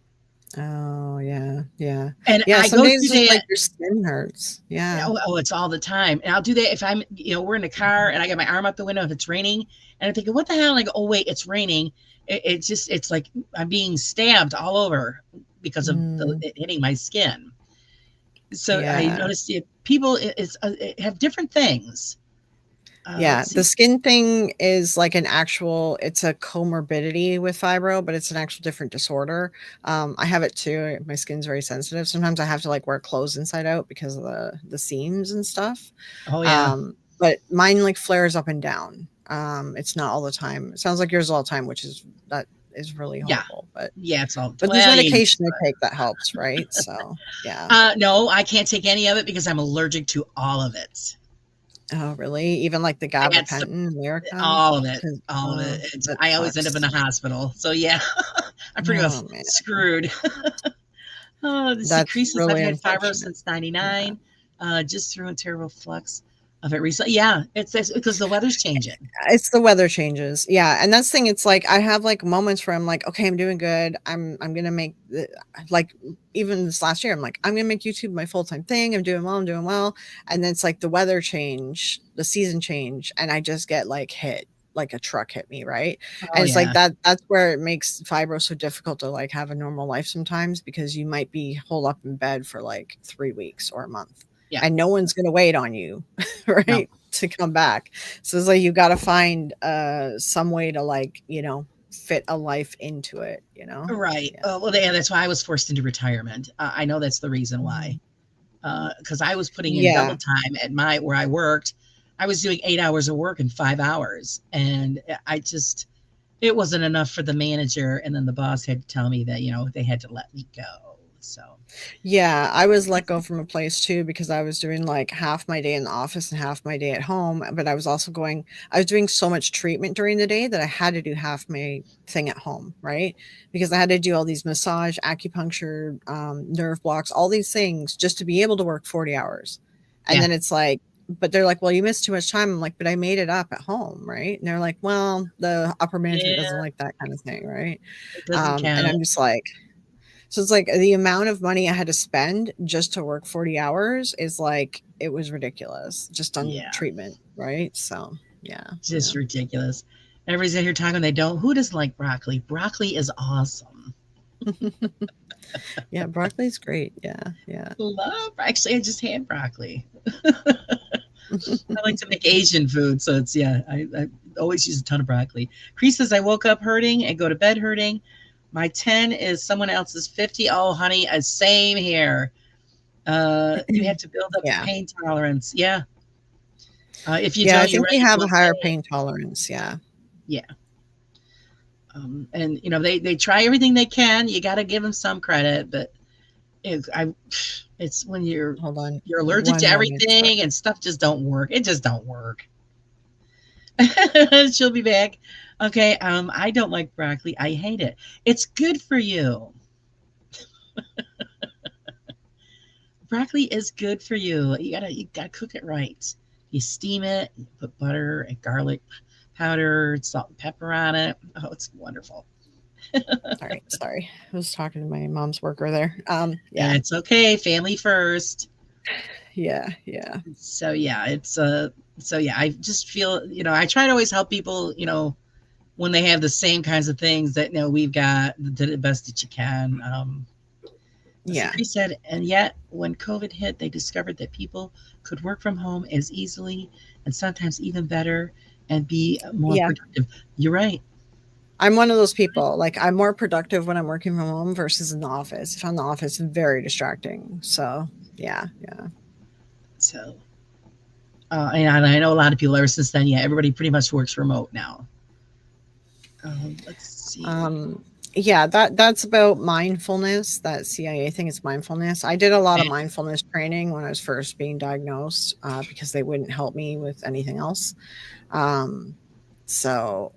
oh, yeah, yeah, And yeah. I Some go days through it's that. like your skin hurts. Yeah. Oh, it's all the time. And I'll do that if I'm, we're in the car and I got my arm out the window if it's raining. And I'm thinking, what the hell? And I go, oh, wait, it's raining. It's like I'm being stabbed all over because of Mm, it hitting my skin. So I yeah. noticed people have different things. Yeah, Let's the see. skin thing is like an actual it's a comorbidity with fibro, but it's an actual different disorder. I have it too. My skin's very sensitive. Sometimes I have to like wear clothes inside out because of the seams and stuff. Oh, yeah. But mine like flares up and down. It's not all the time. It sounds like yours all the time, which is that is really Yeah. horrible. But Yeah. It's all, there's well, medication I take that helps, right? So yeah. no, I can't take any of it because I'm allergic to all of it. Oh, really? Even like the I had some, gabapentin, Lyrica? all of it, 'Cause all of oh, it. that I always end up in sucks. the hospital. So yeah, I'm pretty much Oh, man. screwed. Oh, the That's secretions. I've really had fibro unfortunate. since Yeah. '99. Just through a terrible flux of it recently. Yeah, it's because the weather's changing. It's the weather changes. Yeah, and that's the thing, it's like, I have, like, moments where I'm like, "Okay, I'm doing good. I'm gonna make the" like, even this last year, I'm like, "I'm gonna make YouTube my full-time thing. I'm doing well." And then it's like the weather change, the season change, and I just get, like, hit, like a truck hit me, right? Oh And it's like yeah, that's where it makes fibro so difficult to, like, have a normal life sometimes because you might be holed up in bed for, like, 3 weeks or a month, yeah. and no one's gonna wait on you, No, right, to come back. So it's like you gotta find, some way to, like, fit a life into it, you know? right. Yeah. Well, yeah, that's why I was forced into retirement. I know that's the reason Mhm. why. Because I was putting in double Yeah. time at my where I worked. I was doing 8 hours of work in 5 hours, and I just it wasn't enough for the manager. And then the boss had to tell me that they had to let me go. So Yeah, I was let go from a place too because I was doing, like, half my day in the office and half my day at home, but I was doing so much treatment during the day that I had to do half my thing at home, right? Because I had to do all these massage, acupuncture, nerve blocks, all these things just to be able to work 40 hours. And yeah, then it's like but they're like, "Well, you missed too much time." I'm like, "But I made it up at home, right?" And they're like, "Well, the upper management doesn't yeah, like that kind of thing, right?" it doesn't And count. I'm just like so it's like the amount of money I had to spend just to work 40 hours is like it was ridiculous just on Yeah, treatment, right? So, yeah, yeah. just ridiculous. Everybody's out here talking. They don't. Who doesn't like broccoli? Broccoli is awesome. Yeah, broccoli's great. Yeah, yeah. Love. Actually, I just had broccoli. I like to make Asian food, so it's yeah. I always use a ton of broccoli. Cree says I woke up hurting and go to bed hurting. My 10 is someone else's 50. Oh, honey, same here. You have to build up the Yeah. pain tolerance. Yeah. If you Yeah, I don't, you think run we into have a a higher pain. pain tolerance, yeah. Yeah. And they try everything they can. You got to give them some credit, but it's when Hold on you're allergic to one moment, sorry. everything and stuff just don't work. It just don't work. She'll be back. Okay. I don't like broccoli. I hate it. It's good for you. Broccoli is good for you. You gotta cook it right. You steam it, you put butter and garlic powder, salt and pepper on it. Oh, it's wonderful. Alright, sorry. I was talking to my mom's worker there. Yeah. It's okay. Family first. Yeah, yeah. So yeah, it's So yeah, I just feel, I try to always help people, when they have the same kinds of things that, we've got, do the best that you can. Yeah. He said, and yet when COVID hit, they discovered that people could work from home as easily and sometimes even better and be more Yeah. productive. You're right. I'm one of those people. Like, I'm more productive when I'm working from home versus in the office. If I'm in the office, it's very distracting. So, yeah, yeah. So, and I know a lot of people ever since then, yeah, everybody pretty much works remote now. Let's see. Um, yeah, that's about mindfulness. That CIA thing is mindfulness. I did a lot of mindfulness training when I was first being diagnosed because they wouldn't help me with anything else. Um, so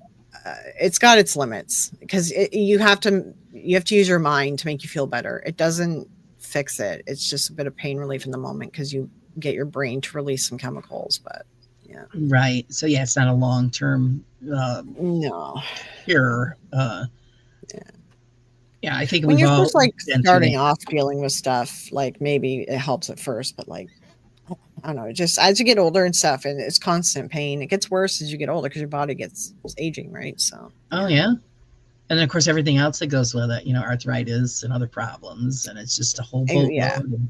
it's got its limits because you have to use your mind to make you feel better. It doesn't fix it. It's just a bit of pain relief in the moment because you get your brain to release some chemicals. But yeah, Right. So yeah, it's not a long term no. cure. Yeah. Yeah, I think When we've you're all just like been through starting that. off dealing with stuff, like maybe it helps at first, but like I don't know, just as you get older and stuff, and it's constant pain. It gets worse as you get older because your body gets aging, right? So Oh yeah. yeah. And then of course everything else that goes with it, arthritis and other problems, and it's just a whole Yeah. boatload. And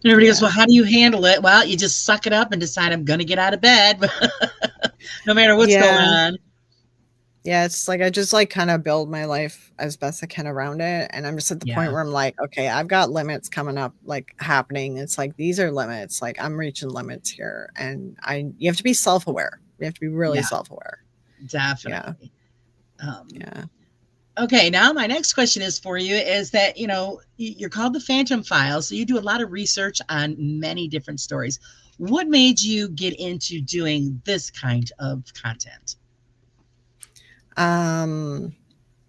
everybody goes, Yeah. "Well, how do you handle it?" Well, you just suck it up and decide I'm going to get out of bed, no matter what's going Yeah. on. Yeah, it's like I just like kind of build my life as best I can around it. And I'm just at the point Yeah, where I'm like, okay, I've got limits coming up, like happening. It's like these are limits. Like I'm reaching limits here. And you have to be self-aware. You have to be really yeah, self-aware. Yeah. definitely. Um, Yeah. okay, now my next question is for you: is that you're called the Phantom Files, so you do a lot of research on many different stories. What made you get into doing this kind of content? Um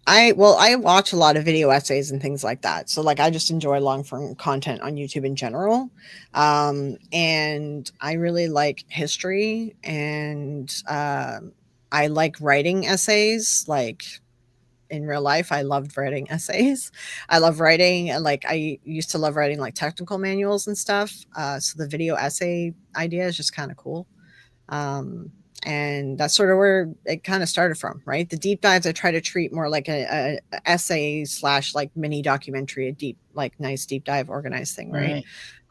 I watch a lot of video essays and things like that. So like I just enjoy long form content on YouTube in general. And I really like history and I like writing essays like in real life. I loved writing essays. I love writing and like I used to love writing like technical manuals and stuff. So the video essay idea is just kind of cool. Um, and that's sort of where it kind of started from, right? The deep dives I try to treat more like a essay slash like mini documentary, a deep, like nice deep dive organized thing, right?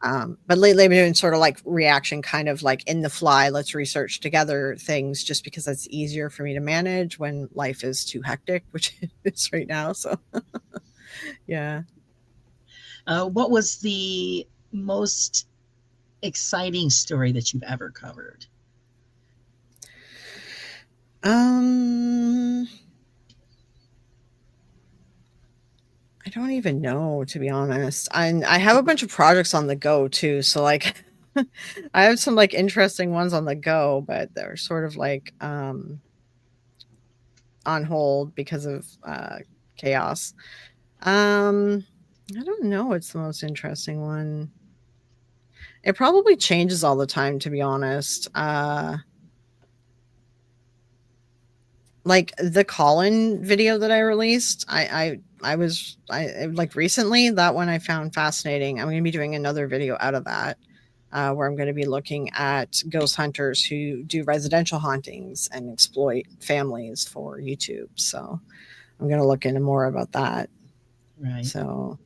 Right. But lately I've been doing sort of like reaction, kind of like in the fly, let's research together things just because that's easier for me to manage when life is too hectic, which it is right now. So yeah. What was the most exciting story that you've ever covered? Um, I don't even know, to be honest. I have a bunch of projects on the go too. So like I have some like interesting ones on the go, but they're sort of like on hold because of chaos. Um I don't know what's the most interesting one. It probably changes all the time, to be honest. Like the Colin video that I released, I like recently, that one I found fascinating. I'm going to be doing another video out of that, where I'm going to be looking at ghost hunters who do residential hauntings and exploit families for YouTube. So I'm going to look into more about that. Right. So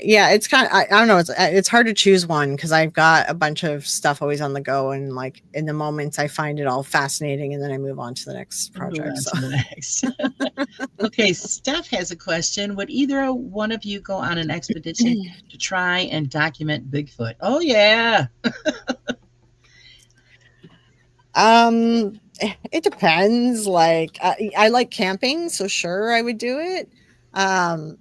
yeah, it's kind of, I don't know, it's hard to choose one because I've got a bunch of stuff always on the go, and like in the moments I find it all fascinating and then I move on to the next Move project. on So to the next. Okay, Steph has a question. Would either one of you go on an expedition to try and document Bigfoot? Oh yeah. It depends. Like I like camping, so sure I would do it. Um,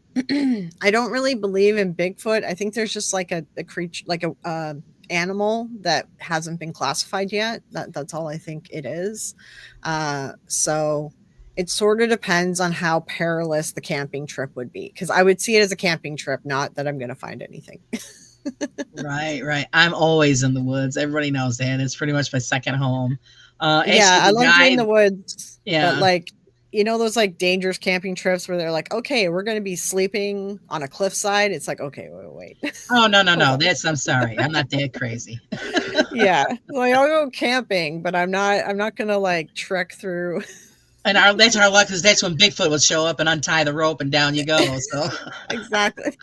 I don't really believe in Bigfoot. I think there's just like a creature, like a animal that hasn't been classified yet. That's all I think it is. So it sort of depends on how perilous the camping trip would be, because I would see it as a camping trip, not that I'm going to find anything. Right, right. I'm always in the woods. Everybody knows that. It's pretty much my second home. Yeah, Actually, I the love doing guy, the woods, but yeah, like you know those like dangerous camping trips where they're like, okay, we're going to be sleeping on a cliffside. It's like, okay, wait. Oh, no, no, Hold no. on. I'm sorry. I'm not that crazy. Yeah, like I'll go camping, but I'm not gonna like trek through. And that's our luck, because that's when Bigfoot would show up and untie the rope and down you go. So, Exactly.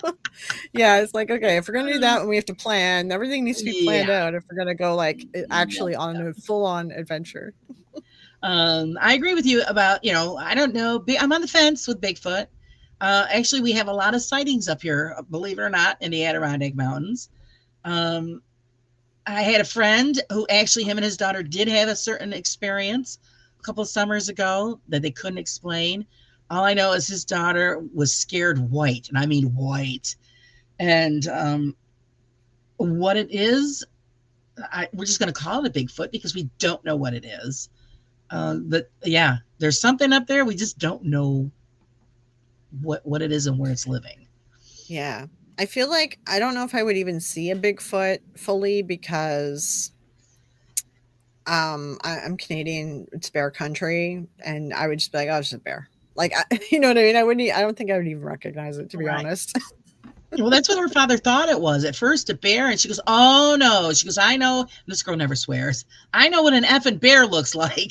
Yeah, it's like, okay, if we're gonna do that, we have to plan. Everything needs to be planned yeah. out if we're gonna go like Yep. actually on a full on adventure. I agree with you about, I don't know. I'm on the fence with Bigfoot. Actually, we have a lot of sightings up here, believe it or not, in the Adirondack Mountains. Um, I had a friend who actually, him and his daughter did have a certain experience a couple of summers ago that they couldn't explain. All I know is his daughter was scared white, and I mean white. And what it is, we're just going to call it a Bigfoot because we don't know what it is. But yeah, there's something up there. We just don't know what it is and where it's living. Yeah. I feel like I don't know if I would even see a Bigfoot fully because I'm Canadian, it's bear country, and I would just be like, oh, it's just a bear. Like you know what I mean? I don't think I would even recognize it, to be Right. honest. Well, that's what her father thought it was at first, a bear. And she goes, "Oh no." She goes, "I know." And this girl never swears. "I know what an effing bear looks like."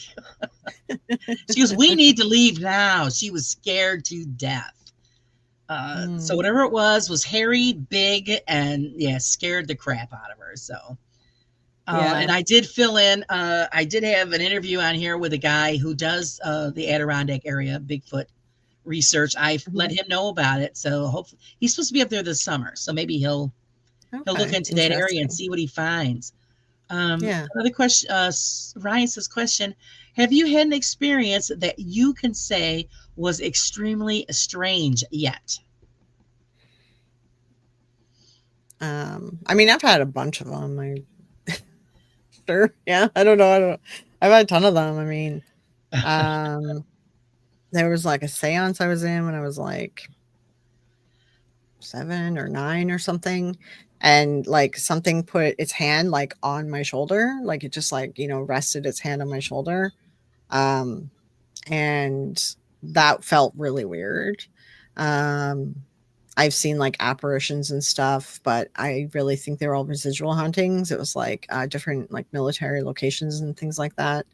She goes, "We need to leave now." She was scared to death. So Mm, whatever it was hairy, big, and yeah, scared the crap out of her. So, yeah. and I did fill in. I did have an interview on here with a guy who does the Adirondack area Bigfoot research. I've let Mhm. him know about it. So hopefully he's supposed to be up there this summer. So maybe he'll look Okay, into that area and interesting. see what he finds. Yeah. Another question. Ryan says, "Question: Have you had an experience that you can say was extremely strange yet?" I mean, I've had a bunch of them. Sure. Yeah. I don't know. I've had a ton of them. I mean, um, there was like a seance I was in when I was like 7 or 9 or something. And like something put its hand like on my shoulder, like it just like, rested its hand on my shoulder. Um, and that felt really weird. Um, I've seen like apparitions and stuff, but I really think they were all residual hauntings. It was like different like military locations and things like that.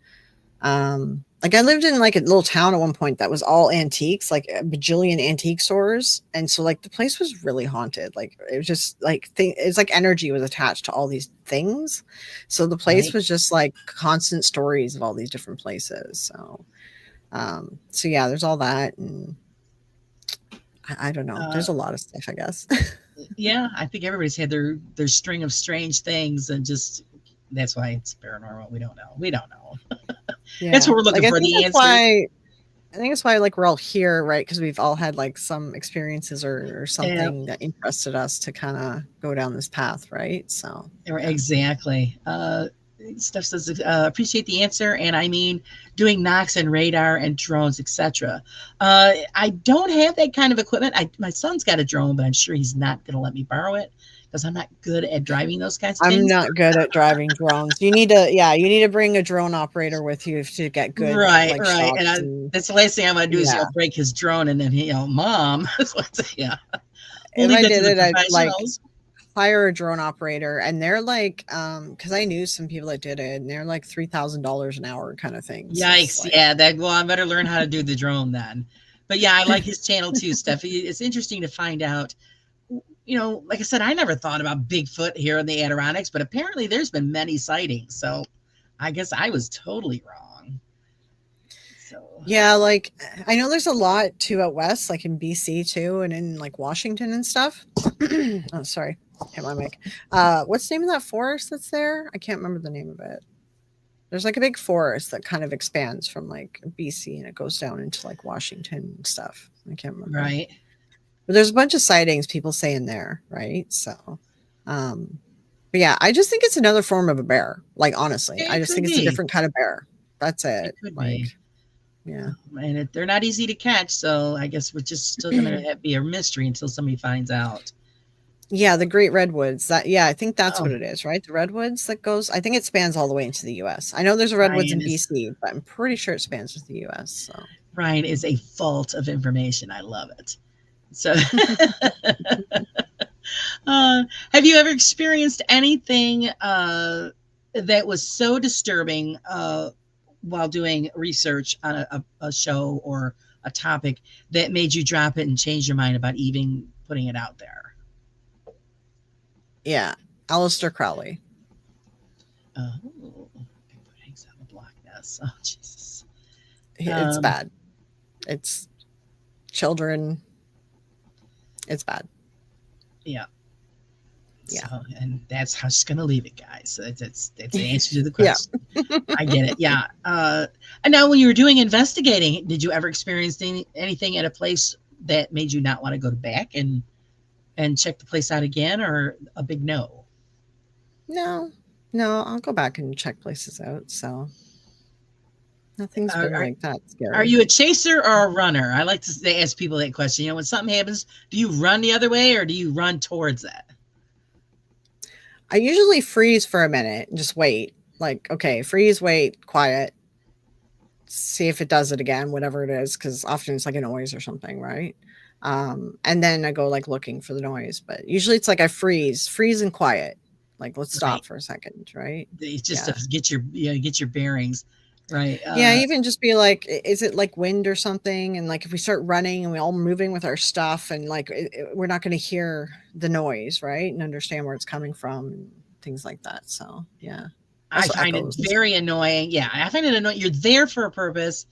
Like I lived in like a little town at one point that was all antiques, like a bajillion antique stores, and so like the place was really haunted. Like it was just like it's like energy was attached to all these things, so the place Right. was just like constant stories of all these different places. So yeah, there's all that, and I don't know. Uh, There's a lot of stuff, I guess. yeah, I think everybody's had their string of strange things, and just that's why it's paranormal. We don't know. We don't know. That's Yeah, what we're like looking I for, think the that's answers. why I think it's why like we're all here, right? Because we've all had like some experiences or Yeah, something that interested us to kind of go down this path, right? So yeah. exactly. Steph says, appreciate the answer. And I mean, doing knocks and radar and drones, etc. I don't have that kind of equipment. My son's got a drone, but I'm sure he's not going to let me borrow it because I'm not good at driving those kinds of I'm things. not good at driving drones. You need to bring a drone operator with you to get good Right, like right. And shots and that's the last thing I'm going to do is, yeah. break his drone. And then, Mom, yeah, we'll If leave I that to did the it, I'd like professionals. hire a drone operator and they're like because I knew some people that did it and they're like $3,000 an hour kind of things. It's Yikes. like Yeah, well, I better learn how to do the drone then. But yeah, I like his channel too, Steffi. It's interesting to find out. Like I said, I never thought about Bigfoot here in the Adirondacks, but apparently there's been many sightings. So I guess I was totally wrong. So, yeah, like I know there's a lot too out west, like in BC too, and in like Washington and stuff. Oh, sorry, hit my mic. What's the name of that forest that's there? I can't remember the name of it. There's like a big forest that kind of expands from like BC and it goes down into like Washington and stuff. I can't remember. right. But there's a bunch of sightings people say in there, right? Um, but yeah, I just think it's another form of a bear. Like honestly, I It just could think it's a be. different kind of bear. That's It it. could Like, be. yeah. And they're not easy to catch. So I guess we're just still going to be a mystery until somebody finds out. Yeah, the Great Redwoods. I think that's Oh, what it is, right? The redwoods that goes. I think it spans all the way into the U.S. I know there's a redwoods Ryan in is BC, but I'm pretty sure it spans into the U.S. So Ryan is a vault of information. I love it. So, have you ever experienced anything that was so disturbing while doing research on a show or a topic that made you drop it and change your mind about even putting it out there? Yeah. Aleister Crowley. Oh, eggs on the block. Yes. Oh, Jesus. It's bad. It's children. It's bad. Yeah. Yeah. So, and that's how she's going to leave it, guys. So that's the answer to the question. Yeah. I get it. Yeah. And now, when you were doing investigating, did you ever experience anything at a place that made you not want to go back and check the place out again, or a big no? No, I'll go back and check places out. So nothing's been like that scary. Are you a chaser or a runner? I like to ask people that question. When something happens, do you run the other way or do you run towards it? I usually freeze for a minute and just wait. Like, okay, freeze, wait, quiet. See if it does it again, whatever it is, because often it's like a noise or something, right? And then I go like looking for the noise. But usually it's like I freeze and quiet. Like, let's stop for a second, right? It's just to get your bearings. Right. Yeah, even just be like, is it like wind or something? And like, if we start running and we all moving with our stuff, and like, we're not going to hear the noise, right? And understand where it's coming from and things like that. So, yeah. I find it very annoying. Yeah, I find it annoying. You're there for a purpose.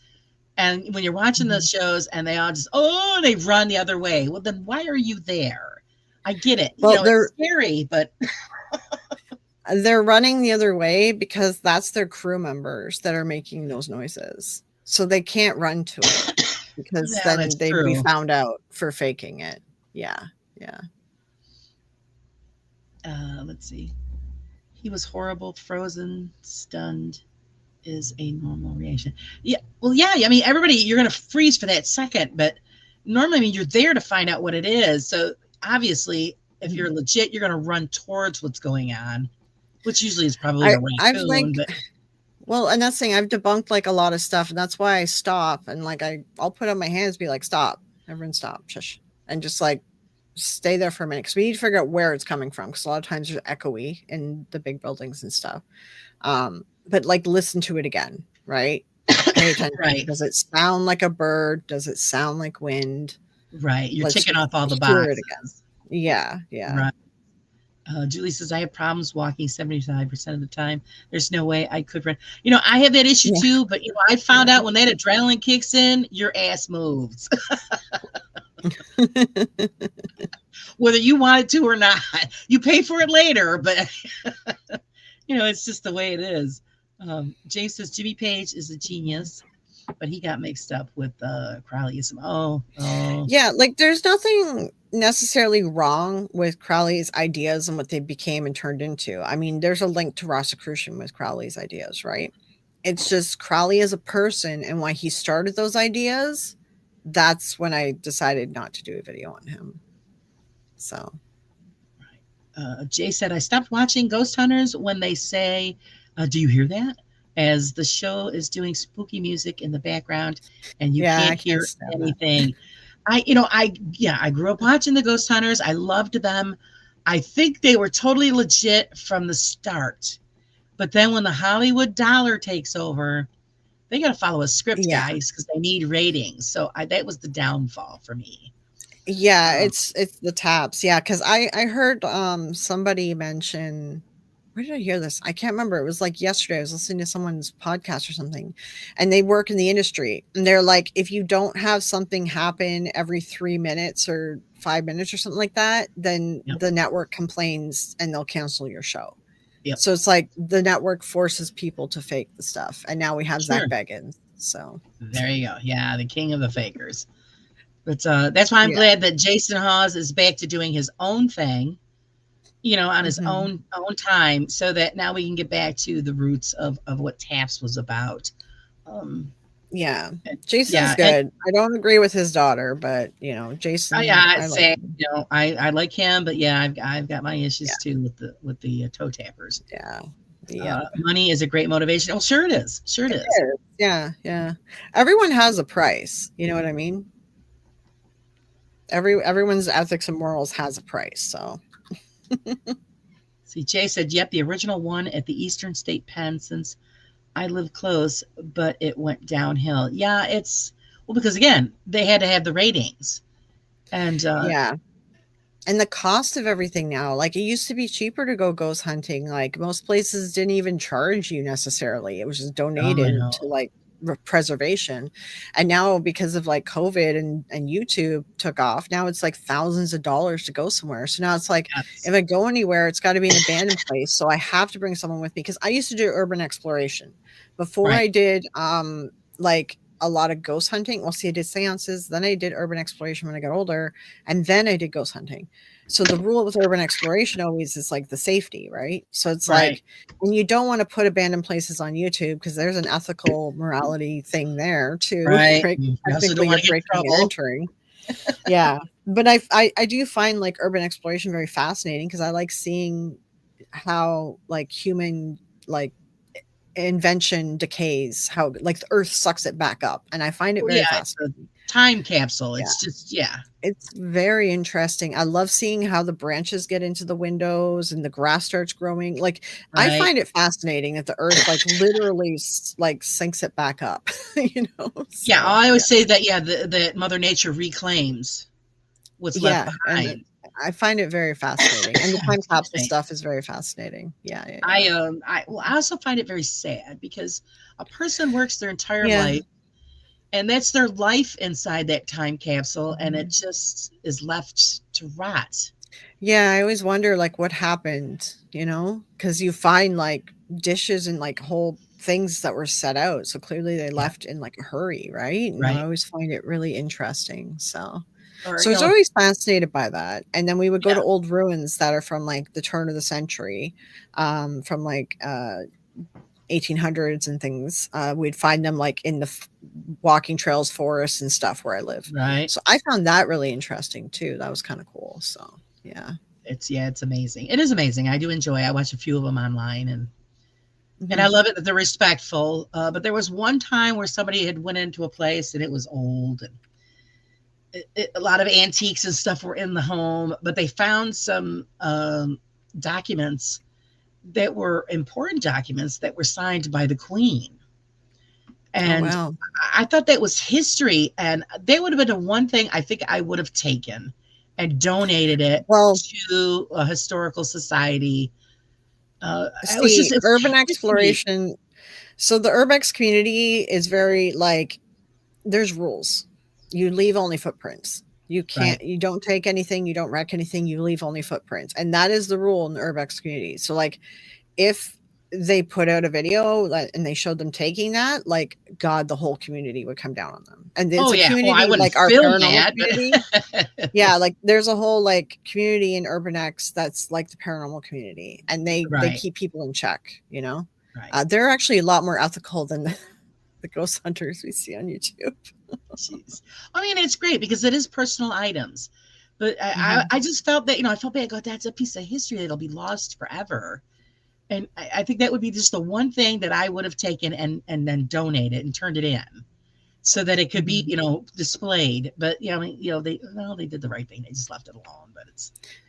And when you're watching those shows and they all just, they run the other way. Well, then why are you there? I get it. Well, it's scary, but... They're running the other way because that's their crew members that are making those noises. So they can't run to it because then they'd be found out for faking it. Yeah. Yeah. Let's see. He was horrible, frozen, stunned is a normal reaction. Yeah. Well, yeah. I mean, everybody, you're going to freeze for that second, but normally, I mean, you're there to find out what it is. So obviously, if you're legit, you're going to run towards what's going on. Which usually is probably a raccoon. Well, and that's the thing. I've debunked like a lot of stuff, and that's why I stop and like I'll put up my hands, be like, stop, everyone, stop, shush, and just like stay there for a minute because we need to figure out where it's coming from. Because a lot of times there's echoey in the big buildings and stuff. But like listen to it again, right? Pay attention. Right? Does it sound like a bird? Does it sound like wind? Right. You're ticking off all the boxes. Yeah. Right. Julie says, I have problems walking 75% of the time. There's no way I could run. I have that issue too, but I found out when that adrenaline kicks in, your ass moves. Whether you want it to or not. You pay for it later, but it's just the way it is. James says Jimmy Page is a genius, but he got mixed up with Crowleyism. Oh. Yeah, like there's nothing necessarily wrong with Crowley's ideas and what they became and turned into. I mean, there's a link to Rosicrucian with Crowley's ideas, right? It's just Crowley as a person and why he started those ideas. That's when I decided not to do a video on him. So. Jay said, I stopped watching Ghost Hunters when they say, do you hear that? As the show is doing spooky music in the background and you can't hear anything. I grew up watching the Ghost Hunters. I loved them. I think they were totally legit from the start. But then when the Hollywood dollar takes over, they got to follow a script, guys, because they need ratings. So that was the downfall for me. Yeah, it's the taps. Yeah, because I heard somebody mention, where did I hear this? I can't remember. It was like yesterday. I was listening to someone's podcast or something, and they work in the industry. And they're like, if you don't have something happen every 3 minutes or 5 minutes or something like that, then the network complains and they'll cancel your show. Yep. So it's like the network forces people to fake the stuff. And now we have Zach Bagans. So there you go. Yeah, the king of the fakers. But that's why I'm glad that Jason Hawes is back to doing his own thing. On his own time, so that now we can get back to the roots of what TAPS was about. Jason's good. I don't agree with his daughter, but Jason. I like him, but I've got my issues too with the toe tappers. Yeah, Yeah. Money is a great motivation. Oh, sure it is. Sure it is. Yeah, yeah. Everyone has a price. You know what I mean? Everyone's ethics and morals has a price. So See, Jay said, yep, the original one at the Eastern State Pen since I live close, but it went downhill. Yeah, it's well because again, they had to have the ratings. And yeah. And the cost of everything now, like it used to be cheaper to go ghost hunting. Like most places didn't even charge you necessarily. It was just oh, I donated know. to like preservation. And now because of like COVID and YouTube took off, now it's like thousands of dollars to go somewhere. So now it's like Yes. if I go anywhere, it's got to be an abandoned place. So I have to bring someone with me because I used to do urban exploration before Right. I did like a lot of ghost hunting. Well, see, I did seances, then I did urban exploration when I got older, and then I did ghost hunting. So the rule with urban exploration always is like the safety, right? So it's Right. like, and you don't want to put abandoned places on YouTube because there's an ethical morality thing there too, Right. right? You also don't Technically, you're want to get in breaking and trouble. entering. Yeah, but I do find like urban exploration very fascinating because I like seeing how like human like invention decays, how like the earth sucks it back up, and I find it Well, very yeah, it's a fascinating. time capsule. Yeah. It's just yeah. It's very interesting. I love seeing how the branches get into the windows and the grass starts growing. Like I Right. find it fascinating that the earth like literally like sinks it back up, you know? Yeah, So, I yeah. always say that yeah, that Mother Nature reclaims what's left Yeah, and behind. I find it very fascinating. And the time Excuse capsule me. stuff is very fascinating. Yeah, yeah, yeah. I also find it very sad because a person works their entire Yeah. life and that's their life inside that time capsule and it Mhm. just is left to rot. Yeah, I always wonder like what happened, you know? Because you find like dishes and like whole things that were set out. So clearly they Yeah, left in like a hurry, right? And I right. always find it really interesting. Or So I you was know, always fascinated by that. And then we would go yeah, to old ruins that are from like the turn of the century, from like 1800s and things. We'd find them like in the walking trails, forests, and stuff where I live. right. So I found that really interesting too. That was kind of cool. So yeah. It's amazing. It is amazing. I do enjoy. I watch a few of them online and I Mhm. love it that they're respectful. But there was one time where somebody had went into a place and it was old and a lot of antiques and stuff were in the home, but they found some documents that were important documents that were signed by the Queen. Oh And wow. I thought that was history. And they would have been the one thing I think I would have taken and donated it Well, to a historical society. see, It's urban history. exploration. So the urbex community is very like there's rules. You leave only footprints. Right. You don't take anything, you don't wreck anything, you leave only footprints. And that is the rule in the urbex community. So like if they put out a video and they showed them taking that, like God, the whole community would come down on them. And it's Oh, a yeah. Well, I community wouldn't like our film paranormal that, community. but Yeah, like there's a whole like community in Urban X that's like the paranormal community, and they right. keep people in check. You know, Right. they're actually a lot more ethical than the ghost hunters we see on YouTube. Jeez. I mean, it's great because it is personal items. But Mhm. I just felt that, I felt bad. God, that's a piece of history that'll be lost forever. And I think that would be just the one thing that I would have taken and then donated and turned it in so that it could be, Mhm. displayed. But, I mean, they did the right thing. They just left it alone. But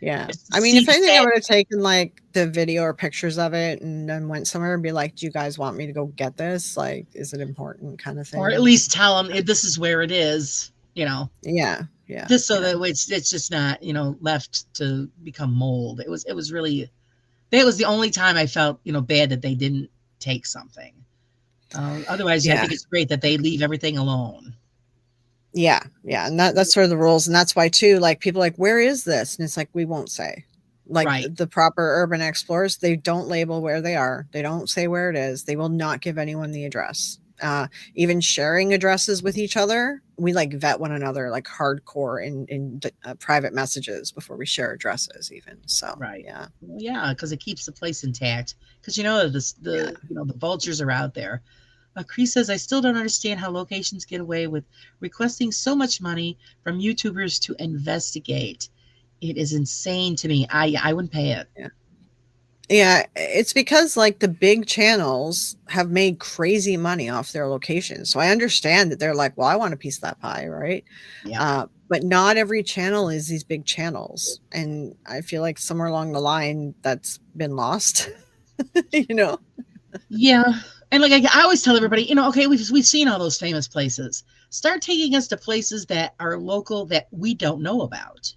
Yeah, it's to I mean, see if the anything, I sad, would have taken like the video or pictures of it, and then went somewhere and be like, "Do you guys want me to go get this? Like, is it important?" Kind of or at thing. least tell them this is where it is, Yeah, yeah, just so yeah. that it's just not, left to become mold. It was really that was the only time I felt, bad that they didn't take something. Otherwise, I Yeah. think it's great that they leave everything alone. Yeah, yeah, and that's sort of the rules, and that's why too, like, people are like, "Where is this?" And it's like, "We won't say." Like, Right. the proper urban explorers, they don't label where they are, they don't say where it is, they will not give anyone the address. Even sharing addresses with each other, we, like, vet one another, like, hardcore in private messages before we share addresses even, so, Right. yeah. Well, yeah, because it keeps the place intact. Because Yeah. the vultures are out there. Cree says, I still don't understand how locations get away with requesting so much money from YouTubers to investigate. It is insane to me. I wouldn't pay it. Yeah. Yeah, it's because like the big channels have made crazy money off their locations. So I understand that they're like, well, I want a piece of that pie, right? Yeah. But not every channel is these big channels. And I feel like somewhere along the line that's been lost, you know? Yeah. And like I always tell everybody, okay, we've seen all those famous places. Start taking us to places that are local that we don't know about.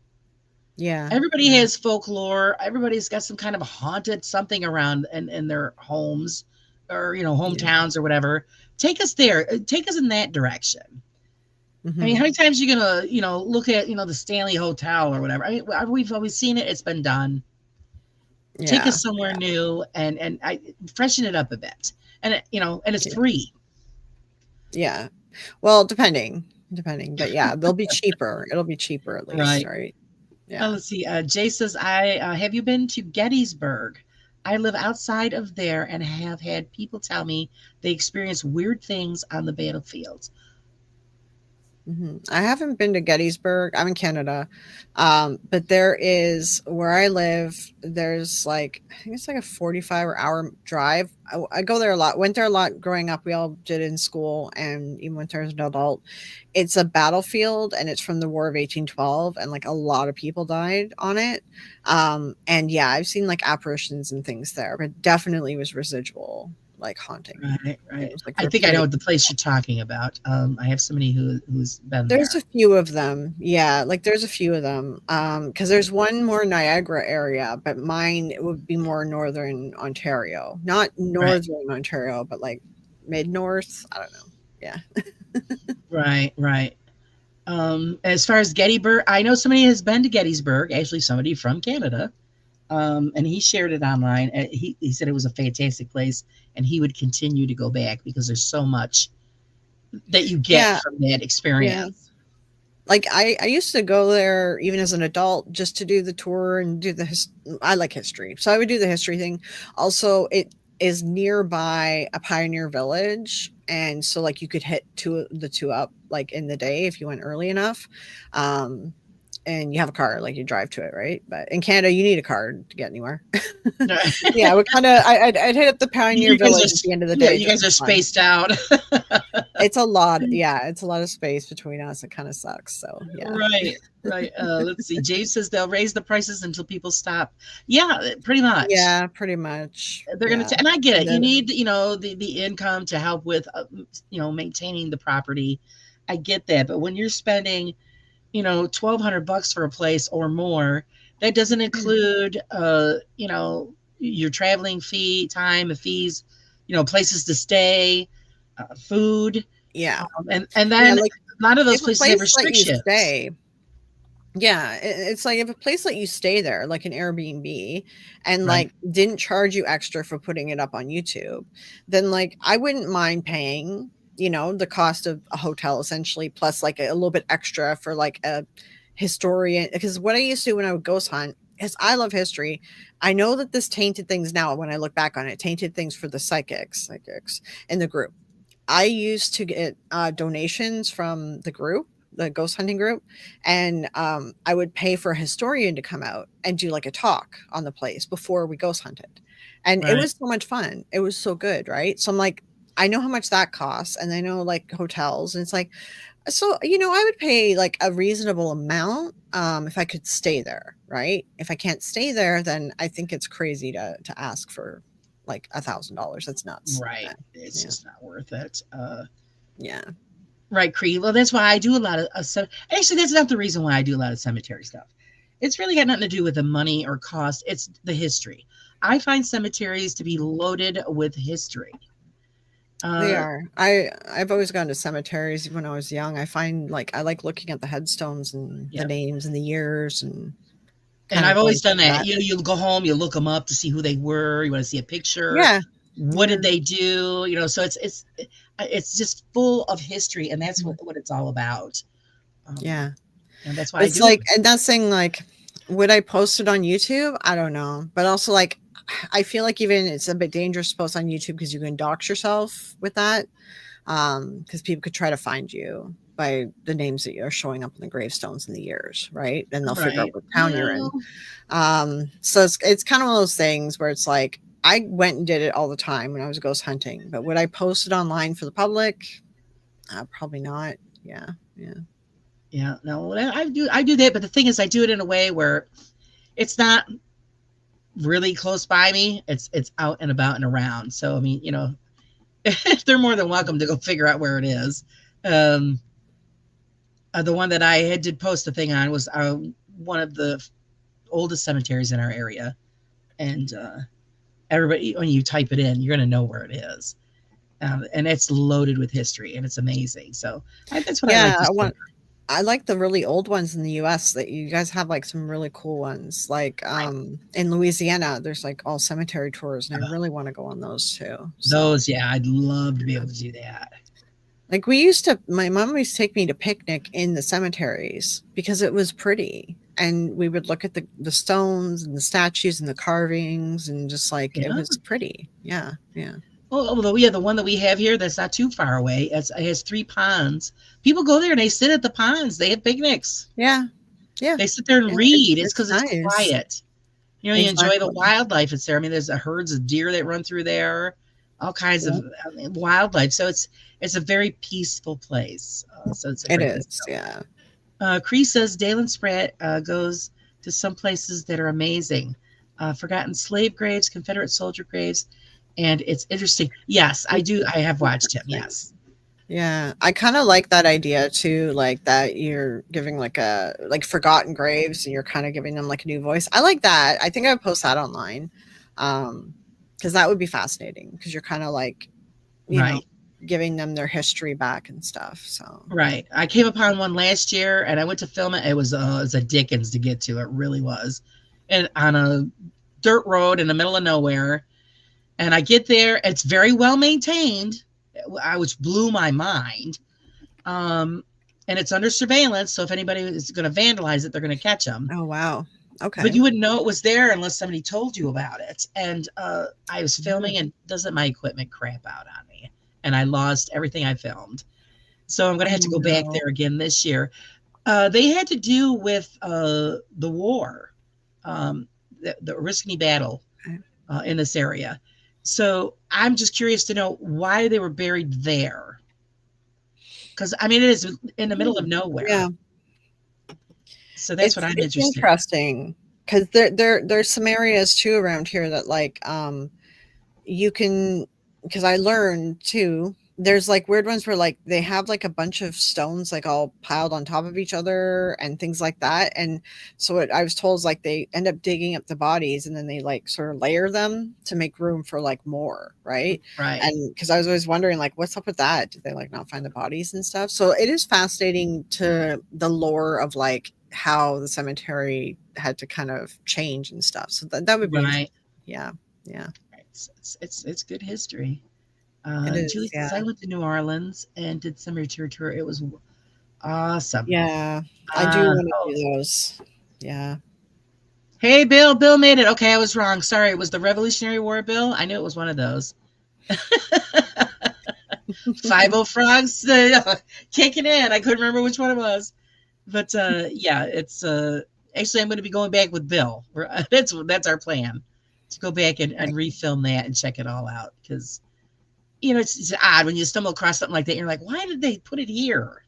Yeah. Everybody Yeah. has folklore. Everybody's got some kind of haunted something around in their homes or Yeah. hometowns or whatever. Take us there. Take us in that direction. I mean, Hmm. how many times are you gonna look at the Stanley Hotel or whatever? I mean, we've always seen it. It's been done. Take Yeah. us somewhere new and I freshen it up a bit. And and it's Yeah. free. Yeah. Well, depending, but yeah, they'll be cheaper. It'll be cheaper at least, Right. right? Yeah. Let's see. Jay says, "I have you been to Gettysburg? I live outside of there and have had people tell me they experience weird things on the battlefield." I haven't been to Gettysburg. I'm in Canada. But there is where I live, there's like, I think it's like a 45 or hour drive. I go there a lot, went there a lot growing up. We all did it in school and even went there as an adult. It's a battlefield and it's from the War of 1812. And like a lot of people died on it. And yeah, I've seen like apparitions and things there, but definitely was residual, like haunting. Right, It right. was like I think I know repeated. what the place you're talking about. I have somebody who's been There's there. a few of them. Yeah, like there's a few of them. Because there's one more Niagara area, but mine it would be more northern Ontario. Not Right, northern Ontario, but like mid-north. I don't know. Yeah. right, right. As far as Gettysburg, I know somebody has been to Gettysburg. Actually, somebody from Canada. And he shared it online. He said it was a fantastic place, and he would continue to go back because there's so much that you get Yeah, from that yeah. experience. Like I used to go there even as an adult just to do the tour and do the I like history. So I would do the history thing. Also, it is nearby a pioneer village and so like you could hit two up like in the day if you went early enough. Um and you have a car like you drive to it, right? But in Canada you need a car to get anywhere. Yeah, I would kind of I'd hit up the pioneer You guys village at are the end of the yeah, day you just guys for are fun. spaced out. It's a lot. Yeah, it's a lot of space between us. It kind of sucks. So, yeah. Right, right. Let's see. James says they'll raise the prices until people stop. Yeah, pretty much. Yeah, pretty much. They're gonna, Yeah. and I get And it. You then need, the income to help with, maintaining the property. I get that, but when you're spending, $1,200 for a place or more, that doesn't include, your traveling fee, time, fees, places to stay, food, yeah. and Yeah, then like a lot of those if a places have place let you restrictions. stay, yeah, it's like if a place let you stay there, like an Airbnb, and Right, like didn't charge you extra for putting it up on YouTube, then like I wouldn't mind paying, the cost of a hotel essentially, plus like a little bit extra for like a historian. Because what I used to do when I would ghost hunt is I love history. I know that this tainted things now when I look back on it, tainted things for the psychics in the group. I used to get donations from the group, the ghost hunting group, and I would pay for a historian to come out and do like a talk on the place before we ghost hunted. And it right. was so much fun. It was so good, right? So I'm like, I know how much that costs, and I know like hotels, and it's like, so I would pay like a reasonable amount if I could stay there, right? If I can't stay there, then I think it's crazy to ask for like $1,000. That's nuts. Right. It's Yeah. just not worth it. Yeah. Right, Cree. Well, that's why I do a lot of actually, that's not the reason why I do a lot of cemetery stuff. It's really got nothing to do with the money or cost. It's the history. I find cemeteries to be loaded with history. They Uh, are. I've always gone to cemeteries when I was young. I find like I like looking at the headstones and the yeah. names and the years and And kind I've of going always done through that. that. You'll go home, you look them up to see who they were. You want to see a picture. Yeah. What Yeah. did they do? So it's just full of history, and that's what it's all about. Um, Yeah. and that's why I It's do it. like and that's saying like would I post it on YouTube? I don't know. But also like I feel like even it's a bit dangerous to post on YouTube because you can dox yourself with that. because people could try to find you by the names that are showing up in the gravestones in the years, right? And they'll figure out Right. what town you're in. So it's kind of one of those things where it's like I went and did it all the time when I was ghost hunting, but would I post it online for the public? Probably not. Yeah, yeah. Yeah. No, I do that, but the thing is, I do it in a way where it's not really close by me. It's out and about and around. So I mean, they're more than welcome to go figure out where it is. Um, the one that I had did post a thing on was one of the oldest cemeteries in our area, and everybody, when you type it in, you're going to know where it is. And it's loaded with history, and it's amazing. So that's what I Yeah, like to share. I like the really old ones in the US that you guys have like some really cool ones. Like Right. in Louisiana, there's like all cemetery tours, and I really want to go on those too. So Those, yeah, I'd love to be able to do that. like my mom used to take me to picnic in the cemeteries because it was pretty. And we would look at the stones and the statues and the carvings and just like it Yeah. was pretty. Yeah, yeah. Oh, although yeah, the one that we have here that's not too far away, it has 3 ponds. People go there and they sit at the ponds. They have picnics. Yeah. Yeah. They sit there and Yeah, read. It's it's because it's nice. quiet. You enjoy the Exactly. wildlife. It's there. I mean, there's a herds of deer that run through there, all kinds of Yeah, wildlife. So it's a very peaceful place. So it's a it great place is. to Yeah. go. Cree says Dalen Spratt goes to some places that are amazing. Forgotten slave graves, Confederate soldier graves, and it's interesting. Yes, I do. I have watched him. Yes. Yeah, I kind of like that idea too, like that you're giving like forgotten graves and you're kind of giving them like a new voice. I like that. I think I would post that online. Because that would be fascinating because you're kind of like, you know, Right. giving them their history back and stuff. So, Right. I came upon one last year and I went to film it. It was a Dickens to get to. It really was. And on a dirt road in the middle of nowhere. And I get there, it's very well maintained, which blew my mind. And it's under surveillance. So if anybody is going to vandalize it, they're going to catch them. oh wow. But Okay. you wouldn't know it was there unless somebody told you about it. And I was Yeah. filming, and doesn't my equipment crap out on me? And I lost everything I filmed. So I'm going to have Oh to go back no. there again this year. They had to do with the war, the Oriskany battle Okay. in this area. So I'm just curious to know why they were buried there. Because I mean, it is in the middle of nowhere. Yeah. So that's what I'm It's interested in. interesting because there's some areas too around here that like you can, because I learned too, there's like weird ones where like they have like a bunch of stones like all piled on top of each other and things like that. And so what I was told is like they end up digging up the bodies and then they like sort of layer them to make room for like more, right? Right. And because I was always wondering like what's up with that? Did they like not find the bodies and stuff? So it is fascinating to the lore of like how the cemetery had to kind of change and stuff. So that would be interesting. Right. Yeah. Yeah. It's good history. It is. Julie says Yeah. I went to New Orleans and did cemetery tour. It was awesome. Yeah, I do wanna Oh, do those. Yeah. hey, Bill. Bill made it. Okay, I was wrong. Sorry. It was the Revolutionary War bill. I knew it was one of those. 50 frogs kicking in. I couldn't remember which one it was. But yeah, it's actually I'm going to be going back with Bill. That's our plan, to go back and refilm that and check it all out, because it's odd when you stumble across something like that. You're like, why did they put it here?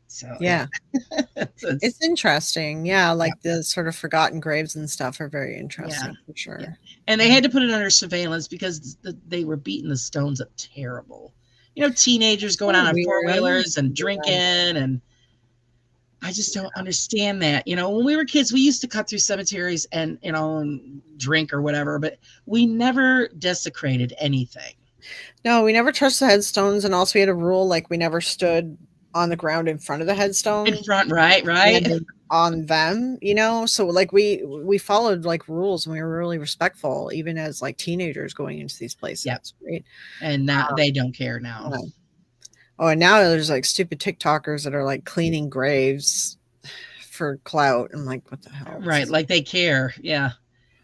So yeah, Yeah. so It's interesting. Yeah, yeah, like the sort of forgotten graves and stuff are very yeah, interesting for yeah. sure. And they had to put it under surveillance because they were beating the stones up terrible. Teenagers going Oh, on weird. I didn't four-wheelers and do drinking, that. and I just don't understand that. When we were kids, we used to cut through cemeteries and drink or whatever, but we never desecrated anything. No, we never touched the headstones, and also we had a rule, like, we never stood on the ground in front of the In headstone front, right, right. and on them, so, like, we followed, like, rules, and we were really respectful even as, like, teenagers going into these Yep. places, right? And now they don't care now. Yeah. Oh, and now there's, like, stupid TikTokers that are, like, cleaning graves for clout. I'm like, "What the hell?" This Right, is like they care. Yeah.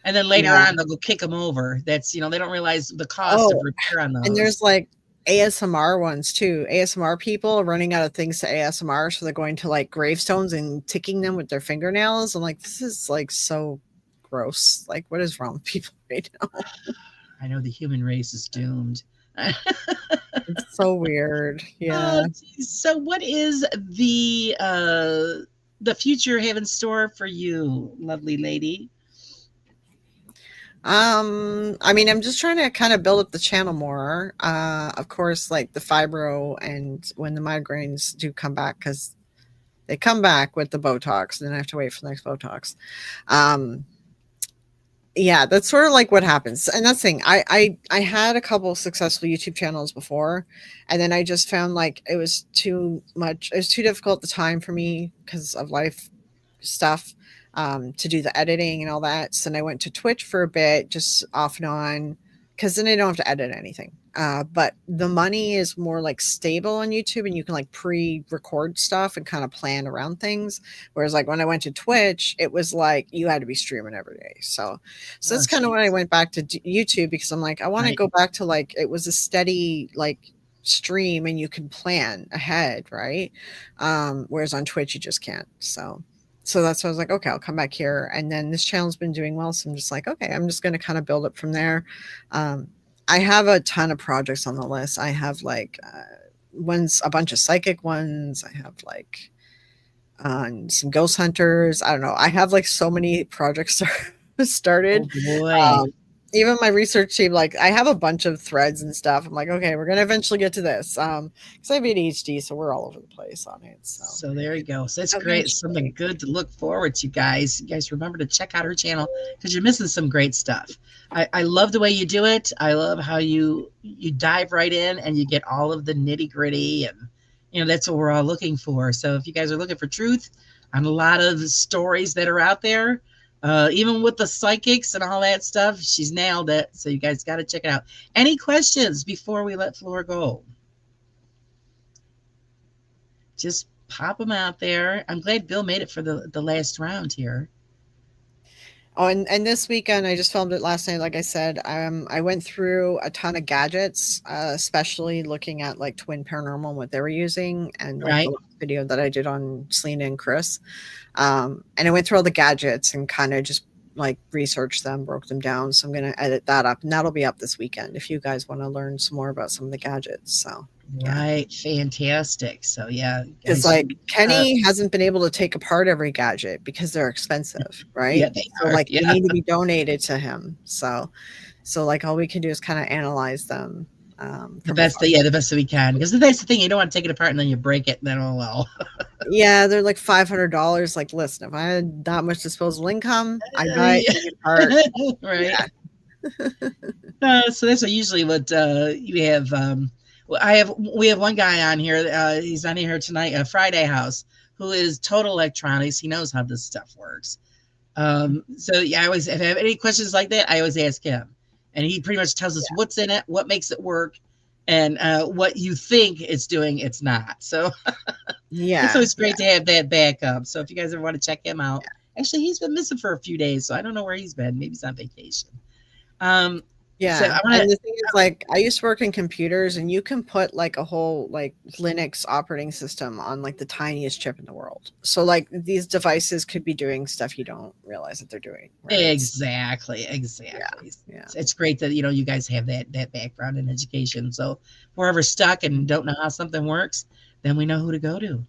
And then later Yeah. on they'll go kick them over. That's, they don't realize the cost of Oh, repair on and those. there's, like ASMR ones too. ASMR people are running out of things to ASMR, so they're going to like gravestones and ticking them with their fingernails. I'm like, this is like so gross. Like, what is wrong with people right now? I know the human race is doomed. It's so weird. Oh, Yeah. geez. So what is the future have in store for you, lovely lady? I mean, I'm just trying to kind of build up the channel more. Of course, like the fibro and when the migraines do come back, because they come back with the Botox, and then I have to wait for the next Botox. Um, yeah, that's sort of like what happens. And that's the thing. I had a couple successful YouTube channels before, and then I just found like it was too much. It was too difficult at the time for me because of life stuff, to do the editing and all that. So then I went to Twitch for a bit, just off and on, because then I don't have to edit anything. But the money is more like stable on YouTube, and you can like pre-record stuff and kind of plan around things. Whereas like when I went to Twitch, it was like you had to be streaming every day. So Oh, that's kind of when I geez. went back to YouTube, because I'm like, I want to Right. go back to like it was a steady like stream and you can plan ahead, right? Whereas on Twitch you just can't. So that's why I was like, okay, I'll come back here. And then this channel's been doing well. So I'm just like, okay, I'm just going to kind of build up from there. Um, I have a ton of projects on the list. I have like a bunch of psychic ones. I have like some ghost hunters. I don't know. I have like so many projects Oh started. boy. Um, even my research team, like I have a bunch of threads and stuff. I'm like, okay, we're gonna eventually get to this. Because I have ADHD, so we're all over the place on it. So So there you go. So that's great. Something eventually, good to look forward to, guys. You guys remember to check out her channel because you're missing some great stuff. I love the way you do it. I love how you dive right in and you get all of the nitty gritty, and that's what we're all looking for. So if you guys are looking for truth on a lot of stories that are out there, even with the psychics and all that stuff, she's nailed it. So you guys got to check it out. Any questions before we let Flora go? Just pop them out there. I'm glad Bill made it for the last round here. oh, and this weekend I just filmed it last night. Like I said, I went through a ton of gadgets, especially looking at like Twin Paranormal and what they were using, and like the Right. last video that I did on Selena and Chris. And I went through all the gadgets and kind of just like researched them, broke them down. So I'm going to edit that up, and that'll be up this weekend if you guys want to learn some more about some of the gadgets. So yeah. Right. Fantastic. So yeah, Because guys. like Kenny hasn't been able to take apart every gadget because they're expensive, Yeah, right? they So are. like they Yeah. need to be donated to him. So like all we can do is kind of analyze them, The from best afar. that yeah, the best that we can. Because that's the thing, you don't want to take it apart and then you break it, and then oh well. Yeah, they're like $500. Like, listen, if I had that much disposable income, I'd buy it, Yeah. take it apart. Right. Yeah, So that's usually what you have. Well, we have one guy on here. He's on here tonight, Friday House, who is total electronics. He knows how this stuff works. So yeah, I always if I have any questions like that, I always ask him, and he pretty much tells us what's in it, what makes it work, and what you think it's doing, it's not. So it's yeah, always yeah, great to have that backup. So if you guys ever want to check him out, actually he's been missing for a few days, so I don't know where he's been. Maybe he's on vacation. Um, so yeah. I want And to. the thing is, like, I used to work in computers, and you can put like a whole like Linux operating system on like the tiniest chip in the world. So like these devices could be doing stuff you don't realize that they're doing, right? Exactly, Yeah, exactly. yeah. It's great that you guys have that background in education. So if we're ever stuck and don't know how something works, then we know who to go to.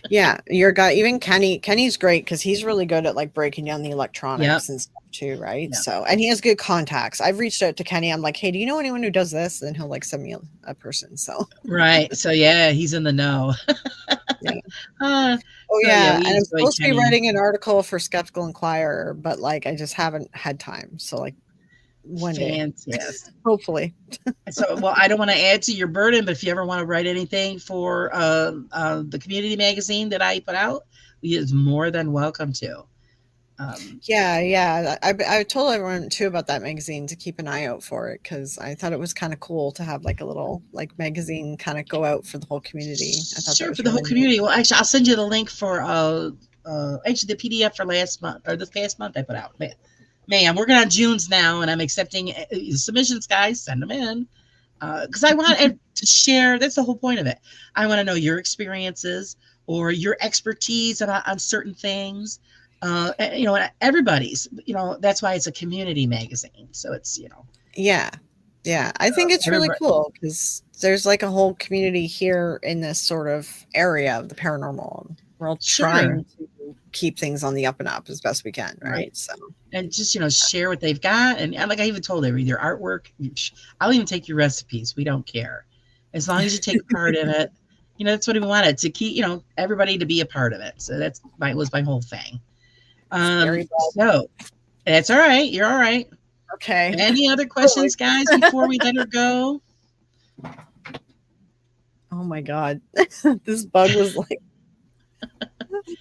Yeah, your guy, even Kenny's great because he's really good at like breaking down the Yep, electronics and stuff too, right? yep. So, and he has good contacts. I've reached out to Kenny. I'm like, hey, do you know anyone who does this? And he'll like send me a person. So, Right. So yeah, he's in the know. yeah. uh, Oh so yeah, yeah, we and I'm enjoy supposed to be Kenny. writing an article for Skeptical Inquirer, but like I just haven't had time. So like one day, Fantastic. hopefully. So well, I don't want to add to your burden, but if you ever want to write anything for the community magazine that I put out, he is more than welcome to. Um, Yeah, yeah. I told everyone too about that magazine to keep an eye out for it because I thought it was kind of cool to have like a little like magazine kind of go out for the whole community. I thought that Sure, for was the whole really neat. community. Well, actually, I'll send you the link for actually the PDF for last month or this past month I put out. May I'm working on June's now, and I'm accepting submissions, guys. Send them in. because I want to share. That's the whole point of it. I want to know your experiences or your expertise on certain things. And everybody's. That's why it's a community magazine. So it's Yeah. Yeah. I think it's really everybody. cool because there's like a whole community here in this sort of area of the paranormal. We're all Sure. trying to keep things on the up and up as best we can. Right. So, And just share what they've got, and like I even told everybody, their artwork. I'll even take your recipes. We don't care, as long as you take part in it. That's what we wanted to keep. Everybody to be a part of it. So was my whole thing. very well. So that's all right. You're all right. Okay. Any other questions, guys, before we let her go? Oh my God. This bug was like,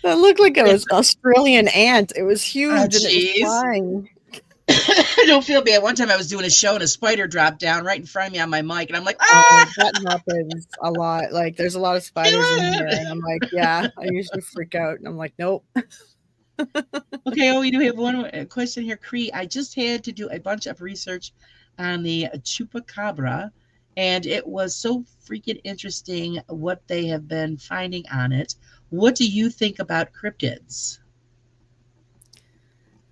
that looked like it was an Australian ant. It was huge and it was flying. I don't feel bad. One time I was doing a show and a spider dropped down right in front of me on my mic, and I'm like, oh, that happens a lot. Like there's a lot of spiders in here, and I'm like, yeah, I usually freak out, and I'm like, nope. Okay, we do have one question here, Cree. I just had to do a bunch of research on the chupacabra, and it was so freaking interesting what they have been finding on it. What do you think about cryptids?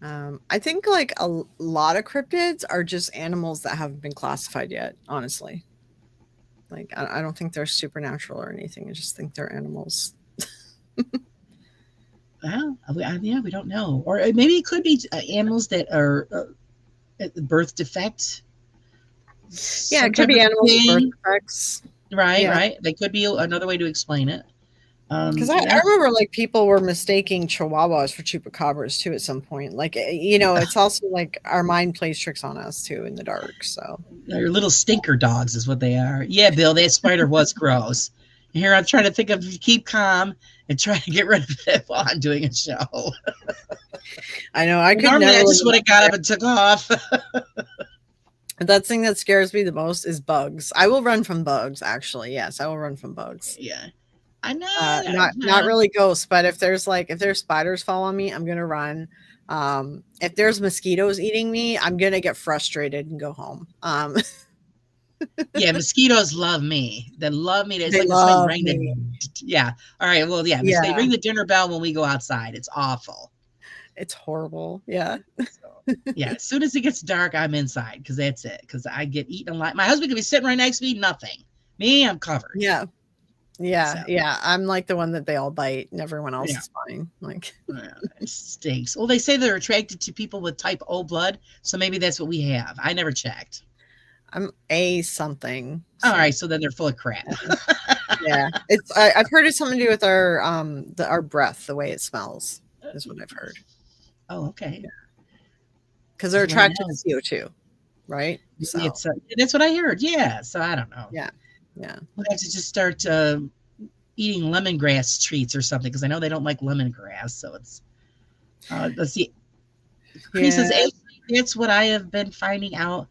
I think like a lot of cryptids are just animals that haven't been classified yet, honestly. Like, I don't think they're supernatural or anything. I just think they're animals. Well, yeah, we don't know. Or maybe it could be animals that are birth defect. Yeah, it could be animals with birth defects. Right, yeah. Right. They could be another way to explain it. Because I remember like people were mistaking chihuahuas for chupacabras too at some point. Like, it's also like our mind plays tricks on us too in the dark. So they're little stinker dogs is what they are. Yeah, Bill, that spider was gross. Here I'm trying to think of keep calm and try to get rid of it while I'm doing a show. I know. I just would have got up and took off. That thing that scares me the most is bugs. I will run from bugs, actually. Yes, I will run from bugs. Yeah. I know. Not really ghosts, but if there's spiders following me, I'm gonna run. If there's mosquitoes eating me, I'm gonna get frustrated and go home. Yeah, mosquitoes love me. They love me. It's they like love ring me. Yeah. All right. Well, yeah. They ring the dinner bell when we go outside. It's awful. It's horrible. Yeah. So, yeah. As soon as it gets dark, I'm inside because that's it. Because I get eaten alive. My husband could be sitting right next to me. Nothing. Me, I'm covered. Yeah. Yeah. So. Yeah. I'm like the one that they all bite and everyone else is fine. Like it stinks. Well, they say they're attracted to people with type O blood. So maybe that's what we have. I never checked. I'm A something. So. All right. So then they're full of crap. Yeah. I've heard it's something to do with our breath, the way it smells is what I've heard. Oh, okay. Because they're attracted to CO2, right? So that's what I heard. Yeah. So I don't know. Yeah. Yeah. We'll have to just start eating lemongrass treats or something because I know they don't like lemongrass. So it's let's see. Chris says that's what I have been finding out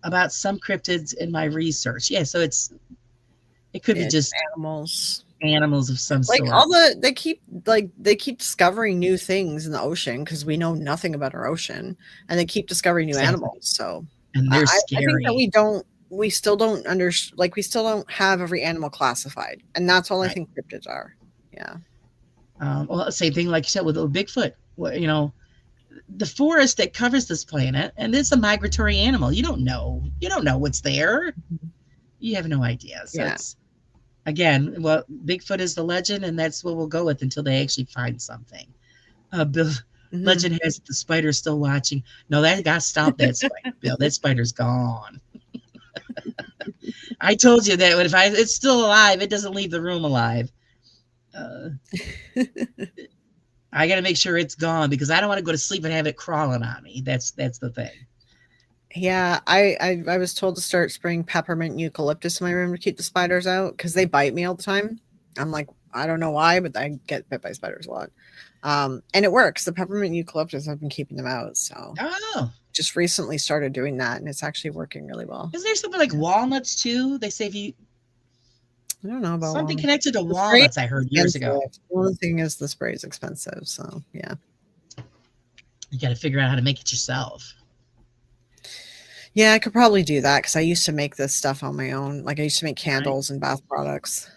about some cryptids in my research. Yeah. So it could be just animals of some sort. They keep discovering new things in the ocean because we know nothing about our ocean, and they keep discovering new animals. So and they're scary. I think that we still don't we still don't have every animal classified, and that's all I think cryptids are. Yeah. Well, same thing like you said with Bigfoot. Well, the forest that covers this planet, and it's a migratory animal. You don't know what's there. You have no idea. So it's, again, well, Bigfoot is the legend, and that's what we'll go with until they actually find something. Bill, legend has it the spider's still watching. No, that got stopped. That spider, Bill. That spider's gone. I told you that if it's still alive, it doesn't leave the room alive. I got to make sure it's gone because I don't want to go to sleep and have it crawling on me. That's the thing. Yeah, I was told to start spraying peppermint and eucalyptus in my room to keep the spiders out because they bite me all the time. I'm like, I don't know why, but I get bit by spiders a lot. And it works. The peppermint and eucalyptus have been keeping them out. So just recently started doing that, and it's actually working really well. Isn't there something like walnuts too? They say if you I don't know about something connected to walnuts. I heard years ago. The only thing is the spray is expensive, so yeah. You got to figure out how to make it yourself. Yeah, I could probably do that because I used to make this stuff on my own. Like I used to make Right. candles and bath products.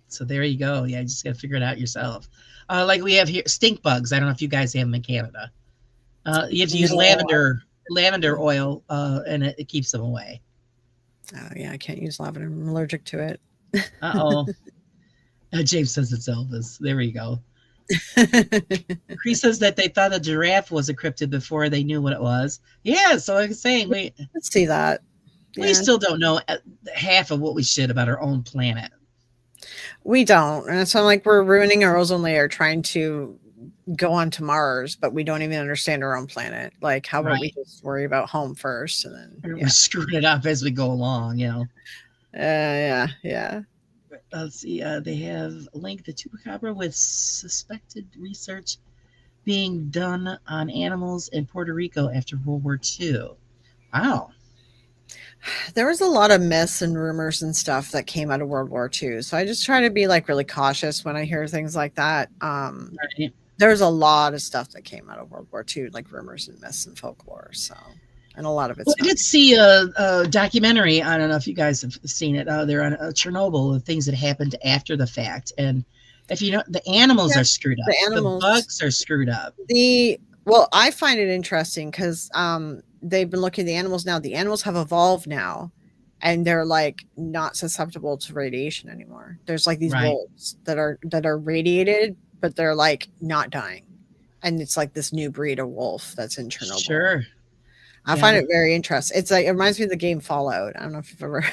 So there you go. Yeah, you just got to figure it out yourself. Like we have here, stink bugs. I don't know if you guys have them in Canada. You have to use No, lavender oil, and it keeps them away. oh yeah, I can't use lavender. I'm allergic to it. Uh-oh. James says it's Elvis. There we go. Cree says that they thought a giraffe was a cryptid before they knew what it was. Yeah, so like I was saying, Let's see that. we Yeah, still don't know half of what we should about our own planet. we don't. And so I'm like, we're ruining our ozone layer trying to go on to Mars, but we don't even understand our own planet. Like, how about we Right. just worry about home first and then, We're yeah. screwing it up as we go along, you know. Yeah, yeah. Let's see. They have linked the chupacabra with suspected research being done on animals in Puerto Rico after World War II. Wow. There was a lot of myths and rumors and stuff that came out of World War II. So I just try to be like really cautious when I hear things like that. Right. There's a lot of stuff that came out of World War II, like rumors and myths and folklore. So, and a lot of Well, it's I not. did see a documentary. I don't know if you guys have seen it. They're on Chernobyl, the things that happened after the fact. And if you know, the animals Yeah, are screwed up. the The animals. bugs are screwed up. Well, I find it interesting because they've been looking at the animals now. The animals have evolved now, and they're like not susceptible to radiation anymore. There's like these Right. wolves that are radiated, but they're like not dying, and it's like this new breed of wolf that's in Chernobyl. Sure. I Yeah. find it very interesting. It's like it reminds me of the game Fallout. I don't know if you've ever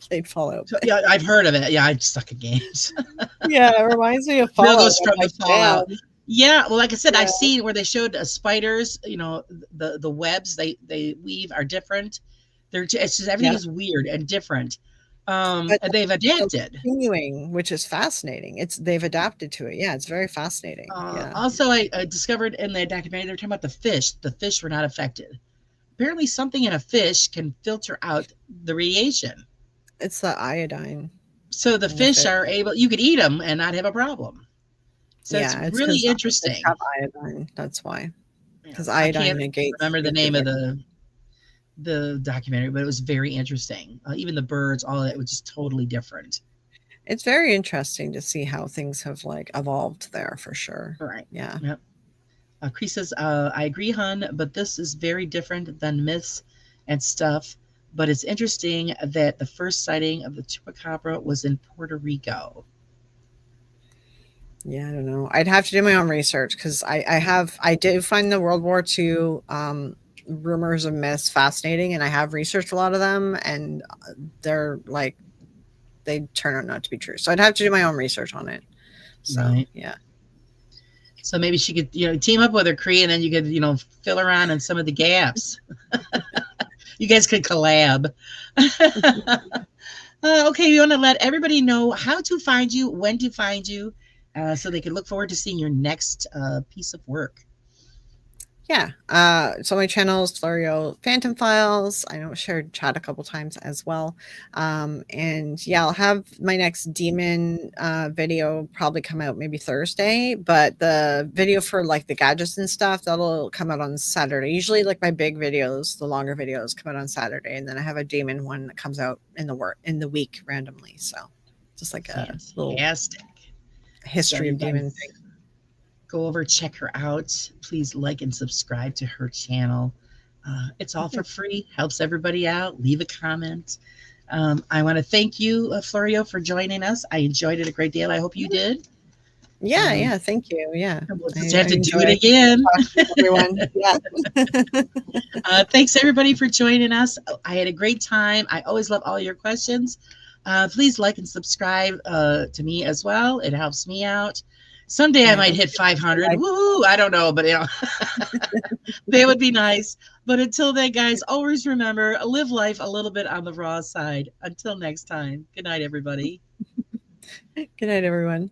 played Fallout. So, yeah, I've heard of it. Yeah, I suck at games. Yeah, it reminds me of Bill Fallout. goes from the Like, Fallout. damn. Yeah, well, like I said, Yeah. I've seen where they showed spiders. You know, the webs they weave are different. It's just everything Yeah. is weird and different. But And they've still adapted. continuing, which is fascinating. They've adapted to it. Yeah, it's very fascinating. Yeah. Also, I discovered in the documentary they were talking about the fish. The fish were not affected. Apparently, something in a fish can filter out the radiation. It's the iodine. So the in fish are able. You could eat them and not have a problem. So it's Yeah, it's really 'cause fish interesting. have iodine. That's why. Yeah, Because I iodine can't negates remember the name of nuclear. the documentary, but it was very interesting. Even the birds, all of that was just totally different. It's very interesting to see how things have like evolved there for sure. Right. Yeah. Yep. Cree says, I agree, hun, but this is very different than myths and stuff. But it's interesting that the first sighting of the chupacabra was in Puerto Rico. Yeah, I don't know. I'd have to do my own research because I did find the World War II rumors and myths fascinating, and I have researched a lot of them, and they're like they turn out not to be true. So I'd have to do my own research on it. So Right. yeah. So maybe she could, team up with her, Cree, and then you could, fill her on some of the gaps. You guys could collab. Okay, we want to let everybody know how to find you, when to find you, so they can look forward to seeing your next piece of work. Yeah. So my channel is Fleureo Phantom Files. I know I shared chat a couple times as well. And yeah, I'll have my next demon video probably come out maybe Thursday, but the video for like the gadgets and stuff, that'll come out on Saturday. Usually like my big videos, the longer videos come out on Saturday, and then I have a demon one that comes out in the week randomly. So just like a little Fantastic. history So of demon thing. Go over, check her out. Please like and subscribe to her channel. It's all for free, helps everybody out. Leave a comment. I want to thank you, Fleureo, for joining us. I enjoyed it a great deal. I hope you did. Yeah, thank you. Yeah. We'll just have to do it again. Everyone. Yeah. Thanks, everybody, for joining us. I had a great time. I always love all your questions. Please like and subscribe to me as well. It helps me out. Someday I might hit 500. Woo! I don't know, but that would be nice. But until then, guys, always remember, live life a little bit on the raw side. Until next time. Good night, everybody. Good night, everyone.